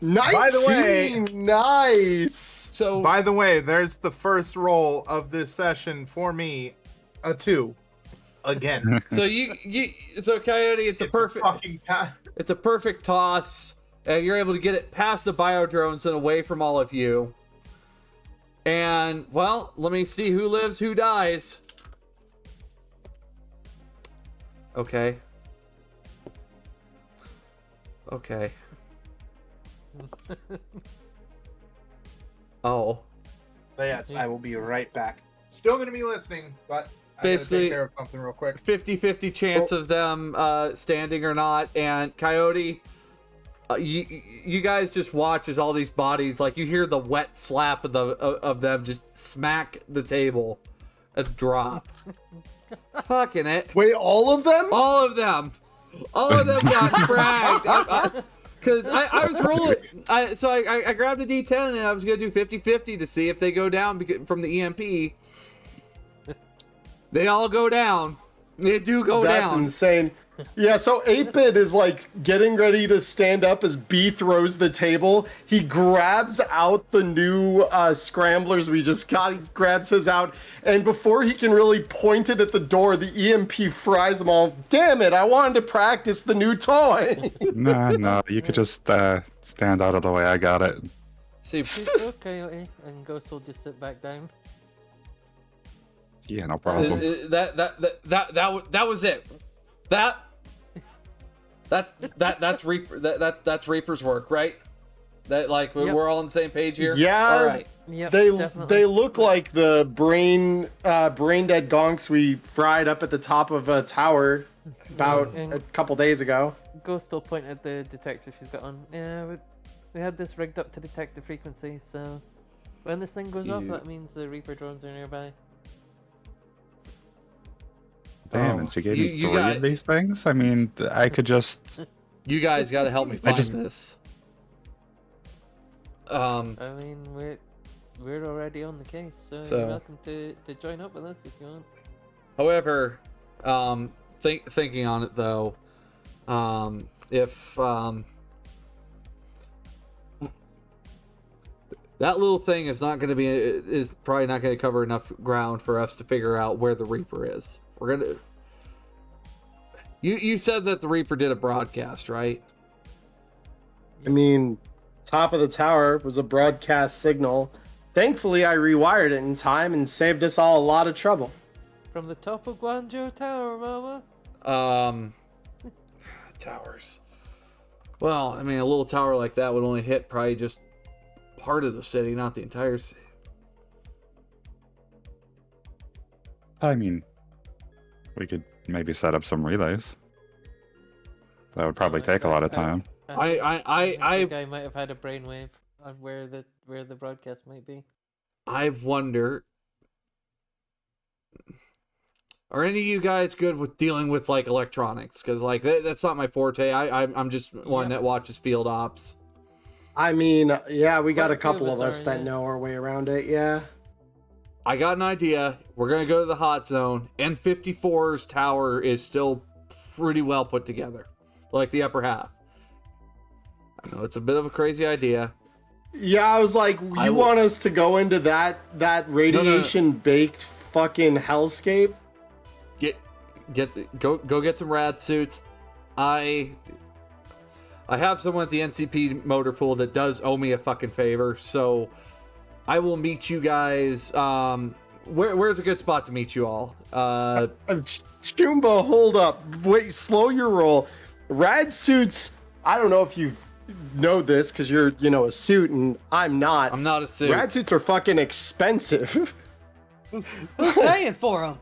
19! By the way- Nice! So By the way, there's the first roll of this session for me, a 2. Again. so so Coyote, it's a perfect it's a perfect toss. You're able to get it past the biodrones and away from all of you. And well, let me see who lives, who dies. Okay. Oh. But yes, I will be right back. Still gonna be listening, but I gotta Basically, take care of something real quick. 50-50 chance of them standing or not. And Coyote, you guys just watch as all these bodies, like you hear the wet slap of them just smack the table, a drop. Fucking it. Wait, all of them? All of them got fragged. Because I was rolling, so I grabbed a D10 and I was going to do 50-50 to see if they go down from the EMP. They all go down. They do go down. That's insane. Yeah, so 8-Bit is like getting ready to stand up as B throws the table. He grabs out the new scramblers we just got. He grabs his out. And before he can really point it at the door, the EMP fries them all. Damn it, I wanted to practice the new toy. No, you could just stand out of the way. I got it. See, Coyote, and Ghost will just sit back down. Yeah, no problem. that was it. That's Reaper. That's Reaper's work, right? That Yep. we're all on the same page here. Yeah. All right. Yep, They definitely. look like the brain dead gonks we fried up at the top of a tower about And a couple days ago. Ghost will point at the detector she's got on. Yeah, we had this rigged up to detect the frequency, so when this thing goes off, You- that means the Reaper drones are nearby. Damn, Oh, and she gave you- me you 3 got- of these things? I mean, I could just... You guys got to help me find just- this. I mean, we're already on the case, so, So- you're welcome to join up with us if you want. However, thinking on it though, if that little thing is probably not going to cover enough ground for us to figure out where the Reaper is. We're gonna. You said that the Reaper did a broadcast, right? I mean, top of the tower was a broadcast signal. Thankfully, I rewired it in time and saved us all a lot of trouble. From the top of Guangzhou Tower, Mama. Towers. Well, I mean, a little tower like that would only hit probably just part of the city, not the entire city. I mean, we could maybe set up some relays. That would probably take a lot of time. I think I might have had a brainwave on where the broadcast might be. I wonder, are any of you guys good with dealing with like electronics? Because like that's not my forte. I'm just one that watches field ops. I mean, yeah, we got Quite a a few couple of of us us are, that yeah. know our way around it, yeah. I got an idea. We're gonna go to the hot zone. N54's tower is still pretty well put together, like the upper half. I know it's a bit of a crazy idea. Yeah, I was like, I you will- want us to go into that radiation-baked fucking hellscape? Go get some rad suits. I have someone at the NCP motor pool that does owe me a fucking favor, so I will meet you guys. Where's a good spot to meet you all? Chumba, hold up. Wait, slow your roll. Rad suits, I don't know if you know this because you're, a suit and I'm not. I'm not a suit. Rad suits are fucking expensive. Who's paying for them?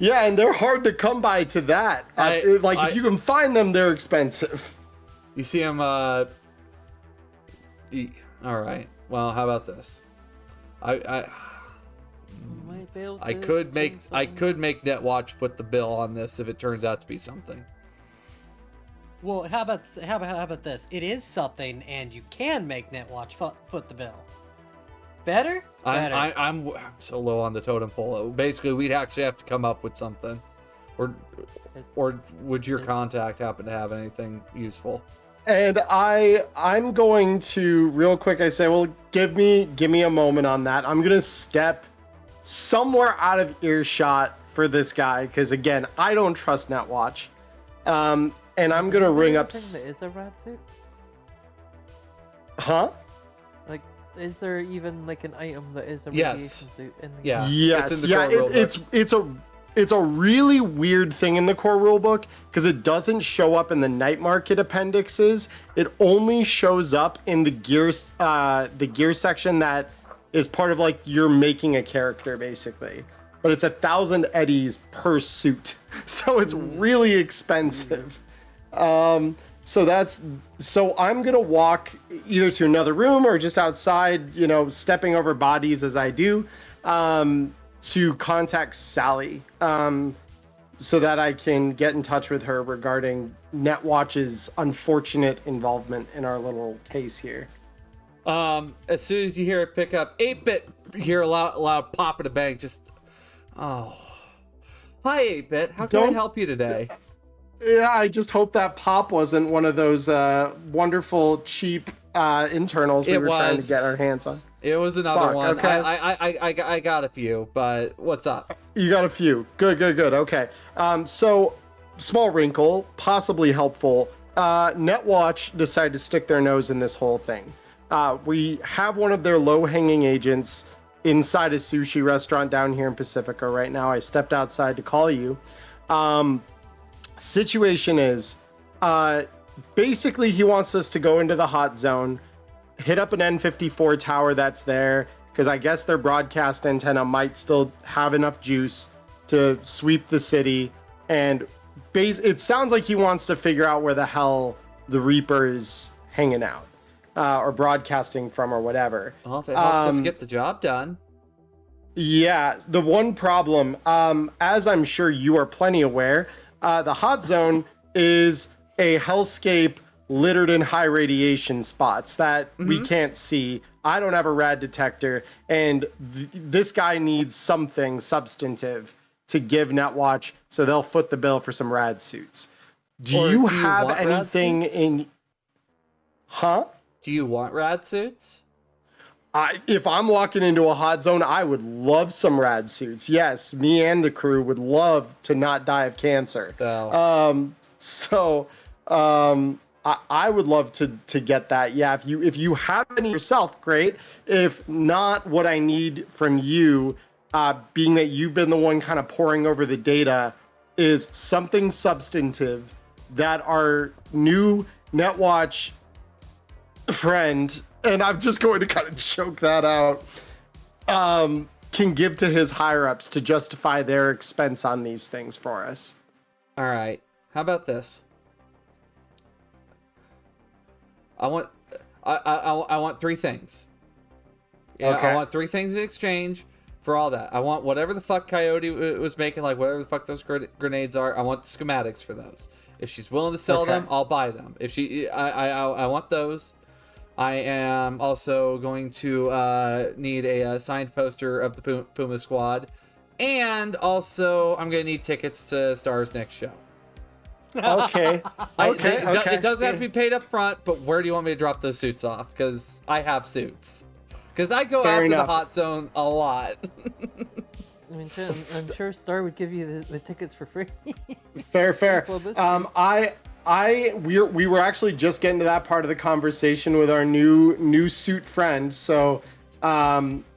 Yeah, and they're hard to come by to that. If you can find them, they're expensive. You see him. All right. Well, how about this? I Might be able I to could swing make some- Netwatch foot the bill on this if it turns out to be something. Well, how about this? It is something, and you can make Netwatch foot the bill. Better? Better. I'm so low on the totem pole. Basically, we'd actually have to come up with something, or would your contact happen to have anything useful? And I'm going to real quick. I say, well, give me a moment on that. I'm gonna step somewhere out of earshot for this guy because again, I don't trust Netwatch. And I'm gonna ring up. There is a rad suit. Huh? Like, is there even like an item that is a Yes. radiation suit in the Yeah. Yes. It's in the Yeah. core rulebook. It's a really weird thing in the core rulebook because it doesn't show up in the night market appendixes. It only shows up in the gear section that is part of like you're making a character basically. But it's 1,000 eddies per suit, so it's really expensive. So I'm gonna walk either to another room or just outside, stepping over bodies as I do, to contact Sally, so that I can get in touch with her regarding Netwatch's unfortunate involvement in our little case here. As soon as you hear it pick up 8-bit, you hear a loud pop in the bank. Just, oh, hi 8-bit. How can I help you today? Yeah, I just hope that pop wasn't one of those wonderful cheap internals we were trying to get our hands on. It was another one. Okay. I got a few, but what's up? You got a few. Good. Okay. So small wrinkle, possibly helpful. Netwatch decided to stick their nose in this whole thing. We have one of their low-hanging agents inside a sushi restaurant down here in Pacifica right now. I stepped outside to call you. Situation is, basically he wants us to go into the hot zone, hit up an N54 tower that's there, because I guess their broadcast antenna might still have enough juice to sweep the city, and it sounds like he wants to figure out where the hell the Reaper is hanging out, or broadcasting from, or whatever. Well, if it helps us get the job done. Yeah, the one problem, as I'm sure you are plenty aware, the hot zone is a hellscape littered in high radiation spots that we can't see. I don't have a rad detector, and this guy needs something substantive to give Netwatch so they'll foot the bill for some rad suits. Do you have anything in... Huh? Do you want rad suits? If I'm walking into a hot zone, I would love some rad suits. Yes, me and the crew would love to not die of cancer. I would love to get that. Yeah, if you have any yourself, great. If not, what I need from you, being that you've been the one kind of poring over the data, is something substantive that our new Netwatch friend, and I'm just going to kind of choke that out, can give to his higher ups to justify their expense on these things for us. All right. How about this? I want three things. Yeah, Okay. I want three things in exchange for all that. I want whatever the fuck Coyote was making, like whatever the fuck those grenades are. I want the schematics for those. If she's willing to sell them, I'll buy them. If she, I want those. I am also going to need a signed poster of the Puma Squad, and also I'm going to need tickets to Star's next show. Okay. It doesn't have to be paid up front, but where do you want me to drop those suits off? Because I have suits. Because I go out to the hot zone a lot. I mean, I'm sure Star would give you the tickets for free. Fair. We were actually just getting to that part of the conversation with our new suit friend, so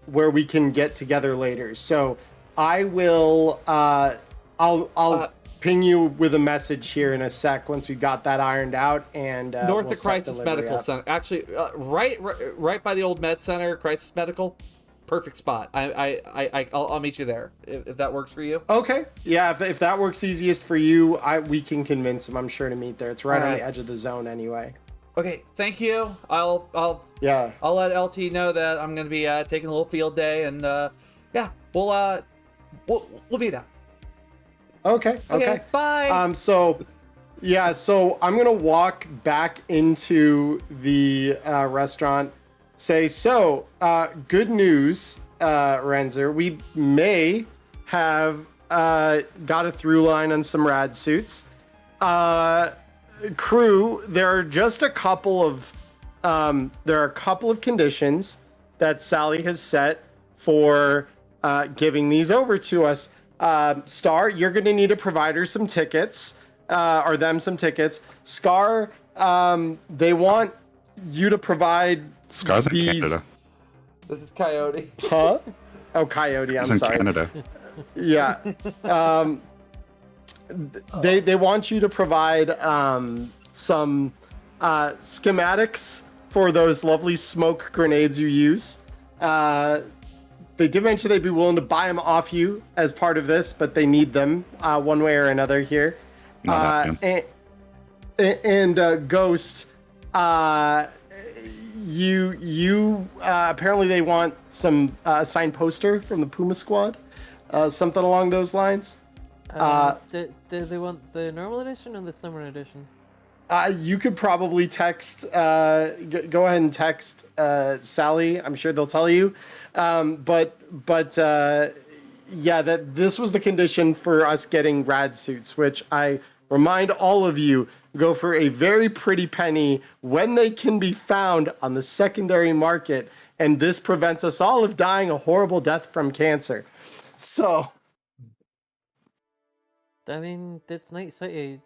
where we can get together later. So I will I'll ping you with a message here in a sec once we got that ironed out, and North we'll of Crisis Medical Center, actually, right by the old Med Center, Crisis Medical, perfect spot. I'll meet you there if that works for you. Okay, yeah, if that works easiest for you, we can convince him. I'm sure to meet there. It's right on the edge of the zone anyway. Okay, thank you. I'll let LT know that I'm gonna be taking a little field day, and we'll be there. Okay. Bye. So Yeah, so I'm gonna walk back into the restaurant. Say, good news, Renzer. We may have got a through line on some rad suits. Crew, there are just a couple of conditions that Sally has set for giving these over to us. Star, you're going to need to provide her some tickets, or them some tickets. Scar, they want you to provide Scar's in these. Canada. This is Coyote. Huh? Oh, Coyote. I'm He's in sorry. Canada. Yeah. They want you to provide some schematics for those lovely smoke grenades you use. They did mention they'd be willing to buy them off you as part of this, but they need them one way or another here. Not happening. And Ghost, you apparently they want some signed poster from the Puma Squad, something along those lines. Do they want the normal edition or the summer edition? You could probably text, go ahead and text Sally. I'm sure they'll tell you. But yeah, that this was the condition for us getting rad suits, which I remind all of you go for a very pretty penny when they can be found on the secondary market. And this prevents us all of dying a horrible death from cancer. So. I mean, it's Night City.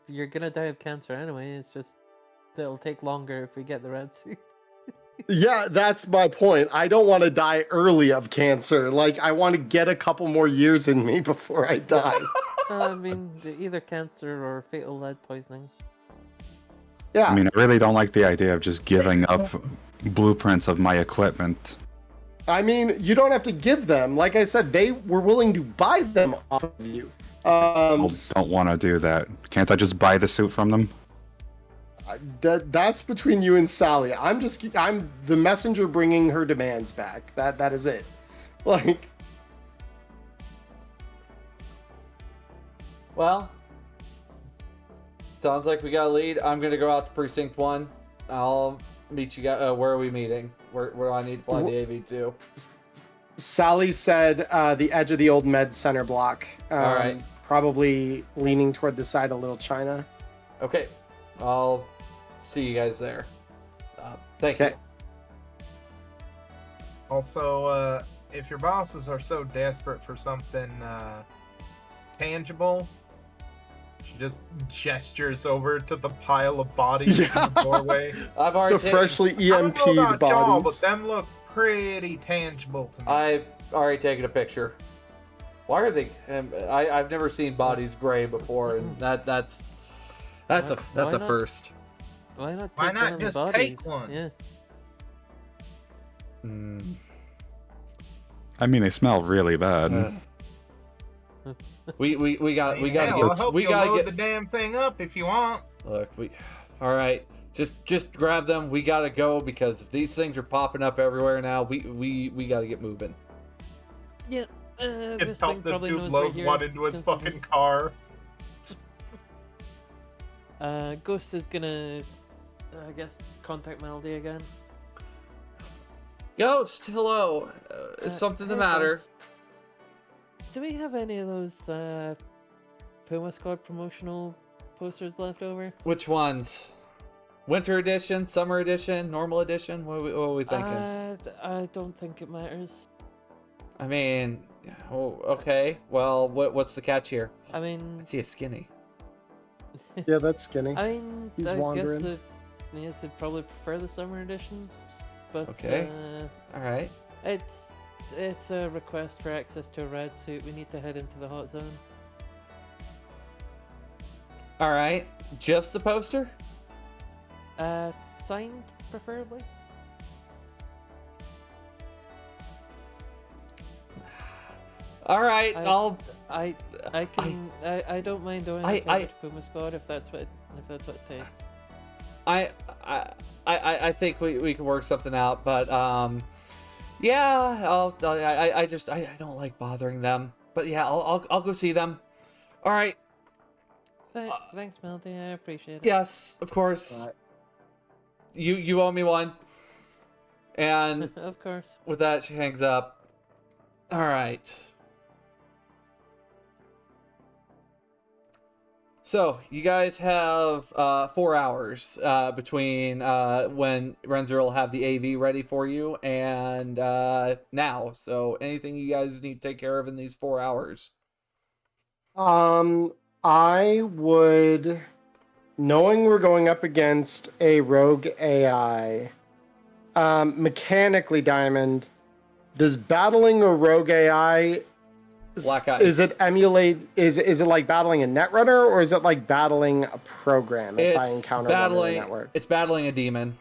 You're gonna die of cancer anyway. It's just it'll take longer if we get the red suit. Yeah, that's my point. I don't want to die early of cancer. Like, I want to get a couple more years in me before I die. I mean, either cancer or fatal lead poisoning. Yeah. I mean, I really don't like the idea of just giving up blueprints of my equipment. I mean, you don't have to give them. Like I said, they were willing to buy them off of you. I don't want to do that. Can't I just buy the suit from them? That's between you and Sally. I'm the messenger bringing her demands back. That is it. Like, Well, sounds like we got a lead. I'm gonna go out to precinct 1. I'll meet you guys. Where are we meeting? Where do I need to fly the AV to? Sally said the edge of the old med center block. All right. Probably leaning toward the side of Little China. Okay, I'll see you guys there. Thank you. Okay. Also, if your bosses are so desperate for something tangible, she just gestures over to the pile of bodies in the doorway. I've already The freshly I don't know EMP'd about y'all, but bodies. them look pretty tangible to me. I've already taken a picture. Why are they? I've never seen bodies gray before, and that's Why a not? first. Why not? Why Take not one of the just bodies? take one? Yeah. I mean, they smell really bad. We gotta Hell, get I'll help we you gotta load get the damn thing up if you want. look all right, just grab them. We gotta go because if these things are popping up everywhere now, we gotta get moving. Yeah. And This thing help this probably dude knows we're load here. one into his since it's- fucking car. Ghost is gonna, I guess, contact Melody again. Ghost, hello. Is something the Hey, matter? boss. Do we have any of those Puma Squad promotional posters left over? Which ones? Winter edition, summer edition, normal edition? What are we thinking? I don't think it matters. I mean, okay. Well, what's the catch here? I mean, I see a skinny. Yeah, that's skinny. I mean, He's I wandering. guess yes, I'd probably prefer the summer edition, but Okay. All right. it's a request for access to a rad suit. We need to head into the hot zone. All right. Just the poster? Signed preferably. All right. I don't mind doing it to Puma Squad if that's what it takes. I think we can work something out, but yeah, I don't like bothering them, but yeah, I'll go see them. All right. Thanks, Melody. I appreciate it. Yes, of course. You owe me one. And Of course. with that, she hangs up. All right. So you guys have 4 hours between when Renzer will have the AV ready for you and now. So anything you guys need to take care of in these 4 hours? I would, knowing we're going up against a rogue AI, mechanically, Diamond, does battling a rogue AI, Black Ice. is it emulate? Is it like battling a netrunner, or is it like battling a program? If I encounter one in the network, It's battling a demon.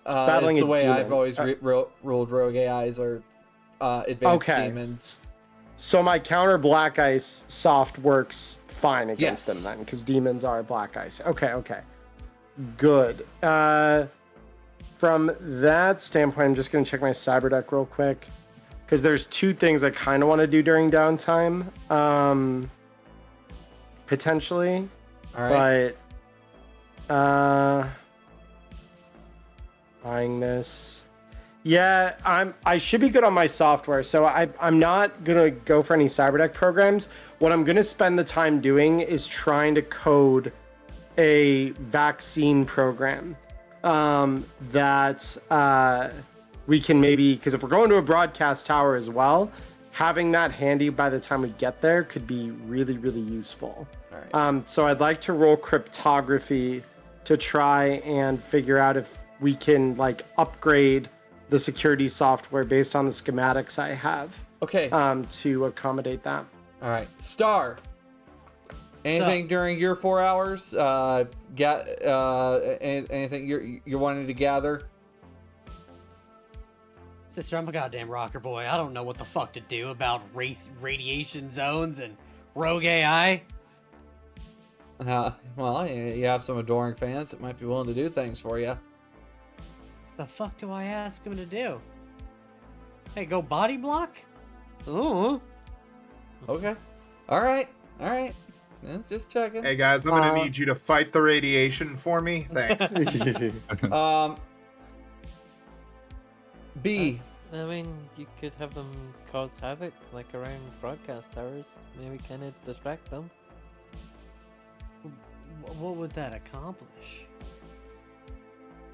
battling it's the a way demon. I've always ruled rogue AIs or advanced demons. So my counter Black Ice soft works fine against Yes. them then, because demons are Black Ice. Okay. Good. From that standpoint, I'm just going to check my cyber deck real quick, because there's two things I kind of want to do during downtime, potentially. All right. But buying this, yeah, I should be good on my software, so I'm not gonna go for any cyber deck programs. What I'm gonna spend the time doing is trying to code a vaccine program that we can maybe, because if we're going to a broadcast tower as well, having that handy by the time we get there could be really, really useful. All right. So I'd like to roll cryptography to try and figure out if we can like upgrade the security software based on the schematics I have Okay. to accommodate that. All right. Star. Anything during your 4 hours? Anything you're wanting to gather? Sister, I'm a goddamn rocker boy. I don't know what the fuck to do about radiation zones and rogue AI. Well, you have some adoring fans that might be willing to do things for you. The fuck do I ask him to do? Hey, go body block? Ooh. Okay. All right. Just checking. Hey guys, I'm gonna need you to fight the radiation for me. Thanks. B. I mean, you could have them cause havoc, like around broadcast towers. Maybe kind of distract them. What would that accomplish?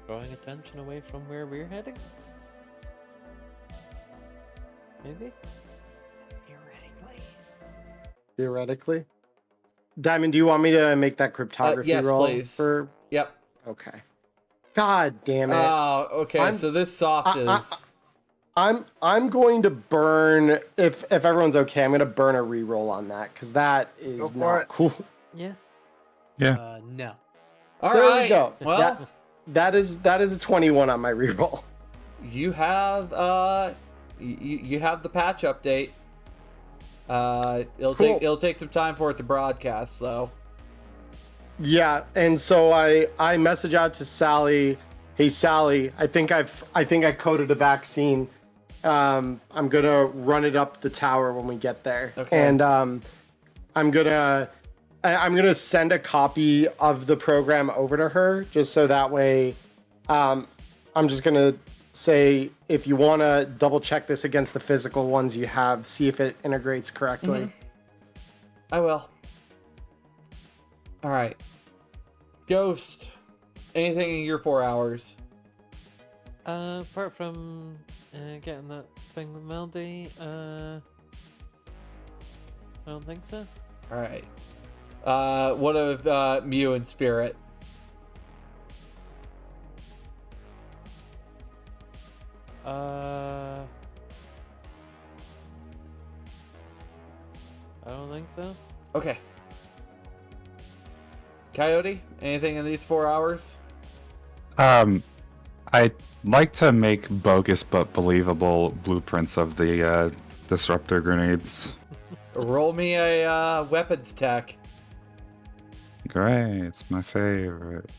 Drawing attention away from where we're heading? Maybe? Theoretically. Diamond, do you want me to make that cryptography yes, roll? please. For... Yep. Okay. God damn it. Oh, okay. So this soft is. I'm going to burn, if everyone's okay, I'm going to burn a reroll on that, because that is not cool. Yeah. Yeah. No. All There right. we go. Well, that is a 21 on my reroll. you have you have the patch update. It'll take some time for it to broadcast, so. Yeah, and so I message out to Sally, hey Sally, I think I coded a vaccine. I'm gonna run it up the tower when we get there. Okay. And I'm gonna send a copy of the program over to her, just so that way I'm just gonna say, if you want to double check this against the physical ones you have, see if it integrates correctly. I will. All right. Ghost. Anything in your 4 hours? Apart from getting that thing with Melody, I don't think so. All right. What of Mew and Spirit? I don't think so. Okay. Coyote, anything in these 4 hours? I'd like to make bogus but believable blueprints of the disruptor grenades. Roll me a weapons tech. Great, it's my favorite.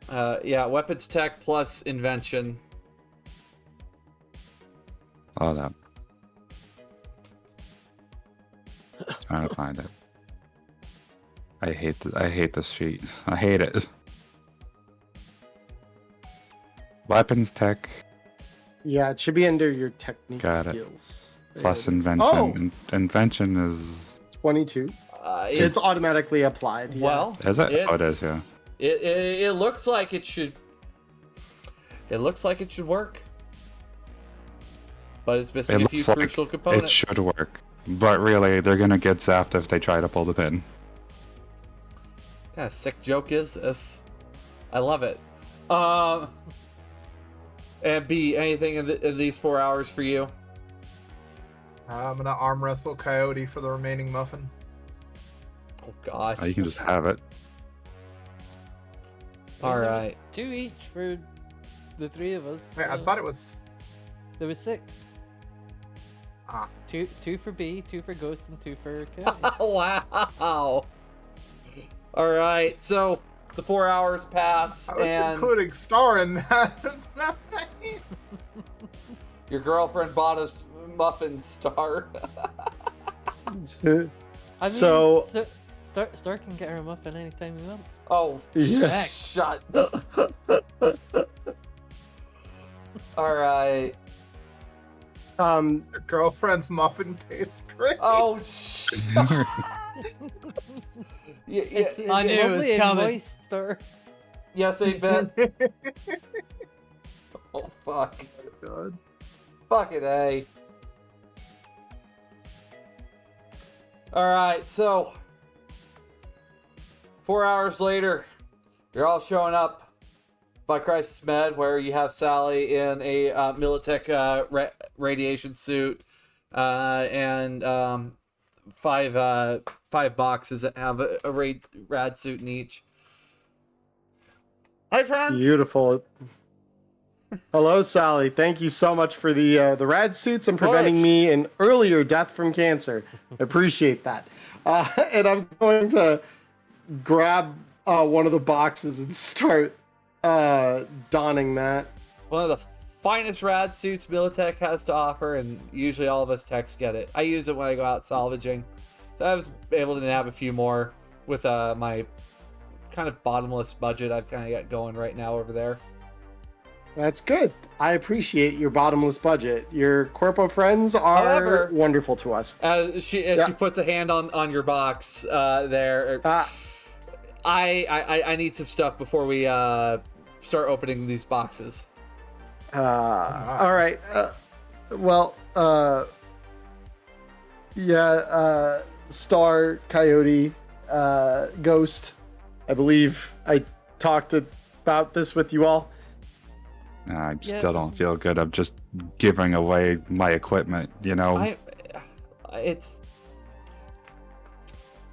Yeah, weapons tech plus invention. Oh, that. Trying to find it. I hate this sheet. I hate it. Weapons tech Yeah, it should be under your technique Got it. skills. plus There it is. invention. Oh, Invention is 22. It's automatically applied. Yeah. Well, Is it? Oh, it is, yeah. It looks like it should. It looks like it should work, but it's missing a few looks like crucial components. it should work, but really, they're gonna get zapped if they try to pull the pin. What kind of sick joke is this? I love it. And B, anything in these 4 hours for you? I'm gonna arm wrestle Coyote for the remaining muffin. Oh gosh. You can just have it. All right. 2 each for the 3 of us. Wait, I thought it was. There was 6. Ah. Two for B, 2 for Ghost, and 2 for Coyote. Wow. All right. So the 4 hours pass, I was and including Star in that. your girlfriend bought us muffin Star. I mean, So, Star can get her a muffin anytime he wants. Oh, Yeah. shut. All right. Your girlfriend's muffin tastes great. Oh, shut. I knew it was Lovely and coming. moist, Star. Yes, ain't Ben. Oh, fuck. God. Fucking A. Alright, so 4 hours later, you're all showing up by Crisis Med, where you have Sally in a Militech radiation suit and five boxes that have a rad suit in each. Hi, friends. beautiful. Hello, Sally. Thank you so much for the rad suits and preventing course. me an earlier death from cancer. I appreciate that. And I'm going to grab one of the boxes and start donning that. One of the finest rad suits Militech has to offer, and usually all of us techs get it. I use it when I go out salvaging. So I was able to nab a few more with my kind of bottomless budget I've kind of got going right now over there. That's good. I appreciate your bottomless budget. Your corpo friends are However, wonderful to us. As she puts a hand on your box there, I need some stuff before we start opening these boxes. All right. Star, Coyote, Ghost. I believe I talked about this with you all. I still don't feel good. I'm just giving away my equipment, you know. It's.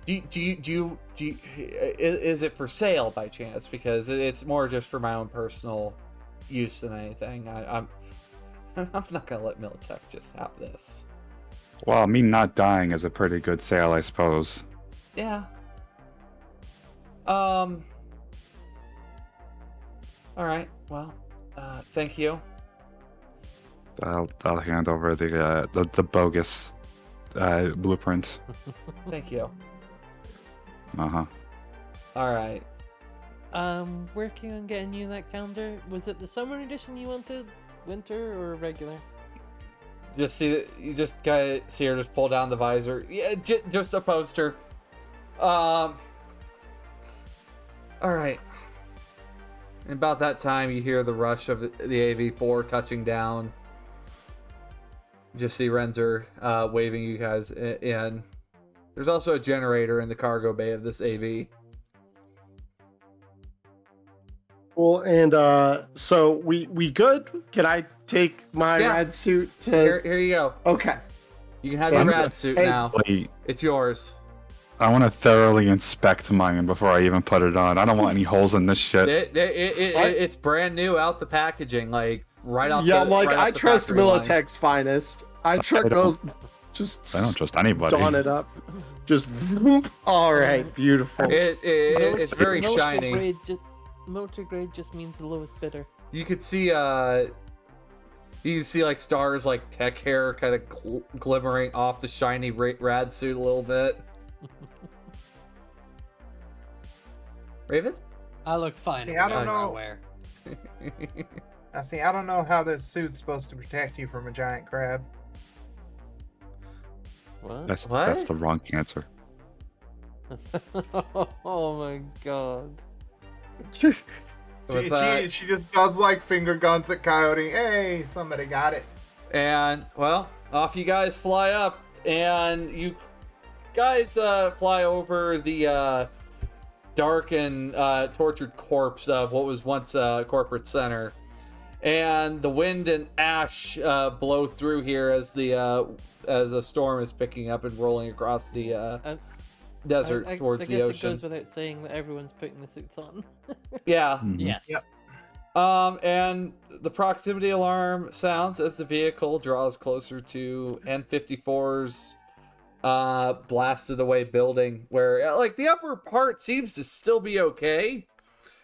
Do you is it for sale by chance? Because it's more just for my own personal use than anything. I'm not gonna let Militech just have this. Well, me not dying is a pretty good sale, I suppose. Yeah. All right. Well, thank you. I'll hand over the bogus blueprint. Thank you. Uh-huh. All right. Working on getting you that calendar. Was it the summer edition you wanted? Winter or regular? You just gotta see her just pull down the visor. Yeah, just a poster. All right. And about that time, you hear the rush of the AV-4 touching down. Just see Renzer waving you guys in. There's also a generator in the cargo bay of this AV. Cool. And so we good? Can I take my rad suit to? Here you go. Okay. You can have your rad suit Hey. now. Wait, It's yours. I want to thoroughly inspect mine before I even put it on. I don't want any holes in this shit. It's brand new out the packaging, like right off. Yeah, the, like right off I the trust factory line. Militech's finest. I trust just I don't trust anybody. dawn it up. Just whoop. All right, beautiful. It's very shiny. Military grade just means the lowest bidder. You could see like Star's like tech hair kind of glimmering off the shiny rad suit a little bit. Raven? I look fine. See, I don't whatever I know. wear. Now, see, I don't know how this suit's supposed to protect you from a giant crab. What? That's What? the wrong answer. Oh my god. With that- She just does like finger guns at Coyote. Hey, somebody got it. And, well, off you guys fly up, and you guys fly over the dark and tortured corpse of what was once a corporate center. And the wind and ash blow through here as a storm is picking up and rolling across the desert towards I the guess ocean. it goes without saying that everyone's putting the suits on. Yeah. Mhm. Yes. Yep. And the proximity alarm sounds as the vehicle draws closer to N54's blasted away building, where like the upper part seems to still be okay.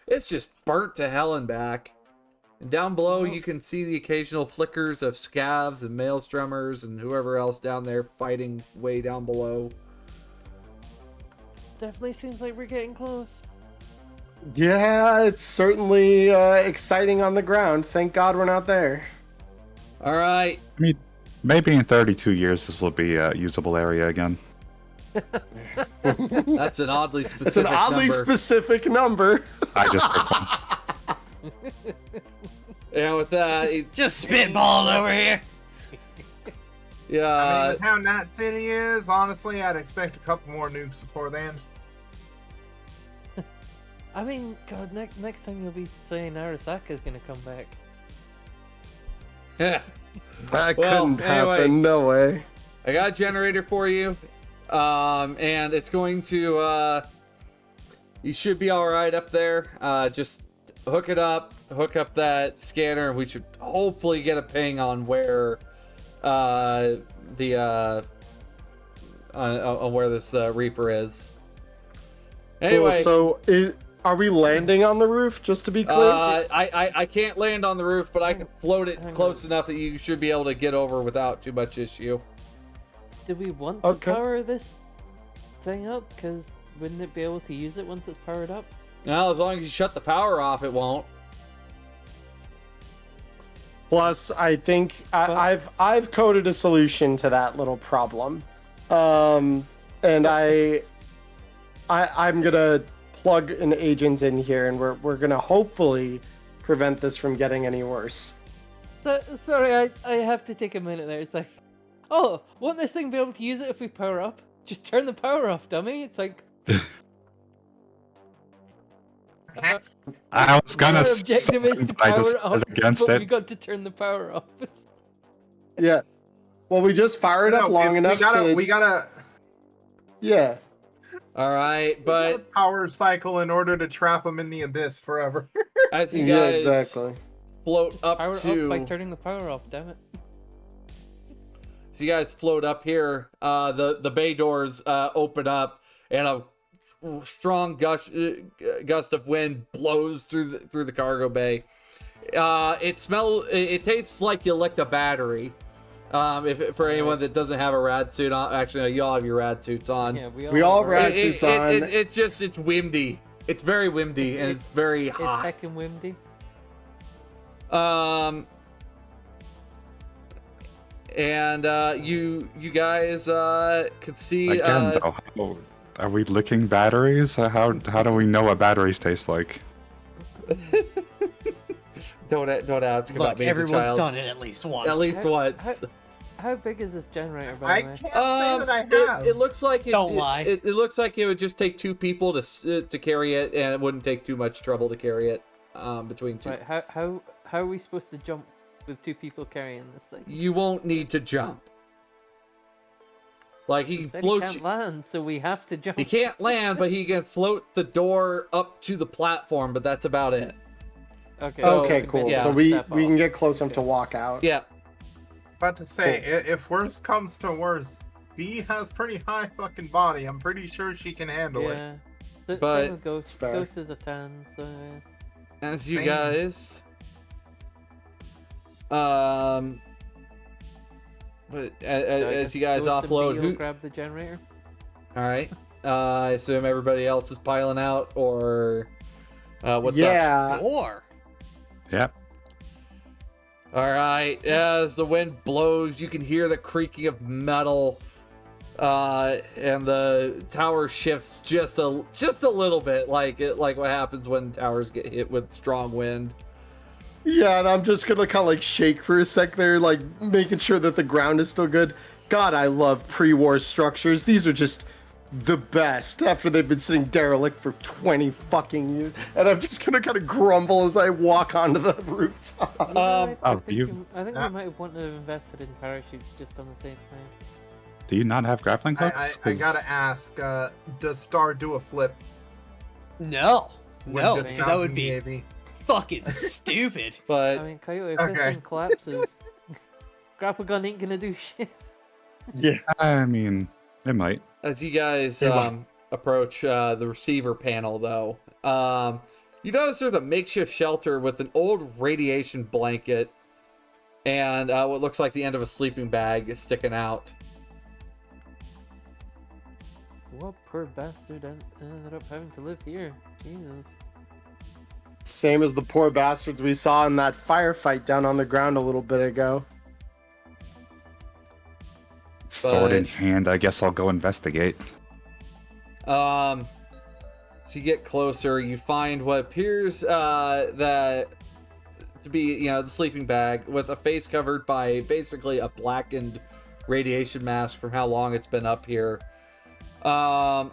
It's just burnt to hell and back. And down below, you can see the occasional flickers of scavs and maelstromers and whoever else down there fighting way down below. Definitely seems like we're getting close. Yeah, it's certainly exciting on the ground. Thank God we're not there. All right. I mean, maybe in 32 years this will be a usable area again. That's an oddly specific It's an oddly number. specific number. I just picked one. And with that, Just spitballing over here. yeah. I mean, with how Night City is, honestly, I'd expect a couple more nukes before then. I mean, God, next time you'll be saying Arasaka's gonna come back. Yeah. That Well, couldn't anyway. happen. No way. I got a generator for you, and it's going to. You should be all right up there. Just hook it up, hook up that scanner, and we should hopefully get a ping on where on where this Reaper is. Anyway, Cool. So, are we landing on the roof? Just to be clear. I can't land on the roof, but I can float it Hang close enough that you should be able to get over without too much issue. Do we want Okay. to power this thing up? Because wouldn't it be able to use it once it's powered up? Well, as long as you shut the power off, it won't. Plus, I think I've coded a solution to that little problem, and I'm gonna plug an agent in here, and we're gonna hopefully prevent this from getting any worse. So sorry, I have to take a minute there. It's like, oh, won't this thing be able to use it if we power up? Just turn the power off, dummy. It's like. I was gonna Our say objective is something, to but I power just it off, against but it. we got to turn the power off. Yeah. Well, we just fire it up No, long enough we gotta Yeah. All right, but power cycle in order to trap them in the abyss forever. as you Yeah, guys exactly. float up Power to, up by turning the power off, damn it. so you guys float up here, the bay doors open up, and a strong gust of wind blows through the cargo bay. It tastes like you licked a battery. For anyone that doesn't have a rad suit on, actually, no, you all have your rad suits on. Yeah, We all have rad suits on. It's windy. It's very windy and it's very It's hot. heckin' windy. And you guys could see Again, though, are we licking batteries? How do we know what batteries taste like? don't ask about Look, me as a everyone's child. done it at least once. At least once. How big is this generator, by I the way? can't say that I have. It looks like Don't lie. It looks like it would just take two people to carry it, and it wouldn't take too much trouble to carry it between two. Right, how are we supposed to jump with two people carrying this thing? You won't need to jump. Like he He said he floats. can't land, so we have to jump. He can't land, but he can float the door up to the platform. But that's about it. Okay, Okay, so cool. Yeah. So we step can off. get close enough to Okay. walk out. Yeah. About to say, if worse comes to worse, B has pretty high fucking body. I'm pretty sure she can handle it. Yeah. But- Same with Ghost. fair. Ghost is a 10, so As you Same. guys, but as you guys Ghost and offload, me will who? grab the generator. All right. I assume everybody else is piling out, or what's up? Yeah. Or Yep. All right. As the wind blows, you can hear the creaking of metal, and the tower shifts just a little bit, like what happens when towers get hit with strong wind. Yeah, and I'm just gonna kind of like shake for a sec there, like making sure that the ground is still good. God, I love pre-war structures. These are just the best after they've been sitting derelict for 20 fucking years. And I'm just gonna kind of grumble as I walk onto the rooftop. You know, I think, you- I think we might have wanted to have invested in parachutes just on the safe side. Do you not have grappling hooks? I 'Cause gotta ask, does Star do a flip? no, when no, because that dismounting would be Navy? fucking stupid. But I mean, Coyote, if Okay. this thing collapses, grapple gun ain't gonna do shit. Yeah. I mean, it might. as you guys Yeah, approach the receiver panel, though, you notice there's a makeshift shelter with an old radiation blanket and what looks like the end of a sleeping bag sticking out. What poor bastard ended up having to live here. Jesus. Same as the poor bastards we saw in that firefight down on the ground a little bit ago. Sword in But- hand, I guess I'll go investigate. So you get closer, you find what appears that to be, the sleeping bag with a face covered by basically a blackened radiation mask from how long it's been up here. And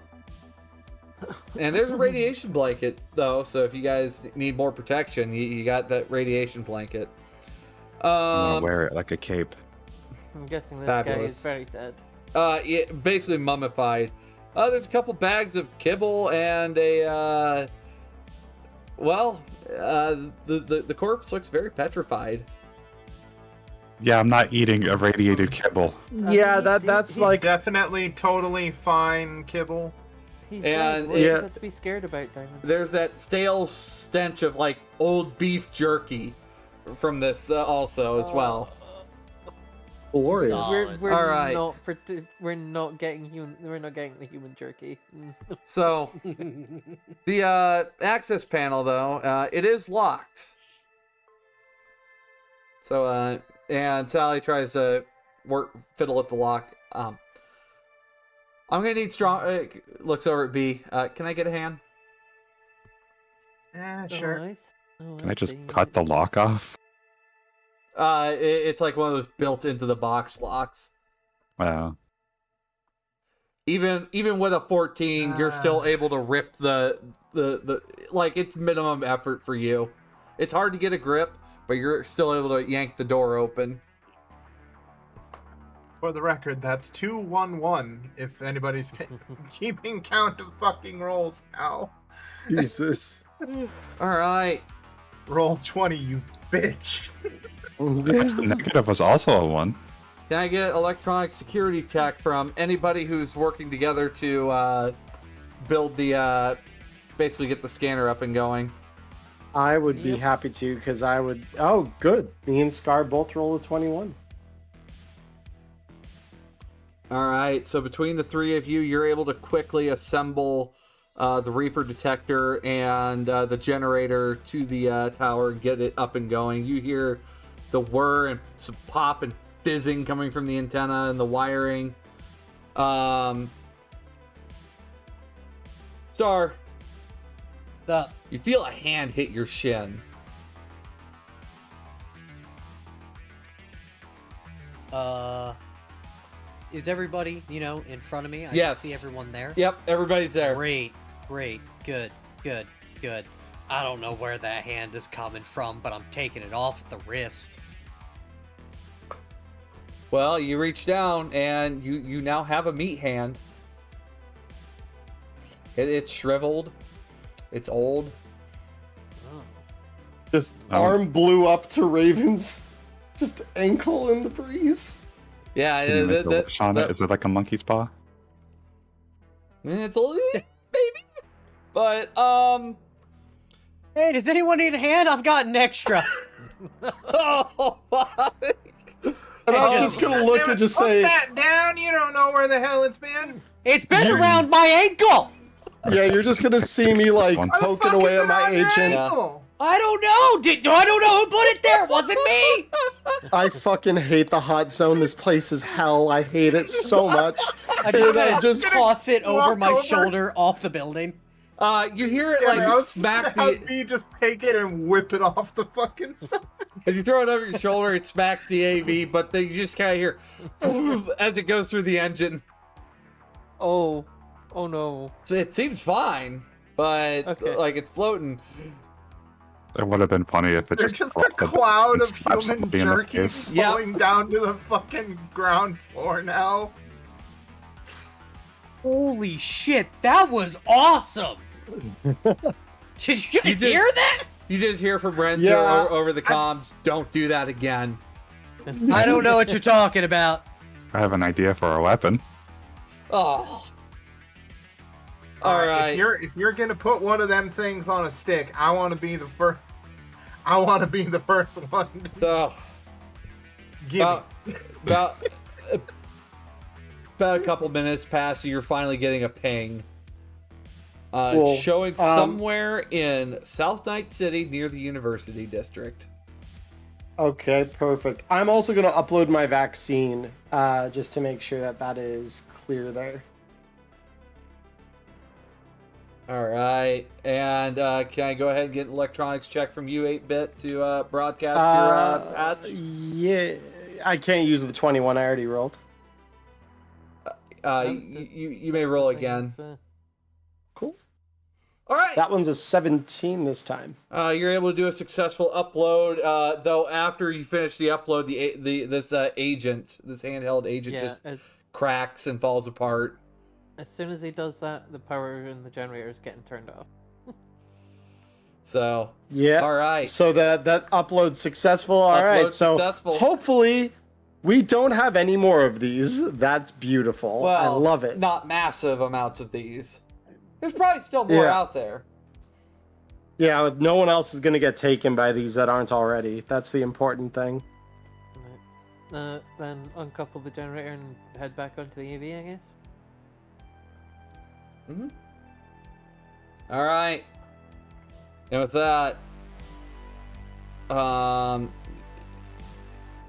there's a radiation blanket though, so if you guys need more protection, you got that radiation blanket. I'm gonna wear it like a cape. I'm guessing this guy Fabulous. is very dead. Yeah, basically mummified. There's a couple bags of kibble and a the corpse looks very petrified. Yeah, I'm not eating irradiated kibble. Yeah, he- that's he- like Definitely, totally fine, Kibble. He's and dead. What do you yeah. got to be scared about, Diamond? There's that stale stench of like old beef jerky from this also as well. glorious. Solid. We're All right. we're not getting the human jerky. So the access panel though, it is locked. So and Sally tries to fiddle with the lock. I'm gonna need strong. Looks over at B. Can I get a hand? Sure. Nice. Oh, Can I just see. cut the lock off? It's like one of those built into the box locks. Wow. Even with a 14, you're still able to rip the like it's minimum effort for you. It's hard to get a grip, but you're still able to yank the door open. For the record, that's 211. If anybody's keeping count of fucking rolls now. Jesus. All right. Roll 20, you bitch. Yes, the negative was also a 1. Can I get electronic security check from anybody who's working together to build the basically get the scanner up and going? I would be Yep. happy to, because I would. Oh, good. Me and Scar both roll a 21. All right. So between the three of you, you're able to quickly assemble the Reaper detector and the generator to the tower and get it up and going. You hear the whir and some pop and fizzing coming from the antenna and the wiring. Star, Up. you feel a hand hit your shin. Is everybody, in front of me? I Yes. can see everyone there. Yep, everybody's there. Great, good. I don't know where that hand is coming from, but I'm taking it off at the wrist. Well, you reach down and you now have a meat hand. It's shriveled. It's old. Oh. Just arm blew up to Raven's just ankle in the breeze. Yeah, Can you make a wish on it? Is it like a monkey's paw? it's a little baby. But Hey, does anyone need a hand? I've got an extra. oh my. And I'm just gonna look and just Put say, that down. You don't know where the hell it's been. It's been You- around my ankle. Yeah, you're just gonna see me like Why Why the poking fuck away is at it my on your agent. ankle? I don't know. I don't know who put it there. It wasn't me. I fucking hate the hot zone. This place is hell. I hate it so much. I just And kind I of just toss it over walk my over. shoulder off the building. You hear it Yeah, like man, I was smack just gonna have the B just take it and whip it off the fucking side. as you throw it over your shoulder. It smacks the AV, but then you just kind of hear as it goes through the engine. Oh no. So it seems fine, but Okay. like it's floating. It would have been funny if it There's just just a cloud and of slapped human somebody in the jerky face. Yep. falling down to the fucking ground floor now. Holy shit, that was awesome! Did you You guys just- hear that? You just hear from Renzo Yeah, over the comms, "Don't do that again." I don't know what you're talking about. I have an idea for a weapon. Oh. All right. If you're gonna put one of them things on a stick, I want to be the first. I want to be the first one. So, Give me. about a couple minutes pass, and you're finally getting a ping. Cool. Showing somewhere in South Night City near the University District. Okay, perfect. I'm also gonna upload my vaccine, just to make sure that that is clear there. All right, and can I go ahead and get an electronics check from you, 8-bit, to broadcast your patch? Yeah, I can't use the 21 I already rolled. That was just You may roll something again. that's, Cool. All right. That one's a 17 this time. You're able to do a successful upload, though after you finish the upload, this handheld agent yeah, just cracks and falls apart. as soon as he does that, the power in the generator is getting turned off. So, Yeah. all right. So that upload's successful. All right. Upload So successful. hopefully we don't have any more of these. That's beautiful. Well, I love it. Not massive amounts of these. There's probably still more Yeah. out there. Yeah, no one else is gonna get taken by these that aren't already. That's the important thing. Then uncouple the generator and head back onto the EV, I guess. Mm-hmm. All right. And with that,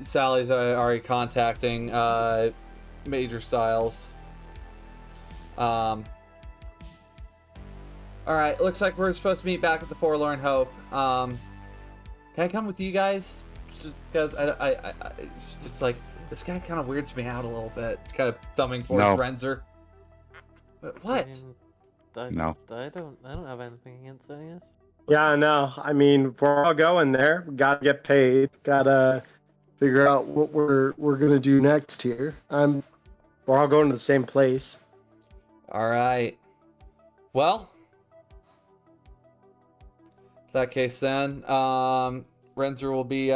Sally's already contacting Major Styles. All right. Looks like we're supposed to meet back at the Forlorn Hope. Can I come with you guys? Just because I it's just like this guy kind of weirds me out a little bit. Kind of thumbing towards No. Renzer. What? No. I don't have anything against that, I guess. Yeah, no. I mean, we're all going there. We gotta get paid. Gotta figure out what we're gonna do next here. We're all going to the same place. All right. Well, in that case then, Renzer will be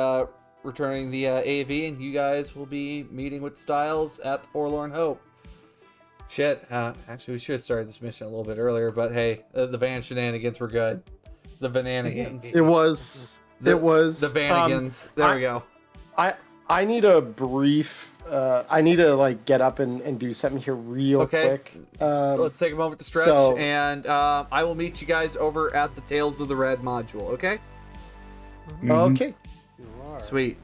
returning the AV, and you guys will be meeting with Styles at the Forlorn Hope. Shit. Actually, we should have started this mission a little bit earlier, but hey, the van shenanigans were good. The vananigans. It was. The Vanigans. There we go. I need a brief. I need to like get up and do something here real Okay. quick. Let's take a moment to stretch, so- and I will meet you guys over at the Tales of the Red module, okay? Mhm. Okay. You are. Sweet.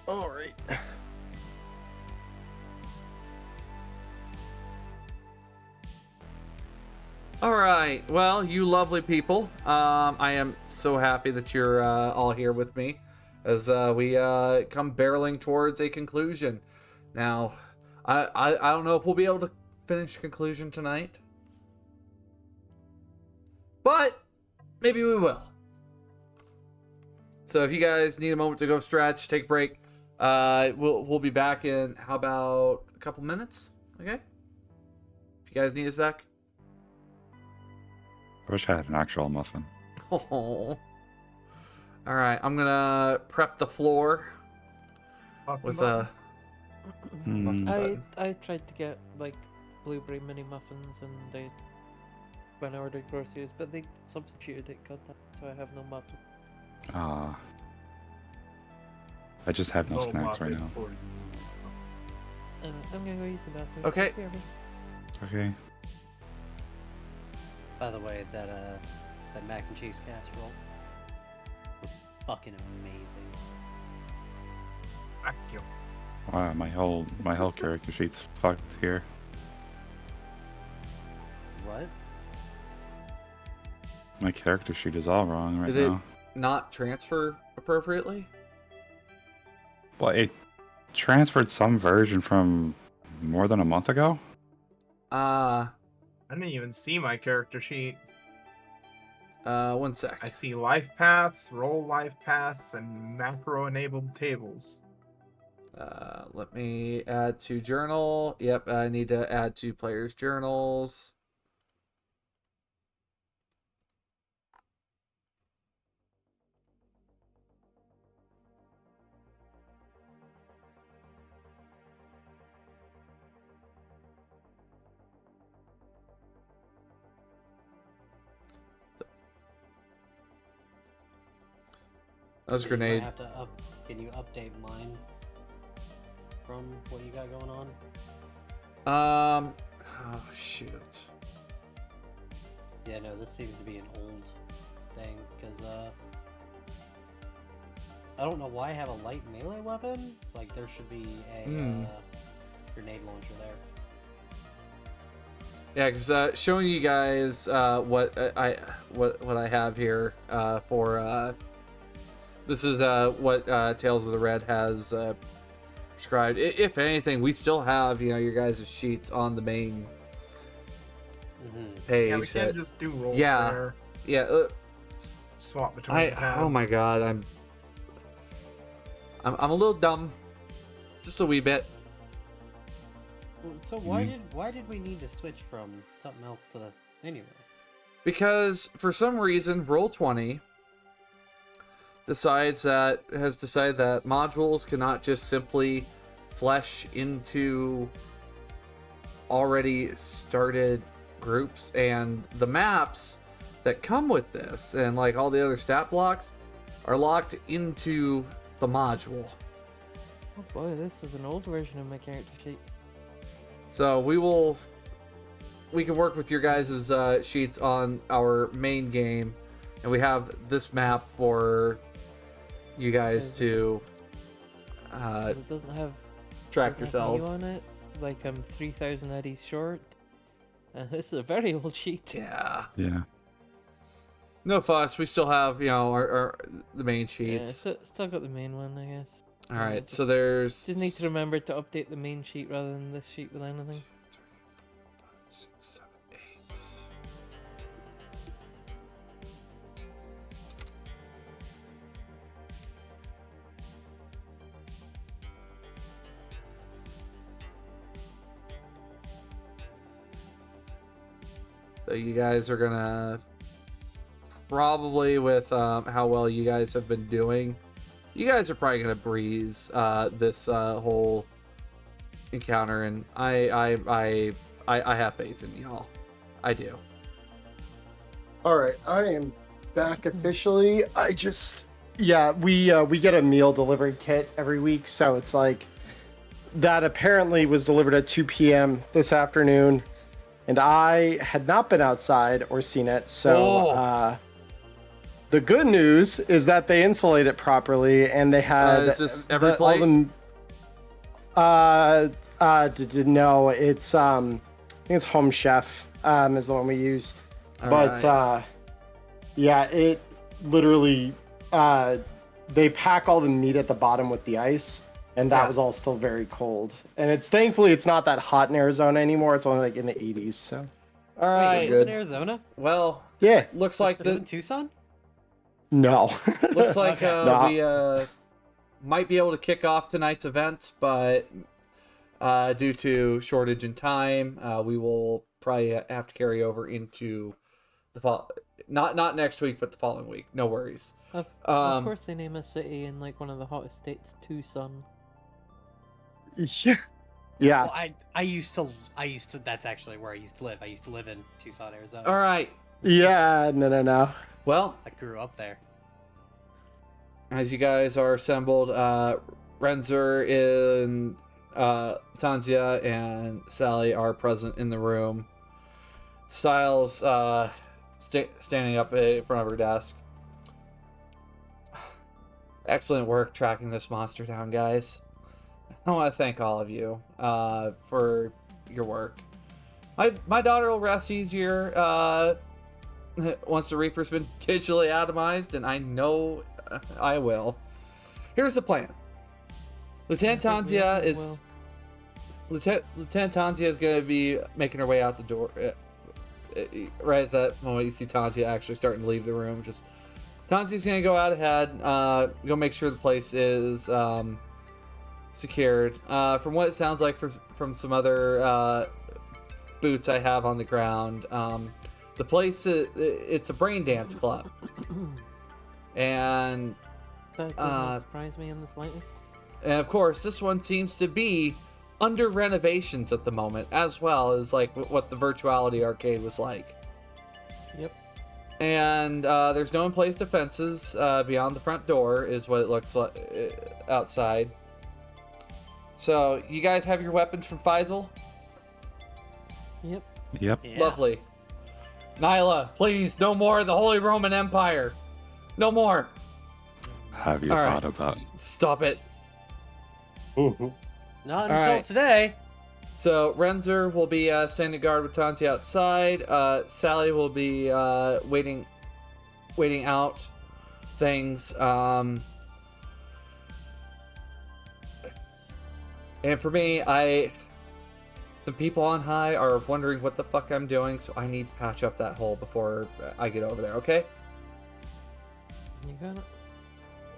All right. All right. Well, you lovely people. I am so happy that you're all here with me as we come barreling towards a conclusion. Now, I don't know if we'll be able to finish conclusion tonight, but maybe we will. So if you guys need a moment to go stretch, take a break, we'll be back in how about a couple minutes? Okay. If you guys need a sec. I wish I had an actual muffin. Oh. All right, I'm gonna prep the floor with a. Hmm. I tried to get like blueberry mini muffins and when I ordered groceries, but they substituted it, got that, so I have no muffin. Ah. I just have no Oh, snacks right Moffat, now. for you. I'm gonna go use the bathroom. Okay. BRB. Okay. By the way, that mac and cheese casserole was fucking amazing. Thank you. Wow, my whole character sheet's fucked here. What? My character sheet is all wrong right Did it now. not transfer appropriately? Well, it transferred some version from more than a month ago. Uh, I didn't even see my character sheet. 1 sec. I see life paths, role life paths, and macro enabled tables. Let me add to journal. Yep, I need to add to players' journals. That was a So you might grenade. have to can you update mine from what you got going on? Oh shoot. Yeah, no, this seems to be an old thing, because, I don't know why I have a light melee weapon. Like, there should be a, grenade launcher there. Yeah, because showing you guys what I have here for this is what Tales of the Red has prescribed. If anything, we still have your guys' sheets on the main page. Yeah, we can't just do rolls yeah. there. Yeah. Swap between the tabs. Oh my god, I'm a little dumb, just a wee bit. So why did we need to switch from something else to this anyway? Because for some reason, Roll20 has decided that modules cannot just simply flesh into already started groups, and the maps that come with this and like all the other stat blocks are locked into the module. Oh boy, this is an old version of my character sheet. So we can work with your guys' sheets on our main game, and we have this map for you guys to It doesn't have track doesn't have yourselves. you on it. Like I'm 3,000 eddies short. This is a very old sheet. Yeah. Yeah. No fuss. We still have our the main Yeah, sheets. still got the main one, I guess. All Yeah, right. So there's just need to remember to update the main sheet rather than this sheet with anything. 6, 7, 8. So you guys are gonna probably, with how well you guys have been doing, you guys are probably gonna breeze this whole encounter, and I have faith in y'all. I do. All right, I am back officially. I just we get a meal delivery kit every week, so it's like that apparently was delivered at 2 p.m. this afternoon, and I had not been outside or seen it. So the good news is that they insulate it properly, and they had is this every plate? No, it's I think it's Home Chef is the one we use. All Yeah, it literally they pack all the meat at the bottom with the ice, and that was all still very cold. And it's thankfully it's not that hot in Arizona anymore. It's only like in the 80s. So All Wait, right. you live in Arizona? Well, yeah, looks like You live in the Tucson? no, looks like No. we might be able to kick off tonight's events, but due to shortage in time, we will probably have to carry over into the fall. Not next week, but the following week. No worries. Of course, they name a city in like one of the hottest states, Tucson. yeah. Well, I used to that's actually where I used to live. I used to live in Tucson, Arizona. All right. Yeah, no. Well, I grew up there. as you guys are assembled, Renzer and Tanzia and Sally are present in the room. Styles standing up in front of her desk. Excellent work tracking this monster down, guys. I want to thank all of you for your work. My daughter will rest easier once the Reaper's been digitally atomized, and I know I will. Here's the plan. Lieutenant Tanzia is going to be making her way out the door. Right at that moment, you see Tanzia actually starting to leave the room. Just Tanzia's going to go out ahead, go make sure the place is secured. From what it sounds like from some other boots I have on the ground, the place it's a brain dance club, and That doesn't surprise me in the slightest. and of course this one seems to be under renovations at the moment, as well as like what the virtuality arcade was like. Yep. And there's no in-place defenses beyond the front door, is what it looks like outside. So you guys have your weapons from Faisal? Yep. Yep. Yeah. Lovely. Nyla, please, no more of the Holy Roman Empire. No more. Have you All thought right. about? Stop it. Not All until right. today. So Renzer will be standing guard with Tansi outside. Sally will be waiting out things. And for me, the people on high are wondering what the fuck I'm doing, so I need to patch up that hole before I get over there. Okay? You got it.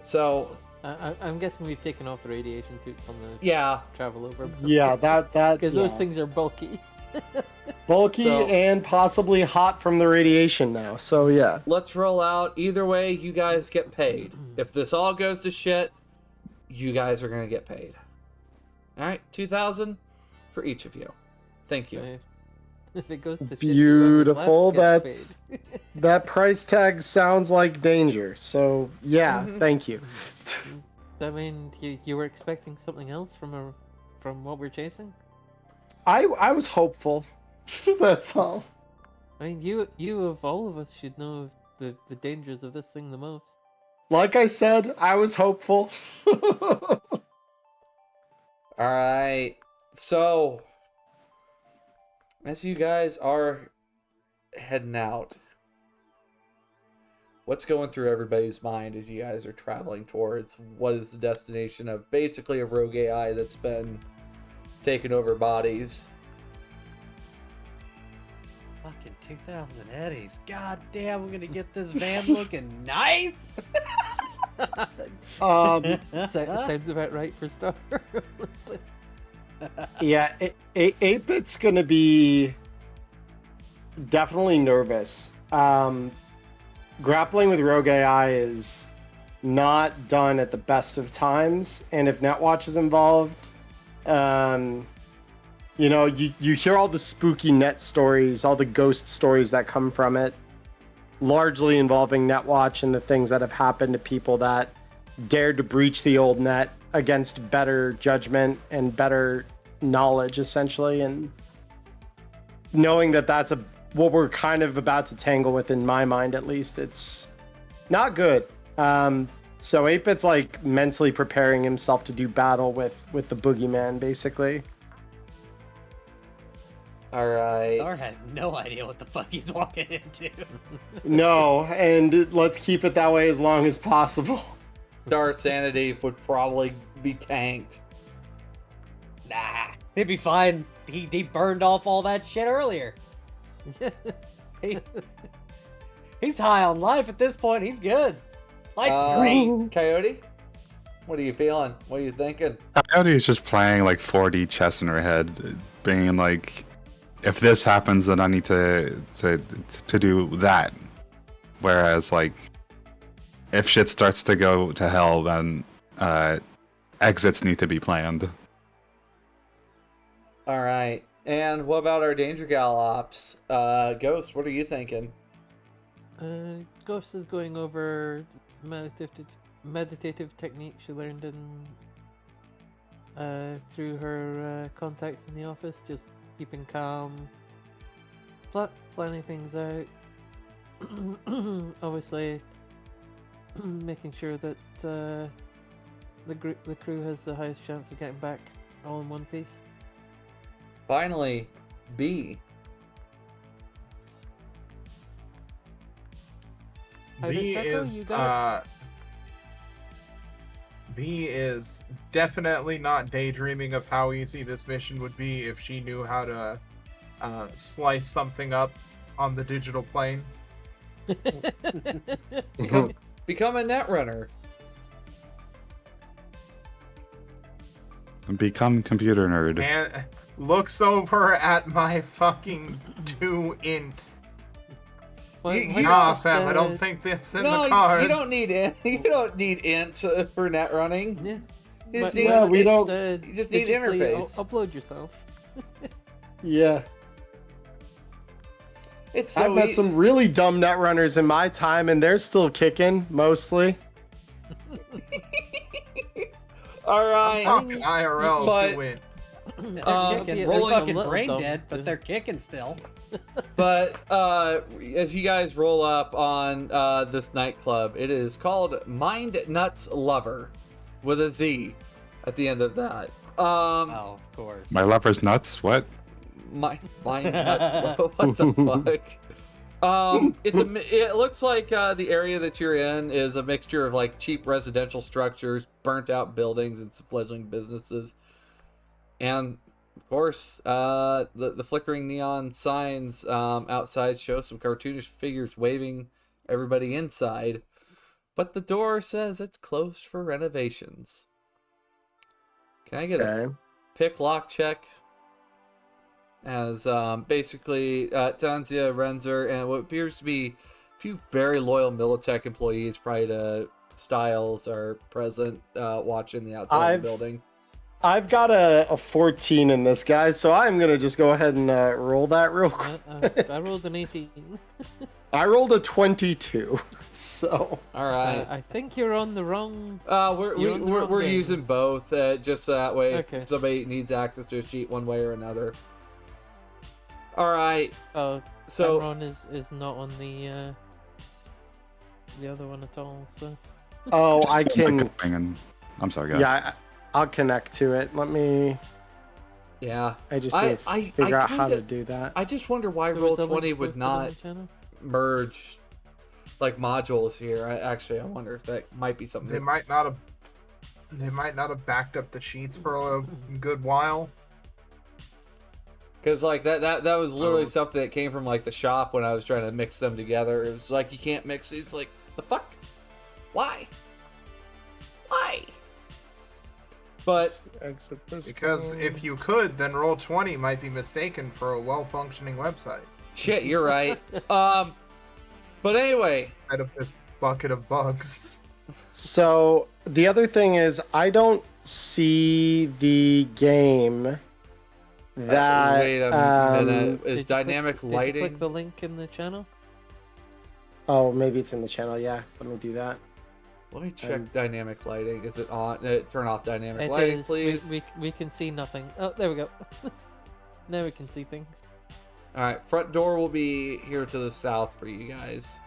So I'm guessing we've taken off the radiation suits on the yeah, travel over. Yeah, that Because those yeah. things are bulky. bulky So- and possibly hot from the radiation now. So yeah. let's roll out. Either way, you guys get paid. If this all goes to shit, you guys are gonna get paid. All right, 2,000 for each of you. Thank you. If it goes to shit, Beautiful. whoever's left gets That price tag sounds like danger. So yeah, thank you. paid. I mean, you were expecting something else from what we're chasing? I was hopeful. That's all. I mean, you of all of us should know the dangers of this thing the most. Like I said, I was hopeful. All right. So, as you guys are heading out, what's going through everybody's mind as you guys are traveling towards what is the destination of basically a rogue AI that's been taking over bodies? Fucking 2,000 eddies. God damn, I'm gonna get this van looking nice. Sounds about right for Star. Honestly. Yeah, 8-Bit's gonna be definitely nervous. Grappling with Rogue AI is not done at the best of times, and if Netwatch is involved, you know, you hear all the spooky net stories, all the ghost stories that come from it, largely involving Netwatch and the things that have happened to people that dared to breach the old net against better judgment and better knowledge, essentially. And knowing that that's what we're kind of about to tangle with, in my mind at least, it's not good. So 8-Bit's like mentally preparing himself to do battle with the boogeyman, basically. All right. Thor has no idea what the fuck he's walking into. No, and let's keep it that way as long as possible. Star's sanity would probably be tanked. Nah, he'd be fine. He burned off all that shit earlier. He's high on life at this point. He's good. Life's great. Coyote, what are you feeling? What are you thinking? Coyote is just playing like 4D chess in her head, being like, if this happens, then I need to do that. Whereas like, if shit starts to go to hell, then exits need to be planned. All right. And what about our Danger Gal ops? Ghost, what are you thinking? Ghost is going over meditative technique she learned in through her contacts in the office, just keeping calm, planning things out. Obviously, making sure that the crew has the highest chance of getting back all in one piece. Finally, B. B is definitely not daydreaming of how easy this mission would be if she knew how to slice something up on the digital plane. Become a netrunner. Become computer nerd. And looks over at my fucking 2 int. Nah, fam, I don't think that's in the cards. You don't need int. You don't need int for net running. Yeah. You just But, need, well, we don't- you just need digitally interface. Upload yourself. Yeah. It's I've so met some really dumb net runners in my time, and they're still kicking, mostly. All I'm right. talking IRL but- to win. They're Um, kicking. rolling- They're fucking little brain dumb, dead, but too. they're kicking still. But as you guys roll up on this nightclub, it is called Mind Nuts Lover with a Z at the end of that. Oh, of course. My lover's nuts. What? Mind Nuts Lover. What the fuck? It looks like the area that you're in is a mixture of like cheap residential structures, burnt out buildings, and some fledgling businesses. And of course, the flickering neon signs outside show some cartoonish figures waving everybody inside. But the door says it's closed for renovations. Can I get a pick lock check? As basically Tanzia, Renzer, and what appears to be a few very loyal Militech employees, probably to Styles, are present watching the outside of the building. I've got a 14 in this, guys, so I'm going to just go ahead and roll that real quick. I rolled an 18. I rolled a 22, so... All right. I think you're on the wrong... We're game. using both just so that way Okay. if somebody needs access to a sheet one way or another. All right. Oh, So Cameron is not on the other one at all, so... Oh, I can... I'm sorry, guys. Yeah, I'll connect to it. Let me... yeah, I just need to figure out how to do that. I just wonder why There was a Roll20 link would posted not on the channel. merge like modules here. I wonder if that might be something. They might not have backed up the sheets for a good while. Because like that was literally something that came from like the shop when I was trying to mix them together. It was like you can't mix these. Like the fuck? Why? But Exit this Because game. if you could, then Roll20 might be mistaken for a well-functioning website. shit, you're right. But anyway, Out of this bucket of bugs. So, the other thing is, I don't see the game that... wait a minute. Did Is you dynamic Did you lighting? click the link in the channel? Oh, maybe it's in the channel, yeah. Let me do that. Let me check dynamic lighting. Is it on? Turn off dynamic It lighting, is. please. We can see nothing. Oh, there we go. Now we can see things. All right, front door will be here to the south for you guys.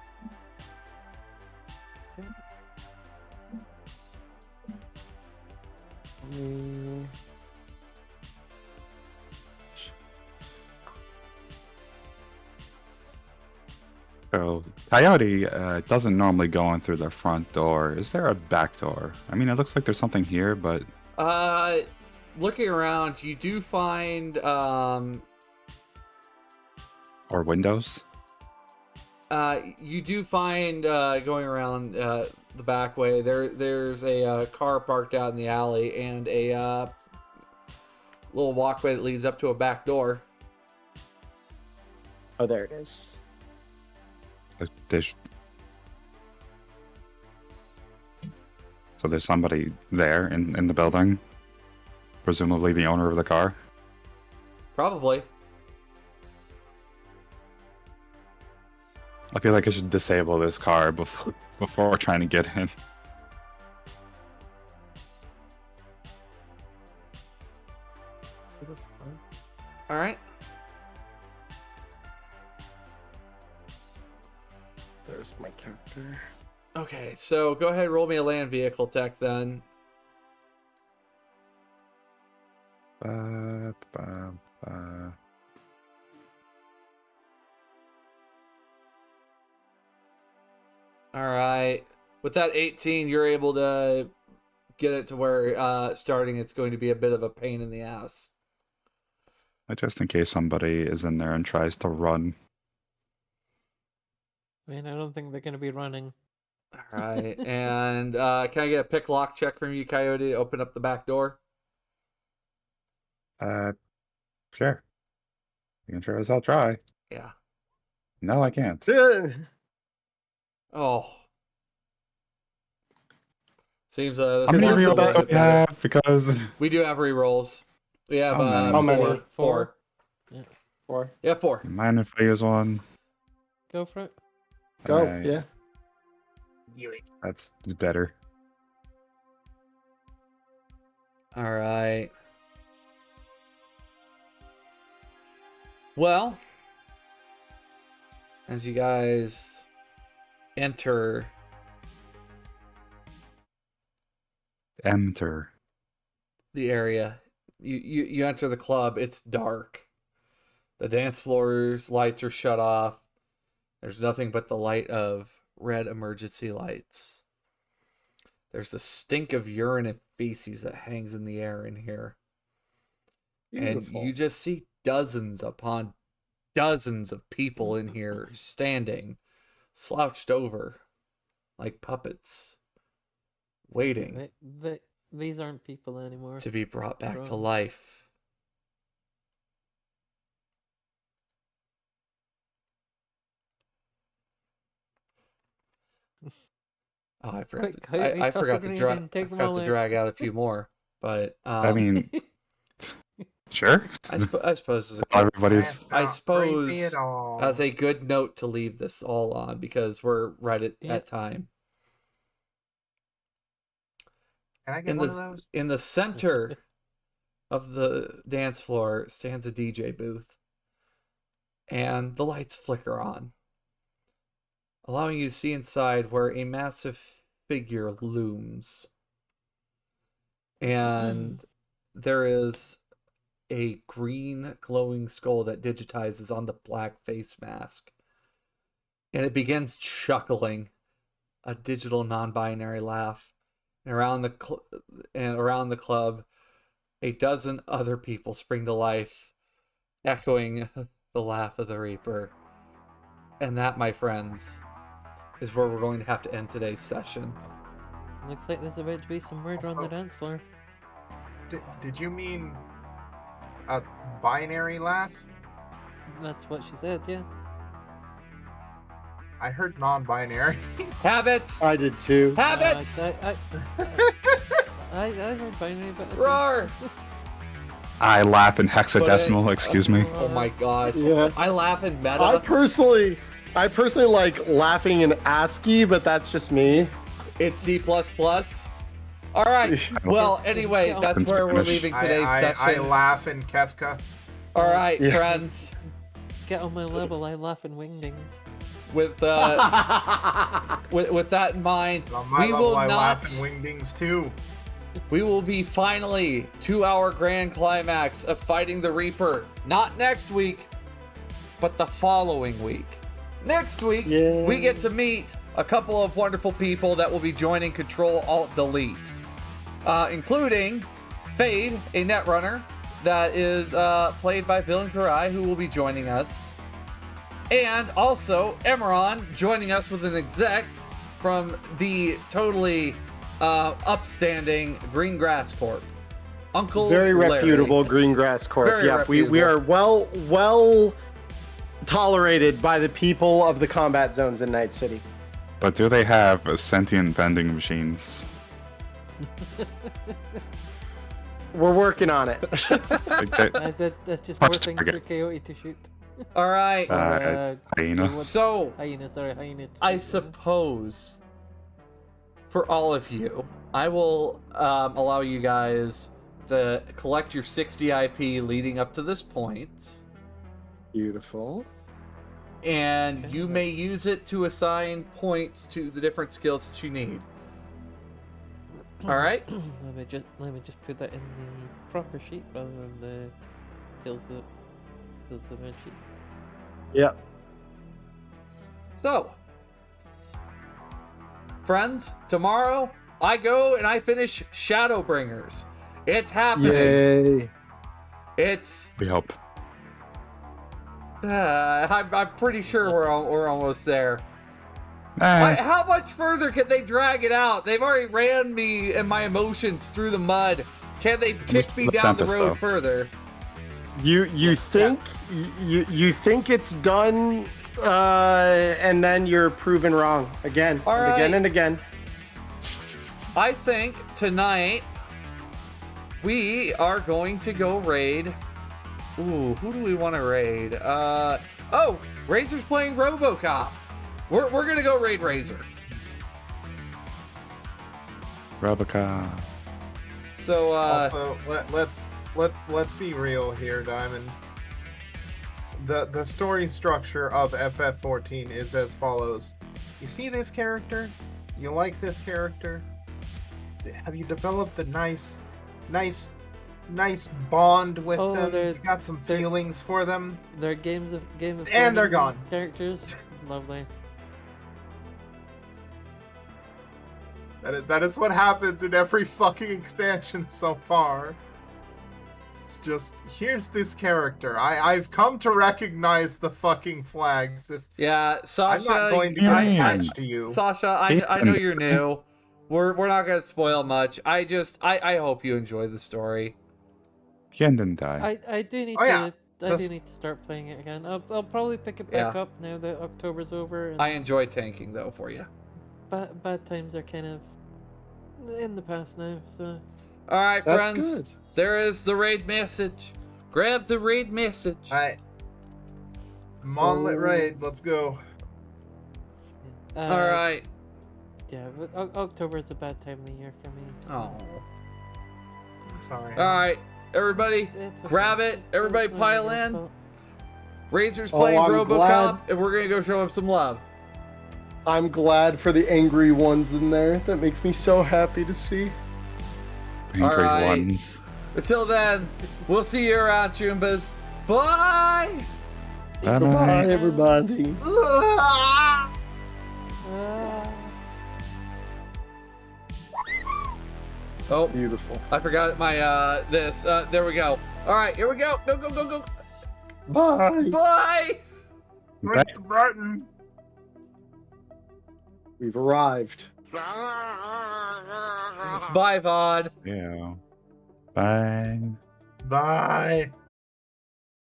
So Coyote doesn't normally go in through the front door. Is there a back door? I mean, it looks like there's something here, but Looking around, you do find or windows. going around the back way. There's a car parked out in the alley and a little walkway that leads up to a back door. Oh, there it is. So there's somebody there in the building, presumably the owner of the car. Probably. I feel like I should disable this car before trying to get in. bit of fun. All right. There's my character. Okay, so go ahead and roll me a land vehicle tech then. Ba, ba, ba. All right. With that 18, you're able to get it to where starting it's going to be a bit of a pain in the ass. Just in case somebody is in there and tries to run. I mean, I don't think they're going to be running. All right. And can I get a pick lock check from you, Coyote, to open up the back door? Sure. You can sure as hell try. Yeah. No, I can't. Oh. Seems How this many is is a the rerolls little do bit we better. have? Because We do have re-rolls. We have How many? four. Four. Four. Yeah, 4. mind if I use one? Go for it. Go. Alright, Yeah. That's better. All right. Well, as you guys enter Enter. the area, you enter the club. It's dark. The dance floor's lights are shut off. There's nothing but the light of red emergency lights. There's the stink of urine and feces that hangs in the air in here. Beautiful. And you just see dozens upon dozens of people in here standing, slouched over like puppets, waiting These aren't people anymore. to be brought back to Wrong. life. Oh, I forgot. Quick, To, I toss forgot a to grenade drag. and I take them forgot all to out. drag out a few more, but I mean, sure. I suppose as Everybody's. I Not creepy suppose at all. as a good note to leave this all on because we're right at Yeah. that time. Can I get In one the of those? in the center of the dance floor stands a DJ booth, and the lights flicker on, allowing you to see inside where a massive figure looms. And there is a green glowing skull that digitizes on the black face mask. And it begins chuckling, a digital non-binary laugh. And around the club, a dozen other people spring to life, echoing the laugh of the Reaper. And that, my friends, is where we're going to have to end today's session. Looks like there's about to be some murder on the Also- dance floor. Did you mean a binary laugh? That's what she said, yeah. I heard non-binary. Habits! I did too. Habits! I heard binary, but okay. Roar! I laugh in hexadecimal. Excuse me. Oh my gosh. Yeah. I laugh in meta. I personally like laughing in ASCII, but that's just me. It's C++. All right. Well, anyway, Yeah. that's where we're Spanish. leaving today's I session. laugh in Kefka. All right, Yeah. friends. Get on my level, I laugh in wingdings. With with that in mind, On my we level, will I laugh not. in Wingdings too. We will be finally to our grand climax of fighting the Reaper. Not next week, but the following week. Next week, Yay. we get to meet a couple of wonderful people that will be joining Control Alt Delete, including Fade, a netrunner that is played by Villain Karai, who will be joining us, and also Emeron joining us with an exec from the totally upstanding Green Grass Corp. Uncle Very Larry. reputable Green Grass Corp. Very Yeah, we are well tolerated by the people of the combat zones in Night City. But do they have sentient vending machines? We're working on it. Like that, That's just Punch more things for target. Coyote to shoot. All right. hyena. what- So Hyena, sorry, hyena. I suppose for all of you, I will allow you guys to collect your 60 IP leading up to this point, Beautiful. and Okay, you may use it to assign points to the different skills that you need. All right. let me just put that in the proper sheet rather than the skills the med sheet. Yep. So, friends, tomorrow I go and I finish Shadowbringers. It's happening. Yay. It's. We hope. I'm pretty sure we're almost there. Eh, How much further can they drag it out? They've already ran me and my emotions through the mud. Can they kick me Let's down the Tempest, road though. further? You think you think it's done, and then you're proven wrong again All and again right. and again. I think tonight we are going to go raid. Ooh, who do we want to raid? Oh, Razor's playing RoboCop. We're gonna go raid Razor. Roboca. So Also, let's be real here, Diamond. The story structure of FF14 is as follows. You see this character? You like this character? Have you developed a nice bond with Oh, them? they're- You got some they're- feelings for them? They're Game of And they're Thrones gone. characters. Lovely. That is what happens in every fucking expansion so far. It's just, here's this character. I've come to recognize the fucking flags. yeah, I'm Sasha. not going to I- get attached to you. Sasha, I know you're new. We're not gonna spoil much. I hope you enjoy the story. Ken didn't die. I do need Oh, yeah. to Just- need to start playing it again. I'll probably pick it back Yeah. up now that October's over. And I enjoy tanking though for you. bad times are kind of in the past now. So All right, That's friends. good. There is the raid message. Grab the raid message. Alright. Monolith Oh. Raid, let's go. All right. Yeah, but October is a bad time of the year for me. So Oh. I'm sorry. All right, everybody, it's okay. grab it. Everybody It's not pile your in. fault. Razor's Oh, playing I'm RoboCop, glad. and we're gonna go show him some love. I'm glad for the angry ones in there. That makes me so happy to see. Angry Alright. ones. Until then, we'll see you around, Chumbas. Bye. Bye-bye. Bye, everybody. Ah. Oh, Beautiful. I forgot my this. There we go. All right, here we go. Go go go go. Bye. Bye. Press the button. We've arrived. Bye, Vod. Yeah. Bye. Bye.